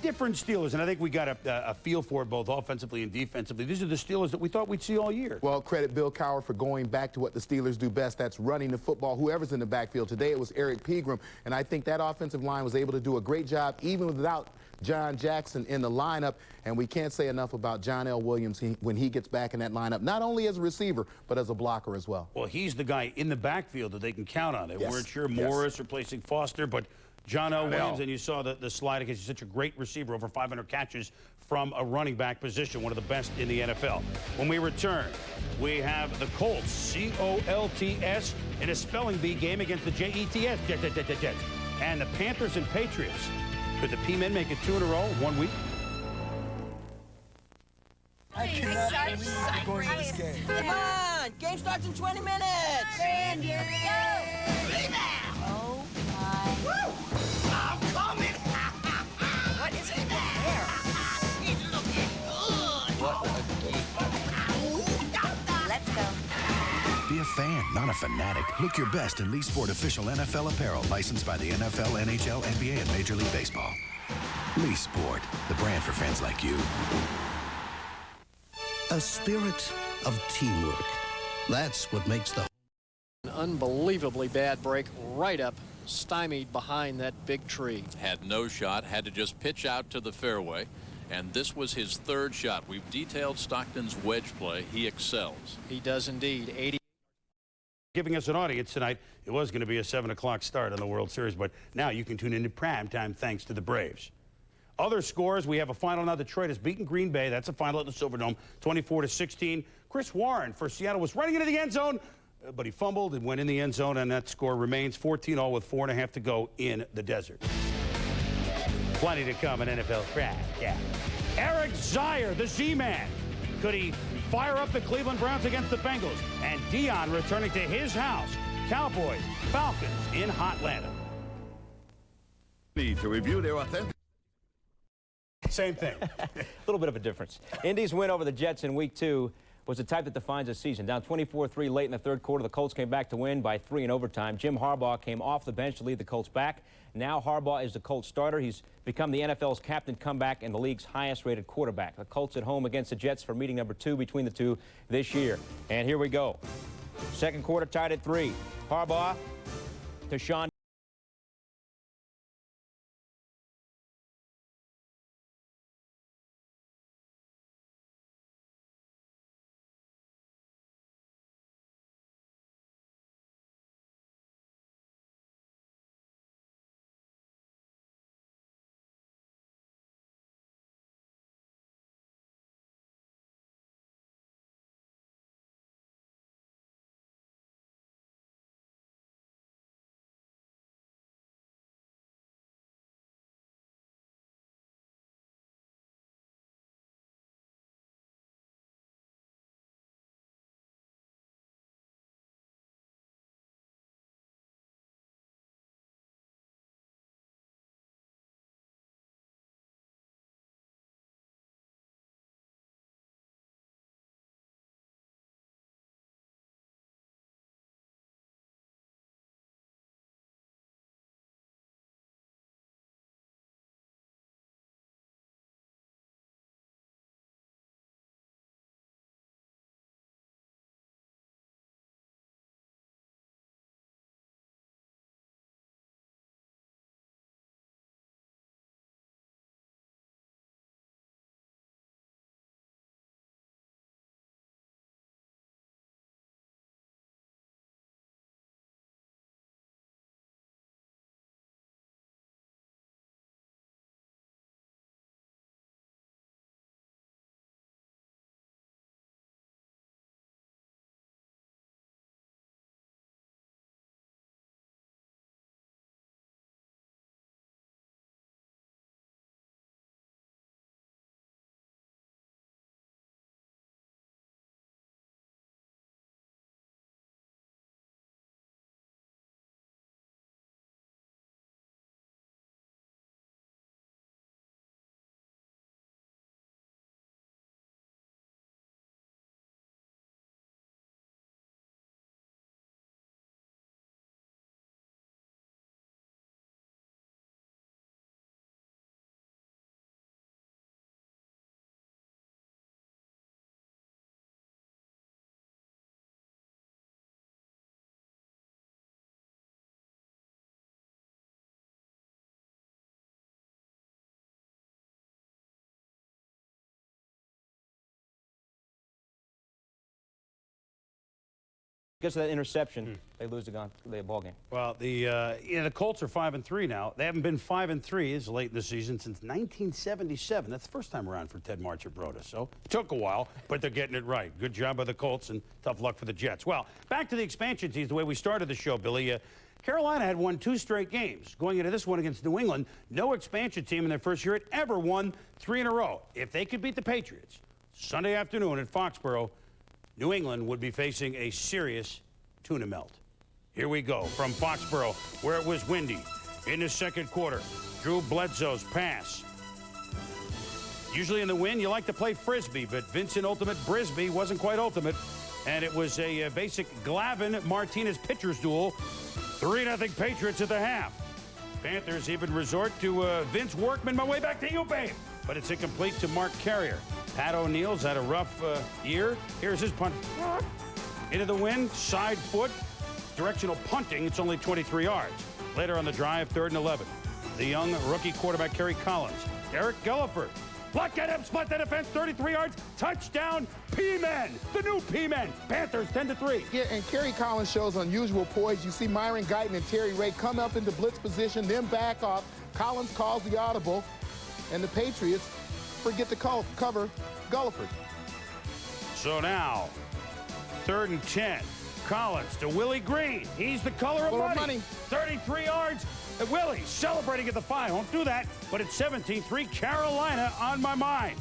different Steelers, and I think we got a feel for it both offensively and defensively. These are the Steelers that we thought we'd see all year. Well, credit Bill Cowher for going back to what the Steelers do best. That's running the football, whoever's in the backfield. Today it was Eric Pegram, and I think that offensive line was able to do a great job even without John Jackson in the lineup, and we can't say enough about John L. Williams when he gets back in that lineup, not only as a receiver, but as a blocker as well. Well, he's the guy in the backfield that they can count on. They weren't sure Morris replacing Foster, but John L. Williams, and you saw the slide because he's such a great receiver, over 500 catches from a running back position, one of the best in the NFL. When we return, we have the Colts, C-O-L-T-S, in a spelling bee game against the J-E-T-S, Jets, and the Panthers and Patriots. Could the P-Men make it 2 in a row, 1 week? I cannot believe we're going to this game. Come on! Game starts in 20 minutes! Randy, go! Oh, my. Woo! I'm coming! What is it there? He's looking good! What a geek. Let's go. Be a fan, not a fanatic. Look your best in Lee Sport official NFL apparel, licensed by the NFL, NHL, NBA, and Major League Baseball. Lee Sport, the brand for fans like you. A spirit of teamwork. That's what makes the... An unbelievably bad break right up, stymied behind that big tree. Had no shot, had to just pitch out to the fairway, and this was his third shot. We've detailed Stockton's wedge play. He excels. He does indeed. 80. Giving us an audience tonight. It was going to be a 7 o'clock start on the World Series, but now you can tune into prime time thanks to the Braves. Other scores, we have a final now. Detroit has beaten Green Bay. That's a final at the Silverdome, 24-16. Chris Warren for Seattle was running into the end zone, but he fumbled and went in the end zone, and that score remains 14-all with 4.5 to go in the desert. Plenty to come in NFL Friday. Yeah. Eric Zier, the Z-Man. Could he fire up the Cleveland Browns against the Bengals? And Deion returning to his house. Cowboys, Falcons in Hotlanta. Need to review their authentic. Same thing. A little bit of a difference. Indy's win over the Jets in Week 2 was the type that defines a season. Down 24-3 late in the third quarter, the Colts came back to win by 3 in overtime. Jim Harbaugh came off the bench to lead the Colts back. Now Harbaugh is the Colts starter. He's become the NFL's captain comeback and the league's highest-rated quarterback. The Colts at home against the Jets for meeting number 2 between the two this year. And here we go. Second quarter tied at 3. Harbaugh to Sean. Because of that interception, they lose the ball game. Well, the Colts are 5-3 now. They haven't been 5-3 as late in the season since 1977. That's the first time around for Ted Marchibroda. So it took a while, but they're getting it right. Good job by the Colts, and tough luck for the Jets. Well, back to the expansion teams, the way we started the show, Billy. Carolina had won 2 straight games. Going into this one against New England, no expansion team in their first year had ever won 3 in a row. If they could beat the Patriots Sunday afternoon at Foxborough, New England would be facing a serious tuna melt. Here we go from Foxborough, where it was windy. In the second quarter, Drew Bledsoe's pass. Usually in the wind, you like to play Frisbee, but Vincent Ultimate Brisbee wasn't quite ultimate. And it was a basic Glavin-Martinez pitcher's duel. 3-0 Patriots at the half. Panthers even resort to Vince Workman, my way back to you, babe. But it's incomplete to Mark Carrier. Pat O'Neill's had a rough year. Here's his punt. Into the wind, side foot, directional punting. It's only 23 yards. Later on the drive, 3rd and 11. The young rookie quarterback, Kerry Collins. Derek Gulliford. Look at him, split the defense, 33 yards, touchdown, P-Men, the new P-Men. Panthers 10-3. Yeah, and Kerry Collins shows unusual poise. You see Myron Guyton and Terry Ray come up into blitz position, then back off. Collins calls the audible, and the Patriots forget to cover Gulliford. So now, 3rd and 10. Collins to Willie Green. He's the color of money. 33 yards. Willie celebrating at the 5. Won't do that, but it's 17-3. Carolina on my mind.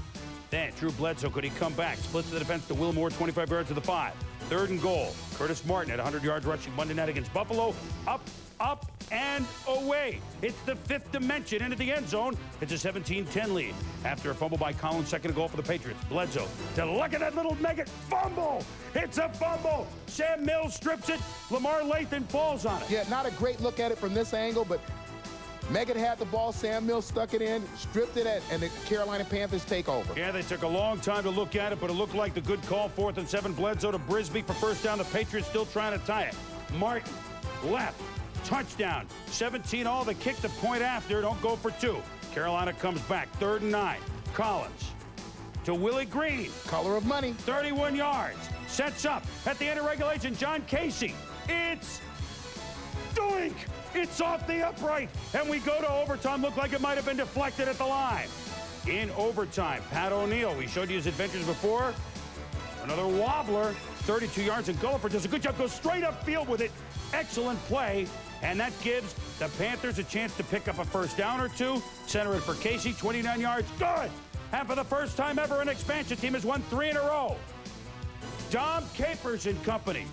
Then Drew Bledsoe, could he come back? Splits the defense to Will Moore, 25 yards to the 5. 3rd and goal. Curtis Martin at 100 yards rushing Monday night against Buffalo. Up, and away. It's the 5th dimension into the end zone. It's a 17-10 lead. After a fumble by Collins, 2nd goal for the Patriots. Bledsoe to look at that little nugget. Fumble! It's a fumble! Sam Mills strips it. Lamar Lathan falls on it. Yeah, not a great look at it from this angle, but Meggett had the ball. Sam Mills stuck it in, stripped it, and the Carolina Panthers take over. Yeah, they took a long time to look at it, but it looked like the good call. 4th and 7. Bledsoe to Brisby for first down. The Patriots still trying to tie it. Martin, left. Touchdown. 17 all. They kick the point after. Don't go for 2. Carolina comes back. 3rd and 9. Collins to Willie Green. Color of money. 31 yards. Sets up at the end of regulation. John Casey. It's doink. It's off the upright. And we go to overtime. Looked like it might have been deflected at the line. In overtime, Pat O'Neill. We showed you his adventures before. Another wobbler. 32 yards. And Gulliford does a good job. Goes straight upfield with it. Excellent play. And that gives the Panthers a chance to pick up a first down or 2. Center it for Casey, 29 yards. Good! And for the first time ever, an expansion team has won 3 in a row. Dom Capers and company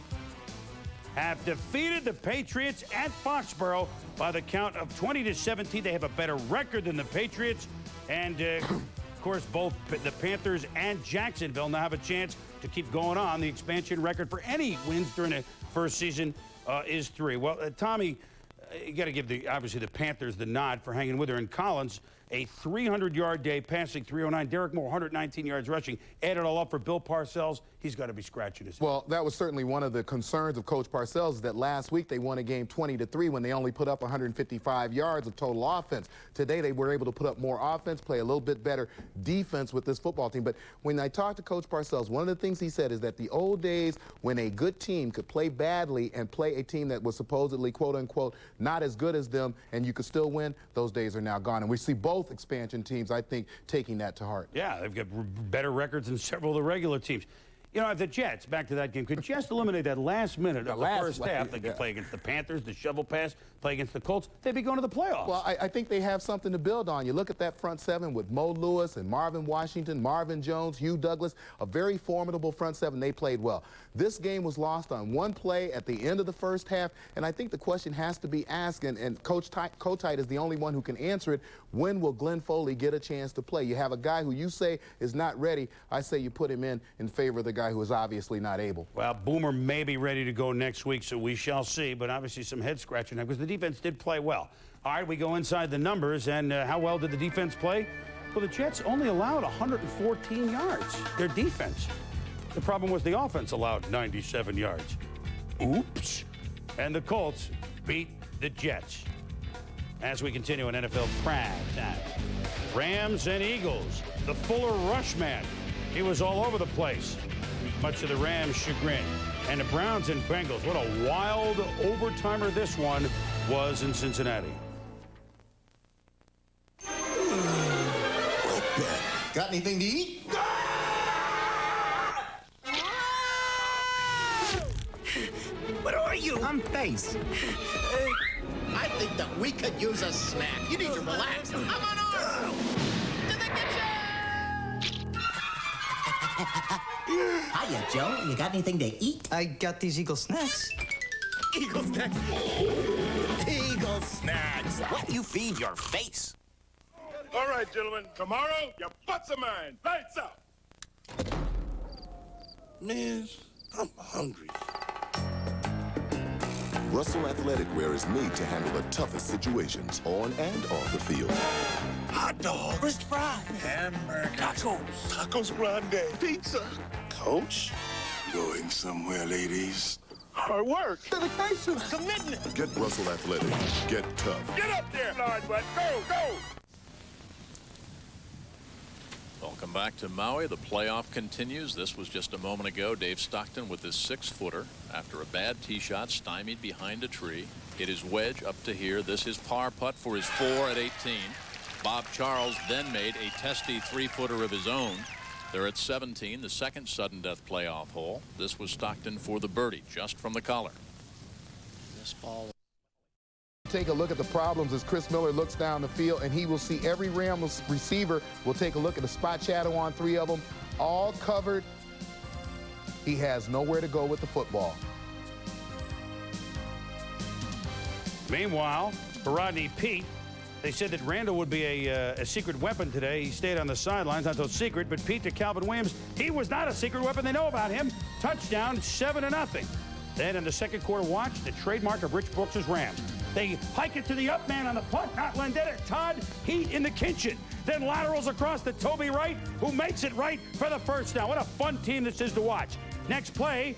have defeated the Patriots at Foxborough by the count of 20-17. They have a better record than the Patriots. And, of course, both the Panthers and Jacksonville now have a chance to keep going on. The expansion record for any wins during the first season is 3. Well, Tommy, you got to give obviously the Panthers the nod for hanging with her. And Collins, a 300-yard day passing, 309. Derek Moore, 119 yards rushing. Add it all up for Bill Parcells. He's got to be scratching his head. Well, that was certainly one of the concerns of Coach Parcells, is that last week they won a game 20-3 when they only put up 155 yards of total offense. Today they were able to put up more offense, play a little bit better defense with this football team. But when I talked to Coach Parcells, one of the things he said is that the old days when a good team could play badly and play a team that was supposedly, quote-unquote, not as good as them and you could still win, those days are now gone. And we see both expansion teams, I think, taking that to heart. Yeah, they've got better records than several of the regular teams. You know, if the Jets, back to that game, could just eliminate that last minute of the first half, they could play against the Panthers, the shovel pass, play against the Colts, they'd be going to the playoffs. Well, I think they have something to build on. You look at that front 7 with Mo Lewis and Marvin Washington, Marvin Jones, Hugh Douglas, a very formidable front 7. They played well. This game was lost on one play at the end of the first half, and I think the question has to be asked, and Coach Kotite is the only one who can answer it, when will Glenn Foley get a chance to play? You have a guy who you say is not ready. I say you put him in favor of the guy who is obviously not able. Well, Boomer may be ready to go next week, so we shall see, but obviously some head-scratching because the defense did play well. All right, we go inside the numbers, and how well did the defense play? Well, the Jets only allowed 114 yards, their defense. The problem was the offense allowed 97 yards. Oops. And the Colts beat the Jets. As we continue on NFL Prime Time. Rams and Eagles. The Fuller Rush man. He was all over the place, much to the Rams' chagrin. And the Browns and Bengals. What a wild overtimer this one was in Cincinnati. Got anything to eat? What are you? I'm Face. I think that we could use a snack. You need to relax. I'm on arm. To the kitchen! Hiya, Joe. You got anything to eat? I got these Eagle snacks. Eagle snacks. Eagle snacks. What do you feed your face? All right, gentlemen. Tomorrow, your butts are mine. Lights out. Man, I'm hungry. Russell athletic wear is made to handle the toughest situations on and off the field. Hot dog. French fries. Hamburger. Tacos. Tacos grande. Pizza. Coach, going somewhere, ladies. Hard work. Dedication. Commitment. Get Russell athletic. Get tough. Get up there, Lord, bud. Go, go. Welcome back to Maui. The playoff continues. This was just a moment ago. Dave Stockton with his 6-footer after a bad tee shot, stymied behind a tree. Hit his wedge up to here. This is par putt for his 4 at 18. Bob Charles then made a testy 3-footer of his own. They're at 17, the second sudden death playoff hole. This was Stockton for the birdie, just from the collar. This ball. Take a look at the problems as Chris Miller looks down the field, and he will see every Rams receiver will take a look at the spot shadow on 3 of them, all covered. He has nowhere to go with the football. Meanwhile, for Rodney Peete, they said that Randall would be a secret weapon today. He stayed on the sidelines, not so secret, but Peete to Calvin Williams, he was not a secret weapon. They know about him. Touchdown, 7-0. Then in the second quarter, watch the trademark of Rich Brooks' Rams. They hike it to the up man on the punt, not Lendetta. Todd Heat in the kitchen. Then laterals across to Toby Wright, who makes it right for the first down. What a fun team this is to watch. Next play,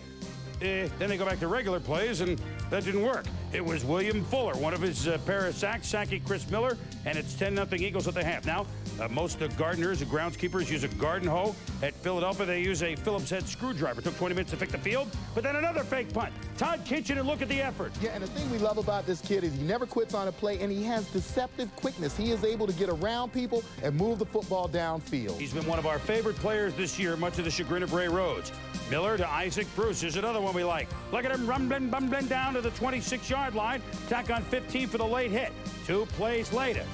then they go back to regular plays, and that didn't work. It was William Fuller, one of his pair of sacks, sacking Chris Miller, and it's 10-0 Eagles at the half. Now, most gardeners and groundskeepers use a garden hoe. At Philadelphia, they use a Phillips head screwdriver. Took 20 minutes to pick the field, but then another fake punt. Todd Kitchen, and look at the effort. Yeah, and the thing we love about this kid is he never quits on a play, and he has deceptive quickness. He is able to get around people and move the football downfield. He's been one of our favorite players this year, much to the chagrin of Ray Rhodes. Miller to Isaac Bruce is another one we like. Look at him rumbling, bumbling down to the 26-yard line. Tack on 15 for the late hit. 2 plays later.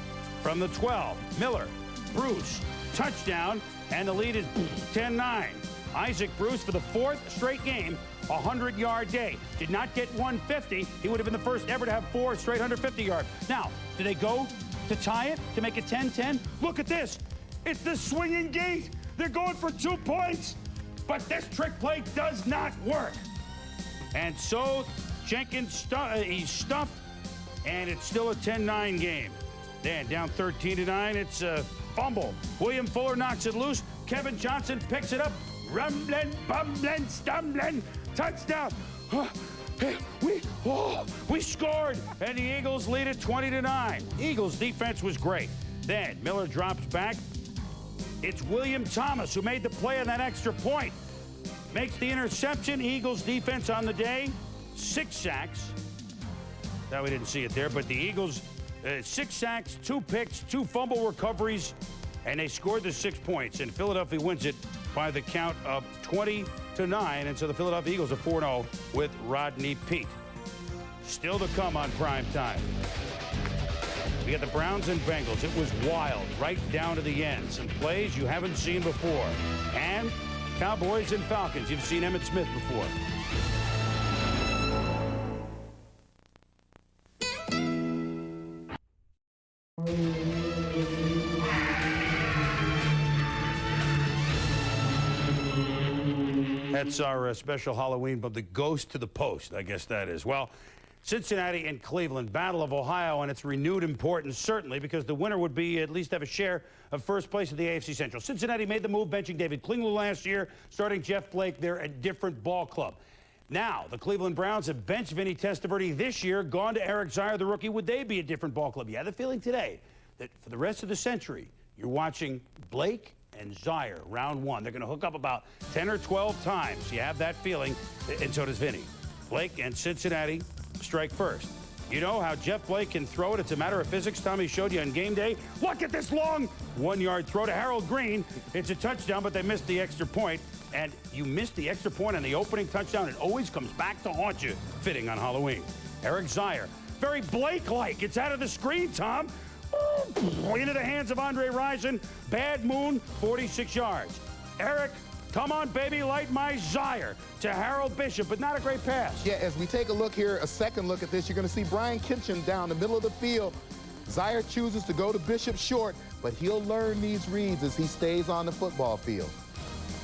From the 12, Miller, Bruce, touchdown, and the lead is 10-9. Isaac Bruce for the 4th straight game, 100-yard day. Did not get 150. He would have been the first ever to have 4 straight 150 yards. Now, do they go to tie it, to make it 10-10? Look at this. It's the swinging gate. They're going for 2 points. But this trick play does not work. And so Jenkins, he's stuffed, and it's still a 10-9 game. Then down 13-9, it's a fumble. William Fuller knocks it loose. Kevin Johnson picks it up. Rumbling, bumbling, stumbling, touchdown. We scored, and the Eagles lead it 20-9. Eagles defense was great. Then Miller drops back. It's William Thomas who made the play on that extra point. Makes the interception. Eagles defense on the day, 6 sacks. Now we didn't see it there, but the Eagles, 6 sacks, 2 picks, 2 fumble recoveries, and they scored the 6 points. And Philadelphia wins it by the count of 20-9. And so the Philadelphia Eagles are 4-0 with Rodney Peete. Still to come on prime time. We got the Browns and Bengals. It was wild, right down to the end. Some plays you haven't seen before. And Cowboys and Falcons. You've seen Emmitt Smith before. That's our special Halloween, but the ghost to the post, I guess that is. Well, Cincinnati and Cleveland, Battle of Ohio, and its renewed importance, certainly, because the winner would be at least have a share of first place in the AFC Central. Cincinnati made the move, benching David Klingler last year, starting Jeff Blake. They're a different ball club. Now, the Cleveland Browns have benched Vinny Testaverde this year, gone to Eric Zier, the rookie. Would they be a different ball club? You have the feeling today that for the rest of the century, you're watching Blake and Zier, round 1. They're going to hook up about 10 or 12 times. You have that feeling, and so does Vinny. Blake and Cincinnati strike first. You know how Jeff Blake can throw it. It's a matter of physics. Tommy showed you on game day. Look at this long 1-yard throw to Harold Green. It's a touchdown, but they missed the extra point. And you missed the extra point on the opening touchdown. It always comes back to haunt you, fitting on Halloween. Eric Zier, very Blake-like. It's out of the screen, Tom. Into the hands of Andre Rison. Bad moon, 46 yards. Eric, come on, baby, light my Zier to Harold Bishop, but not a great pass. Yeah, as we take a look here, a second look at this, you're going to see Brian Kitchen down the middle of the field. Zier chooses to go to Bishop short, but he'll learn these reads as he stays on the football field.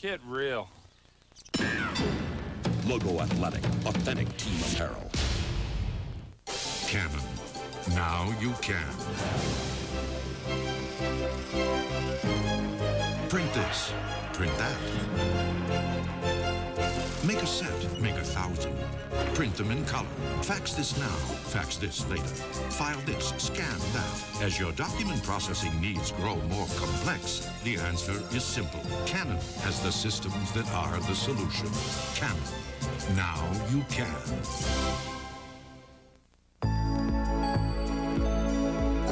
Get real. Logo Athletic, authentic team apparel. Canon. Now you can. Print this. Print that. Make a set. Make 1,000. Print them in color. Fax this now. Fax this later. File this. Scan that. As your document processing needs grow more complex, the answer is simple. Canon has the systems that are the solution. Canon. Now you can.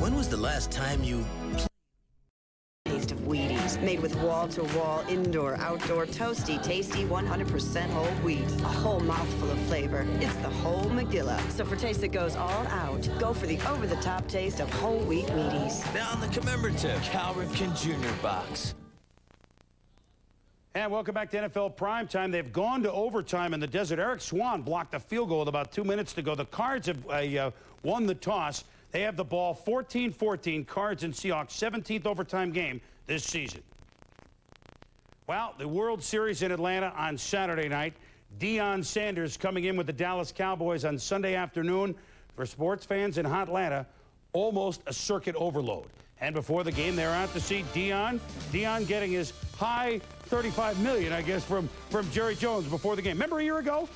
When was the last time you Taste of Wheaties, made with wall-to-wall, indoor, outdoor, toasty, tasty, 100% whole wheat. A whole mouthful of flavor. It's the whole Megillah. So for taste that goes all out, go for the over-the-top taste of whole wheat Wheaties. Now on the commemorative Cal Ripken Jr. box. And welcome back to NFL Primetime. They've gone to overtime in the desert. Eric Swan blocked a field goal with about 2 minutes to go. The Cards have won the toss. They have the ball 14-14, Cards and Seahawks, 17th overtime game this season. Well, the World Series in Atlanta on Saturday night. Deion Sanders coming in with the Dallas Cowboys on Sunday afternoon. For sports fans in Atlanta, almost a circuit overload. And before the game, they're out to see Deion. Deion getting his high $35 million, I guess, from Jerry Jones before the game. Remember a year ago?